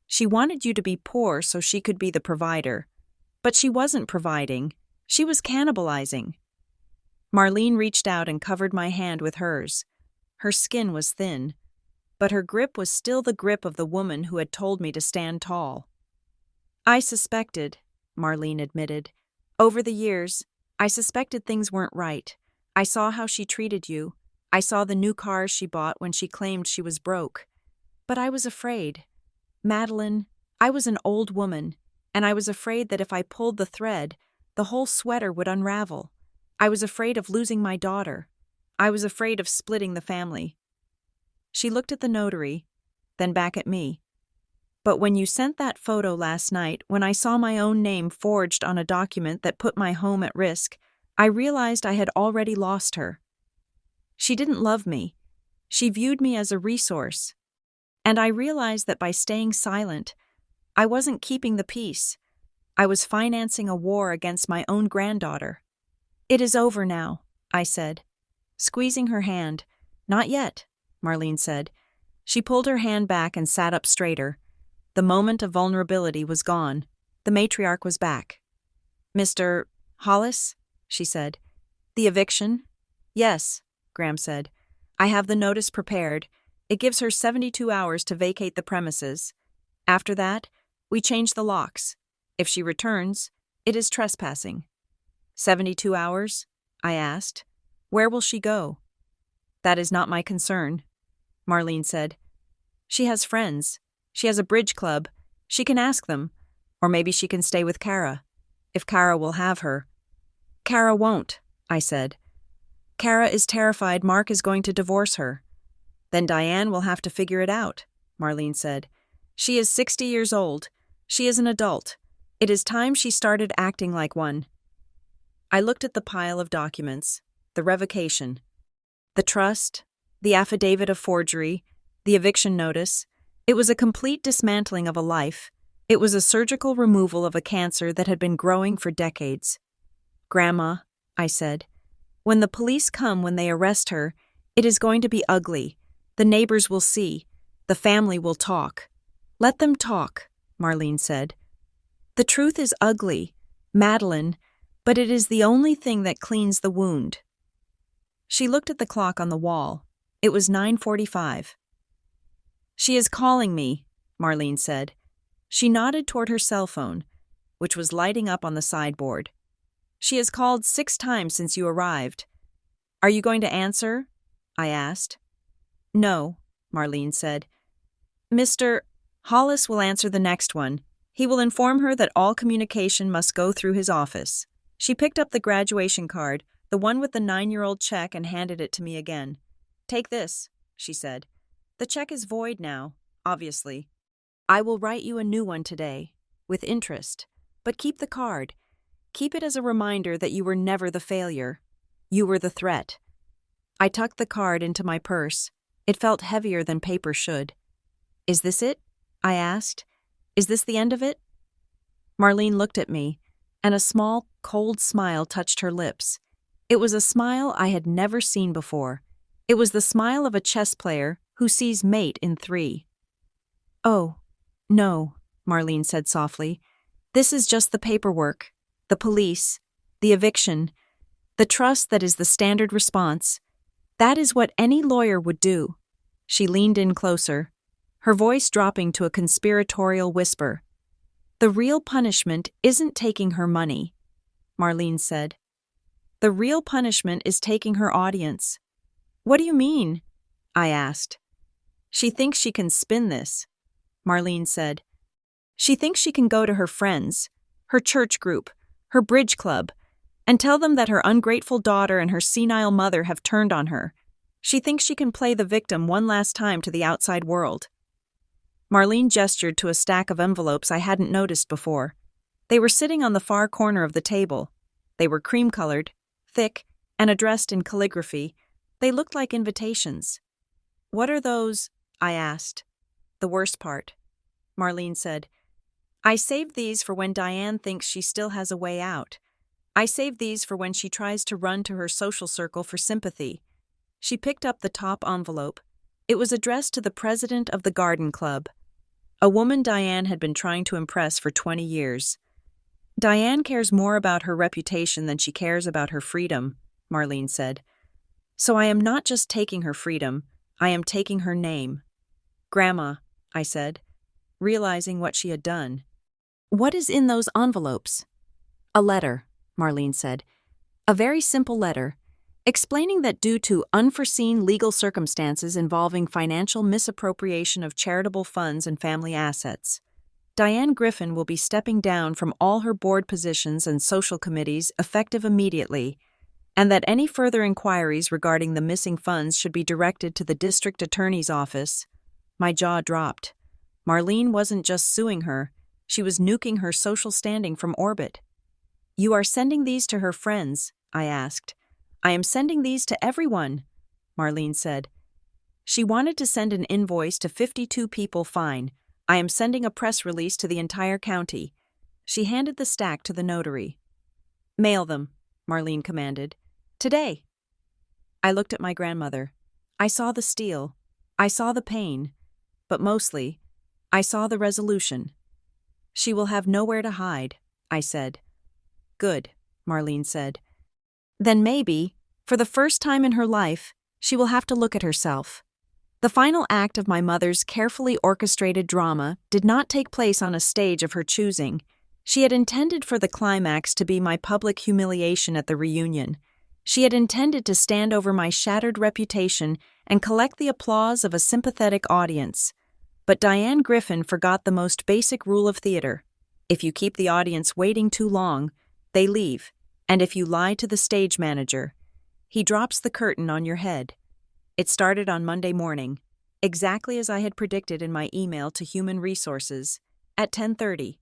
She wanted you to be poor so she could be the provider. But she wasn't providing. She was cannibalizing." Marlene reached out and covered my hand with hers. Her skin was thin, but her grip was still the grip of the woman who had told me to stand tall. "I suspected," Marlene admitted. "Over the years, I suspected things weren't right. I saw how she treated you. I saw the new cars she bought when she claimed she was broke. But I was afraid. Madeline, I was an old woman, and I was afraid that if I pulled the thread, the whole sweater would unravel. I was afraid of losing my daughter. I was afraid of splitting the family." She looked at the notary, then back at me. "But when you sent that photo last night, when I saw my own name forged on a document that put my home at risk, I realized I had already lost her. She didn't love me. She viewed me as a resource. And I realized that by staying silent, I wasn't keeping the peace. I was financing a war against my own granddaughter." "It is over now," I said, squeezing her hand. "Not yet," Marlene said. She pulled her hand back and sat up straighter. The moment of vulnerability was gone. The matriarch was back. "Mr. Hollis?" she said. "The eviction?" "Yes," Graham said. "I have the notice prepared. It gives her 72 hours to vacate the premises. After that, we change the locks. If she returns, it is trespassing." 72 hours? I asked. "Where will she go?" "That is not my concern," Marlene said. "She has friends. She has a bridge club. She can ask them. Or maybe she can stay with Kara, if Kara will have her." "Kara won't," I said. "Kara is terrified Mark is going to divorce her." "Then Diane will have to figure it out," Marlene said. "She is 60 years old. She is an adult. It is time she started acting like one." I looked at the pile of documents, the revocation, the trust, the affidavit of forgery, the eviction notice. It was a complete dismantling of a life. It was a surgical removal of a cancer that had been growing for decades. "Grandma," I said, "when the police come when they arrest her, it is going to be ugly. The neighbors will see. The family will talk." "Let them talk," Marlene said. "The truth is ugly, Madeline, but it is the only thing that cleans the wound." She looked at the clock on the wall. It was 9:45. "She is calling me," Marlene said. She nodded toward her cell phone, which was lighting up on the sideboard. "She has called 6 times since you arrived. Are you going to answer?" I asked. "No," Marlene said. "Mr. Hollis will answer the next one. He will inform her that all communication must go through his office." She picked up the graduation card, the one with the 9-year-old check, and handed it to me again. "Take this," she said. "The check is void now, obviously. I will write you a new one today, with interest. But keep the card. Keep it as a reminder that you were never the failure. You were the threat." I tucked the card into my purse. It felt heavier than paper should. "Is this it?" I asked. "Is this the end of it?" Marlene looked at me, and a small, cold smile touched her lips. It was a smile I had never seen before. It was the smile of a chess player who sees mate in 3. "Oh, no," Marlene said softly. "This is just the paperwork, the police, the eviction, the trust that is the standard response. That is what any lawyer would do." She leaned in closer, her voice dropping to a conspiratorial whisper. "The real punishment isn't taking her money," Marlene said. "The real punishment is taking her audience." "What do you mean?" I asked. "She thinks she can spin this," Marlene said. "She thinks she can go to her friends, her church group, her bridge club, and tell them that her ungrateful daughter and her senile mother have turned on her. She thinks she can play the victim one last time to the outside world." Marlene gestured to a stack of envelopes I hadn't noticed before. They were sitting on the far corner of the table. They were cream-colored, thick, and addressed in calligraphy. They looked like invitations. "What are those?" I asked. "The worst part," Marlene said. "I saved these for when Diane thinks she still has a way out. I saved these for when she tries to run to her social circle for sympathy." She picked up the top envelope. It was addressed to the president of the garden club, a woman Diane had been trying to impress for 20 years. "Diane cares more about her reputation than she cares about her freedom," Marlene said. "So I am not just taking her freedom, I am taking her name." "Grandma," I said, realizing what she had done. "What is in those envelopes?" "A letter," Marlene said. "A very simple letter, explaining that due to unforeseen legal circumstances involving financial misappropriation of charitable funds and family assets, Diane Griffin will be stepping down from all her board positions and social committees effective immediately, and that any further inquiries regarding the missing funds should be directed to the district attorney's office." My jaw dropped. Marlene wasn't just suing her, she was nuking her social standing from orbit. "You are sending these to her friends?" I asked. "I am sending these to everyone," Marlene said. "She wanted to send an invoice to 52 people, fine. I am sending a press release to the entire county." She handed the stack to the notary. "Mail them," Marlene commanded. "Today." I looked at my grandmother. I saw the steel. I saw the pain. But mostly, I saw the resolution. "She will have nowhere to hide," I said. "Good," Marlene said. "Then maybe, for the first time in her life, she will have to look at herself." The final act of my mother's carefully orchestrated drama did not take place on a stage of her choosing. She had intended for the climax to be my public humiliation at the reunion. She had intended to stand over my shattered reputation and collect the applause of a sympathetic audience. But Diane Griffin forgot the most basic rule of theater. If you keep the audience waiting too long, they leave. And if you lie to the stage manager, he drops the curtain on your head. It started on Monday morning, exactly as I had predicted in my email to Human Resources. At 10:30,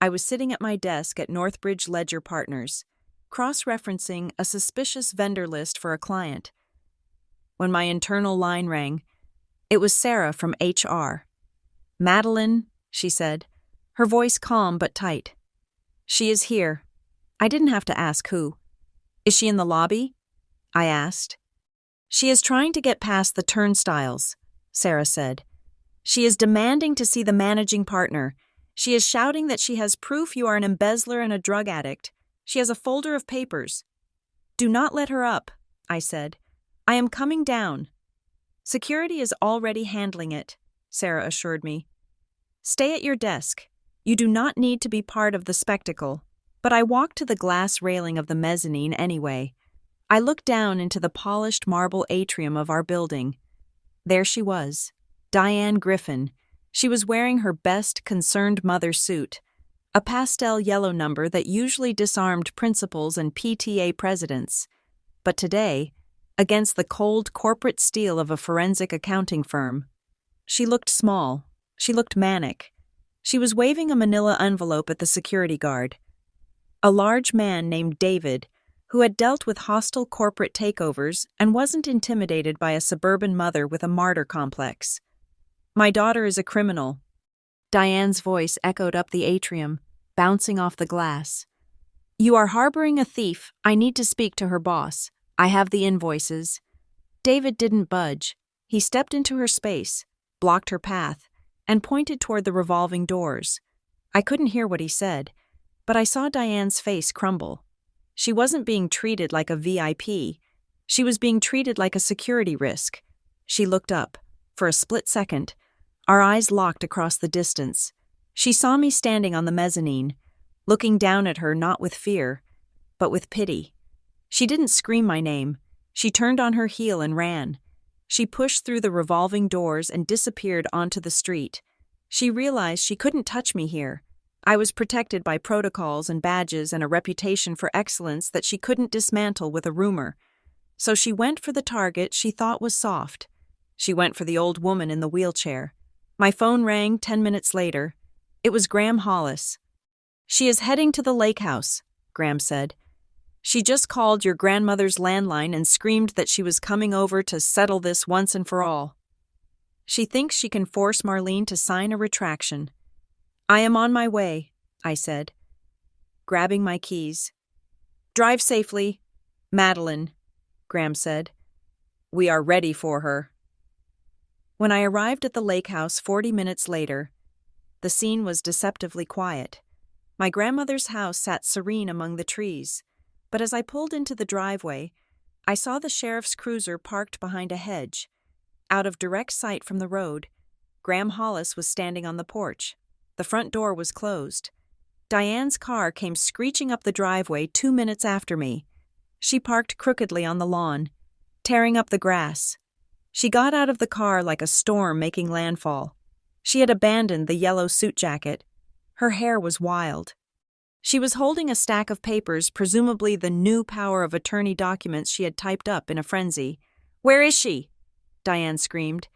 I was sitting at my desk at Northbridge Ledger Partners, cross-referencing a suspicious vendor list for a client. When my internal line rang, it was Sarah from HR. "Madeline," she said. her voice calm but tight. "She is here." I didn't have to ask who. "Is she in the lobby?" I asked. "She is trying to get past the turnstiles," Sarah said. "She is demanding to see the managing partner. She is shouting that she has proof you are an embezzler and a drug addict. She has a folder of papers." "Do not let her up," I said. "I am coming down." "Security is already handling it," Sarah assured me. "Stay at your desk. You do not need to be part of the spectacle." But I walked to the glass railing of the mezzanine anyway. I looked down into the polished marble atrium of our building. There she was, Diane Griffin. She was wearing her best concerned mother suit, a pastel yellow number that usually disarmed principals and PTA presidents. But today, against the cold corporate steel of a forensic accounting firm, she looked small. She looked manic. She was waving a manila envelope at the security guard. A large man named David, who had dealt with hostile corporate takeovers and wasn't intimidated by a suburban mother with a martyr complex. "My daughter is a criminal." Diane's voice echoed up the atrium, bouncing off the glass. "You are harboring a thief. I need to speak to her boss. I have the invoices." David didn't budge. He stepped into her space, blocked her path, and pointed toward the revolving doors. I couldn't hear what he said, but I saw Diane's face crumble. She wasn't being treated like a VIP. She was being treated like a security risk. She looked up. For a split second, our eyes locked across the distance. She saw me standing on the mezzanine, looking down at her not with fear, but with pity. She didn't scream my name. She turned on her heel and ran. She pushed through the revolving doors and disappeared onto the street. She realized she couldn't touch me here. I was protected by protocols and badges and a reputation for excellence that she couldn't dismantle with a rumor. So she went for the target she thought was soft. She went for the old woman in the wheelchair. My phone rang 10 minutes later. It was Graham Hollis. "She is heading to the lake house," Graham said. "She just called your grandmother's landline and screamed that she was coming over to settle this once and for all. She thinks she can force Marlene to sign a retraction." "I am on my way," I said, grabbing my keys. "Drive safely, Madeline," Graham said. "We are ready for her." When I arrived at the lake house 40 minutes later, the scene was deceptively quiet. My grandmother's house sat serene among the trees, but as I pulled into the driveway, I saw the sheriff's cruiser parked behind a hedge. Out of direct sight from the road, Graham Hollis was standing on the porch. The front door was closed. Diane's car came screeching up the driveway 2 minutes after me. She parked crookedly on the lawn, tearing up the grass. She got out of the car like a storm making landfall. She had abandoned the yellow suit jacket. Her hair was wild. She was holding a stack of papers, presumably the new power of attorney documents she had typed up in a frenzy. "Where is she?" Diane screamed,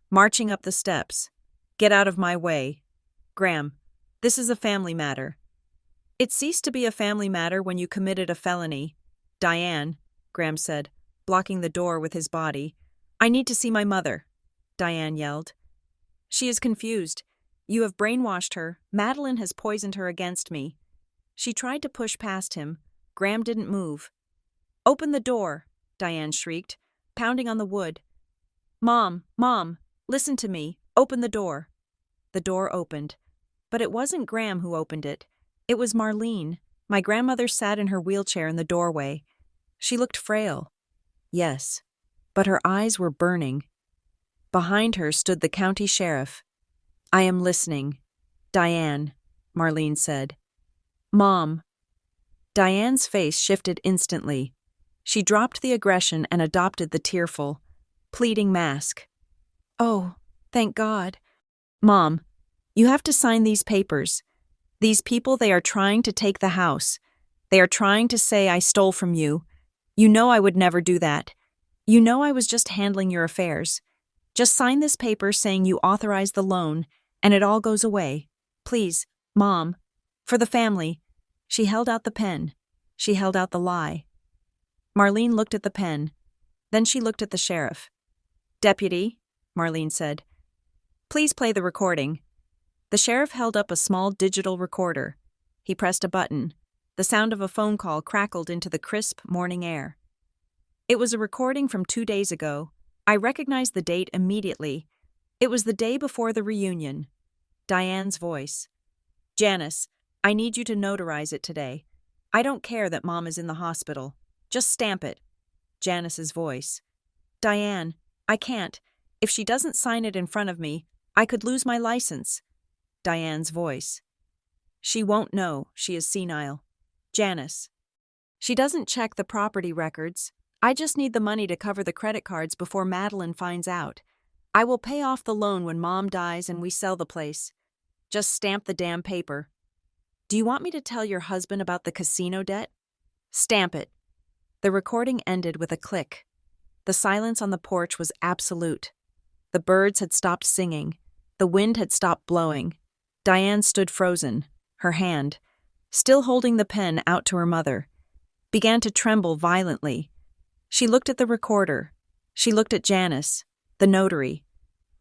marching up the steps. "Get out of my way. Graham, this is a family matter." "It ceased to be a family matter when you committed a felony." "Diane," Graham said, blocking the door with his body. "I need to see my mother," Diane yelled. "She is confused. You have brainwashed her. Madeline has poisoned her against me." She tried to push past him. Graham didn't move. "Open the door," Diane shrieked, pounding on the wood. Mom, listen to me. Open the door." The door opened. But it wasn't Graham who opened it. It was Marlene. My grandmother sat in her wheelchair in the doorway. She looked frail. Yes, but her eyes were burning. Behind her stood the county sheriff. "I am listening." "Diane," Marlene said. "Mom." Diane's face shifted instantly. She dropped the aggression and adopted the tearful, pleading mask. "Oh, thank God." "Mom, you have to sign these papers. These people, they are trying to take the house. They are trying to say I stole from you. You know I would never do that. You know I was just handling your affairs. Just sign this paper saying you authorized the loan, and it all goes away. Please, Mom. For the family." She held out the pen. She held out the lie. Marlene looked at the pen. Then she looked at the sheriff. "Deputy," Marlene said, "please play the recording." The sheriff held up a small digital recorder. He pressed a button. The sound of a phone call crackled into the crisp morning air. It was a recording from 2 days ago. I recognized the date immediately. It was the day before the reunion. Diane's voice. Janice, I need you to notarize it today. I don't care that Mom is in the hospital. Just stamp it. Janice's voice. Diane, I can't. If she doesn't sign it in front of me, I could lose my license. Diane's voice. She won't know. She is senile. Janice. She doesn't check the property records. I just need the money to cover the credit cards before Madeline finds out. I will pay off the loan when Mom dies and we sell the place. Just stamp the damn paper. Do you want me to tell your husband about the casino debt? Stamp it. The recording ended with a click. The silence on the porch was absolute. The birds had stopped singing. The wind had stopped blowing. Diane stood frozen, her hand, still holding the pen out to her mother, began to tremble violently. She looked at the recorder. She looked at Janice, the notary,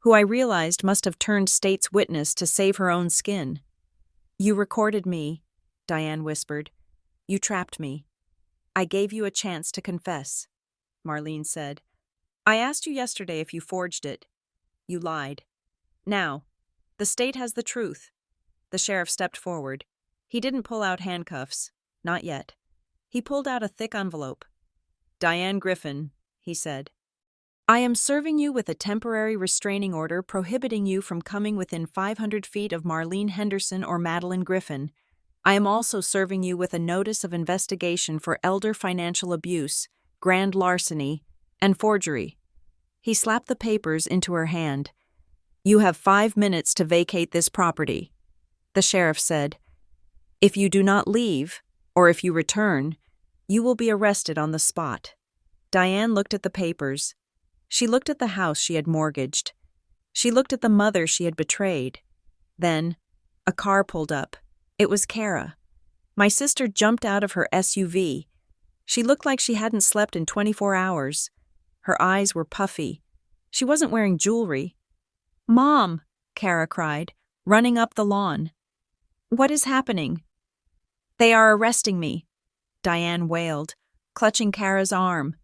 who I realized must have turned state's witness to save her own skin. You recorded me, Diane whispered. You trapped me. I gave you a chance to confess, Marlene said. I asked you yesterday if you forged it. You lied. Now, the state has the truth. The sheriff stepped forward. He didn't pull out handcuffs. Not yet. He pulled out a thick envelope. Diane Griffin, he said. I am serving you with a temporary restraining order prohibiting you from coming within 500 feet of Marlene Henderson or Madeline Griffin. I am also serving you with a notice of investigation for elder financial abuse, grand larceny, and forgery. He slapped the papers into her hand. You have 5 minutes to vacate this property. The sheriff said, If you do not leave, or if you return, you will be arrested on the spot. Diane looked at the papers. She looked at the house she had mortgaged. She looked at the mother she had betrayed. Then, a car pulled up. It was Kara. My sister jumped out of her SUV. She looked like she hadn't slept in 24 hours. Her eyes were puffy. She wasn't wearing jewelry. Mom, Kara cried, running up the lawn. What is happening? They are arresting me, Diane wailed, clutching Kara's arm.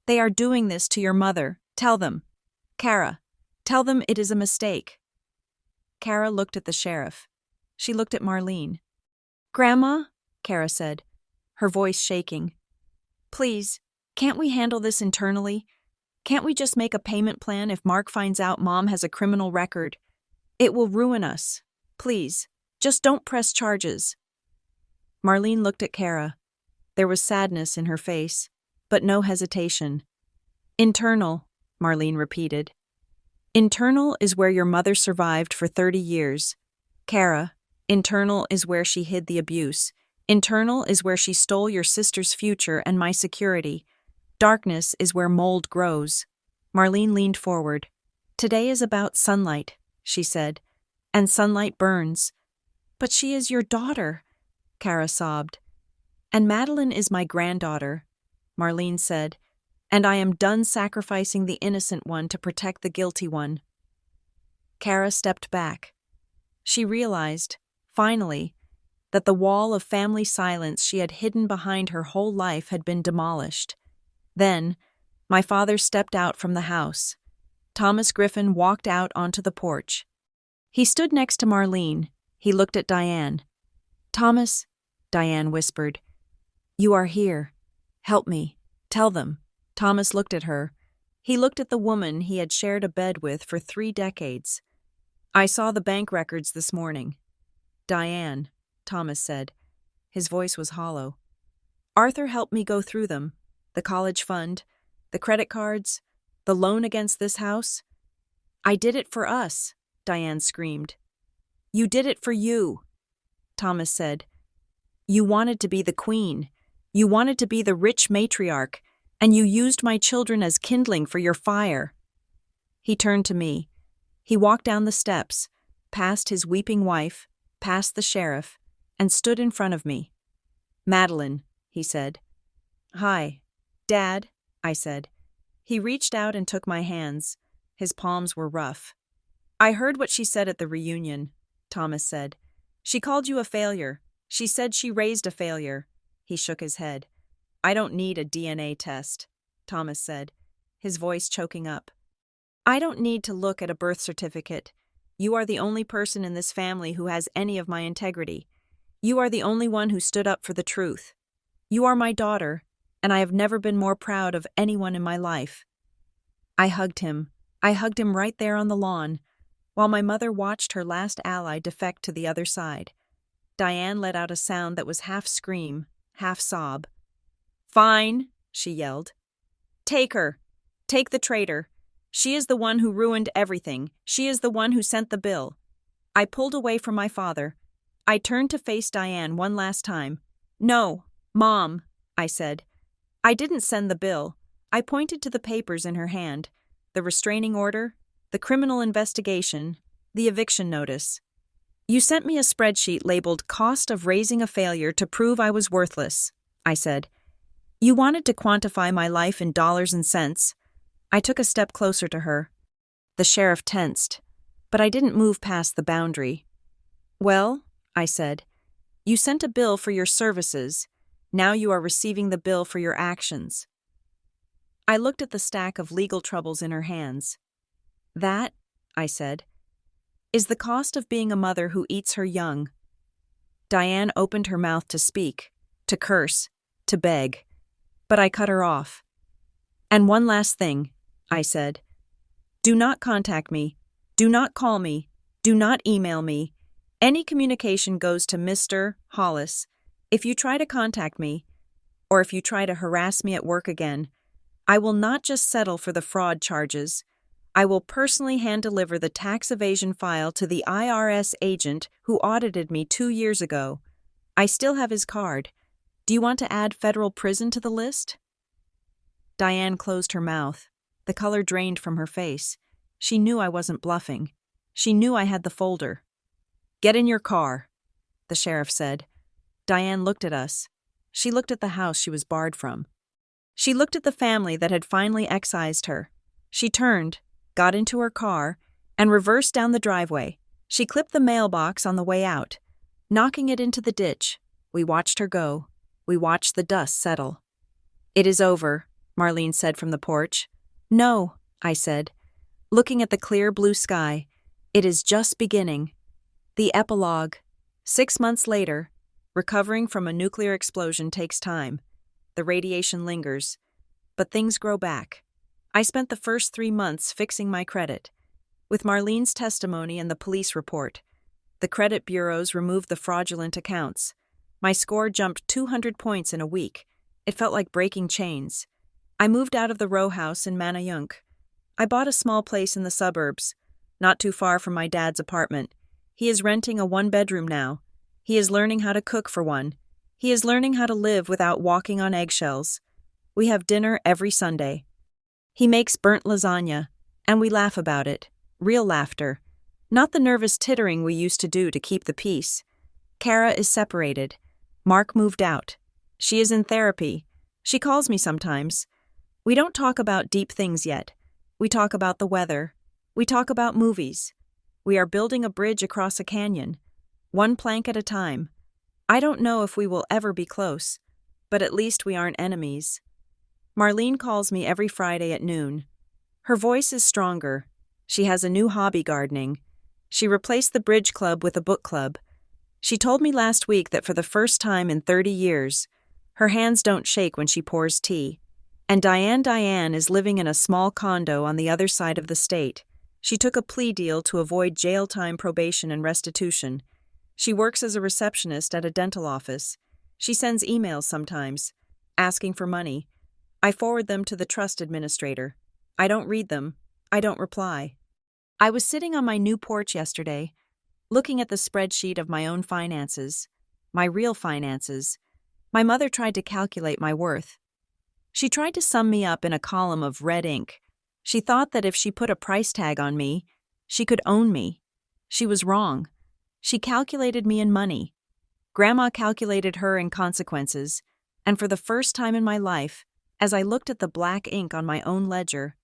They are doing this to your mother. Tell them. Kara, tell them it is a mistake. Kara looked at the sheriff. She looked at Marlene. Grandma, Kara said, her voice shaking. Please, can't we handle this internally? Can't we just make a payment plan if Mark finds out Mom has a criminal record? It will ruin us. Please, just don't press charges. Marlene looked at Kara. There was sadness in her face, but no hesitation. Internal, Marlene repeated. Internal is where your mother survived for 30 years. Kara, internal is where she hid the abuse. Internal is where she stole your sister's future and my security. Darkness is where mold grows. Marlene leaned forward. Today is about sunlight, she said, and sunlight burns. But she is your daughter, Kara sobbed. And Madeline is my granddaughter, Marlene said, and I am done sacrificing the innocent one to protect the guilty one. Kara stepped back. She realized, finally, that the wall of family silence she had hidden behind her whole life had been demolished. Then, my father stepped out from the house. Thomas Griffin walked out onto the porch. He stood next to Marlene. He looked at Diane. Thomas, Diane whispered, you are here. Help me. Tell them. Thomas looked at her. He looked at the woman he had shared a bed with for 3 decades. I saw the bank records this morning. Diane, Thomas said. His voice was hollow. Arthur helped me go through them. The college fund, the credit cards, the loan against this house. I did it for us, Diane screamed. You did it for you, Thomas said. You wanted to be the queen. You wanted to be the rich matriarch, and you used my children as kindling for your fire. He turned to me. He walked down the steps, past his weeping wife, past the sheriff, and stood in front of me. Madeline, he said. Hi. Dad, I said. He reached out and took my hands. His palms were rough. I heard what she said at the reunion. Thomas said. She called you a failure. She said she raised a failure. He shook his head. I don't need a DNA test, Thomas said, his voice choking up. I don't need to look at a birth certificate. You are the only person in this family who has any of my integrity. You are the only one who stood up for the truth. You are my daughter, and I have never been more proud of anyone in my life. I hugged him. I hugged him right there on the lawn, while my mother watched her last ally defect to the other side. Diane let out a sound that was half scream, half sob. Fine, she yelled. Take her. Take the traitor. She is the one who ruined everything. She is the one who sent the bill. I pulled away from my father. I turned to face Diane one last time. No, Mom, I said. I didn't send the bill. I pointed to the papers in her hand, the restraining order, the criminal investigation, the eviction notice. You sent me a spreadsheet labeled Cost of Raising a Failure to prove I was worthless, I said. You wanted to quantify my life in dollars and cents. I took a step closer to her. The sheriff tensed, but I didn't move past the boundary. Well, I said, you sent a bill for your services. Now you are receiving the bill for your actions. I looked at the stack of legal troubles in her hands. That, I said, is the cost of being a mother who eats her young. Diane opened her mouth to speak, to curse, to beg, but I cut her off. And one last thing, I said. Do not contact me. Do not call me. Do not email me. Any communication goes to Mr. Hollis. If you try to contact me, or if you try to harass me at work again, I will not just settle for the fraud charges. I will personally hand-deliver the tax evasion file to the IRS agent who audited me 2 years ago. I still have his card. Do you want to add federal prison to the list? Diane closed her mouth. The color drained from her face. She knew I wasn't bluffing. She knew I had the folder. Get in your car, the sheriff said. Diane looked at us. She looked at the house she was barred from. She looked at the family that had finally excised her. She turned, got into her car, and reversed down the driveway. She clipped the mailbox on the way out. Knocking it into the ditch, we watched her go. We watched the dust settle. It is over, Marlene said from the porch. No, I said, looking at the clear blue sky. It is just beginning. The epilogue. 6 months later, recovering from a nuclear explosion takes time. The radiation lingers, but things grow back. I spent the first 3 months fixing my credit. With Marlene's testimony and the police report, the credit bureaus removed the fraudulent accounts. My score jumped 200 points in a week. It felt like breaking chains. I moved out of the row house in Manayunk. I bought a small place in the suburbs, not too far from my dad's apartment. He is renting a 1-bedroom now. He is learning how to cook for one. He is learning how to live without walking on eggshells. We have dinner every Sunday. He makes burnt lasagna, and we laugh about it. Real laughter. Not the nervous tittering we used to do to keep the peace. Kara is separated. Mark moved out. She is in therapy. She calls me sometimes. We don't talk about deep things yet. We talk about the weather. We talk about movies. We are building a bridge across a canyon, one plank at a time. I don't know if we will ever be close, but at least we aren't enemies. Marlene calls me every Friday at noon. Her voice is stronger. She has a new hobby, gardening. She replaced the bridge club with a book club. She told me last week that for the first time in 30 years, her hands don't shake when she pours tea. And Diane is living in a small condo on the other side of the state. She took a plea deal to avoid jail time, probation, and restitution. She works as a receptionist at a dental office. She sends emails sometimes, asking for money. I forward them to the trust administrator. I don't read them. I don't reply. I was sitting on my new porch yesterday, looking at the spreadsheet of my own finances, my real finances. My mother tried to calculate my worth. She tried to sum me up in a column of red ink. She thought that if she put a price tag on me, she could own me. She was wrong. She calculated me in money. Grandma calculated her in consequences, and for the first time in my life, as I looked at the black ink on my own ledger,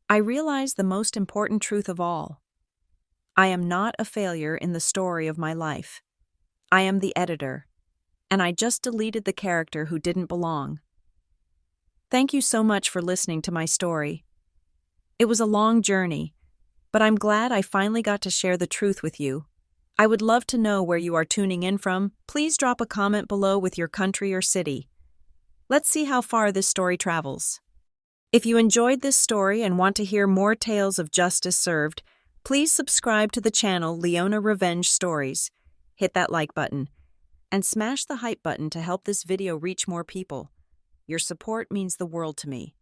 I realized the most important truth of all. I am not a failure in the story of my life. I am the editor, and I just deleted the character who didn't belong. Thank you so much for listening to my story. It was a long journey, but I'm glad I finally got to share the truth with you. I would love to know where you are tuning in from. Please drop a comment below with your country or city. Let's see how far this story travels. If you enjoyed this story and want to hear more tales of justice served, please subscribe to the channel Leona Revenge Stories. Hit that like button and smash the hype button to help this video reach more people. Your support means the world to me.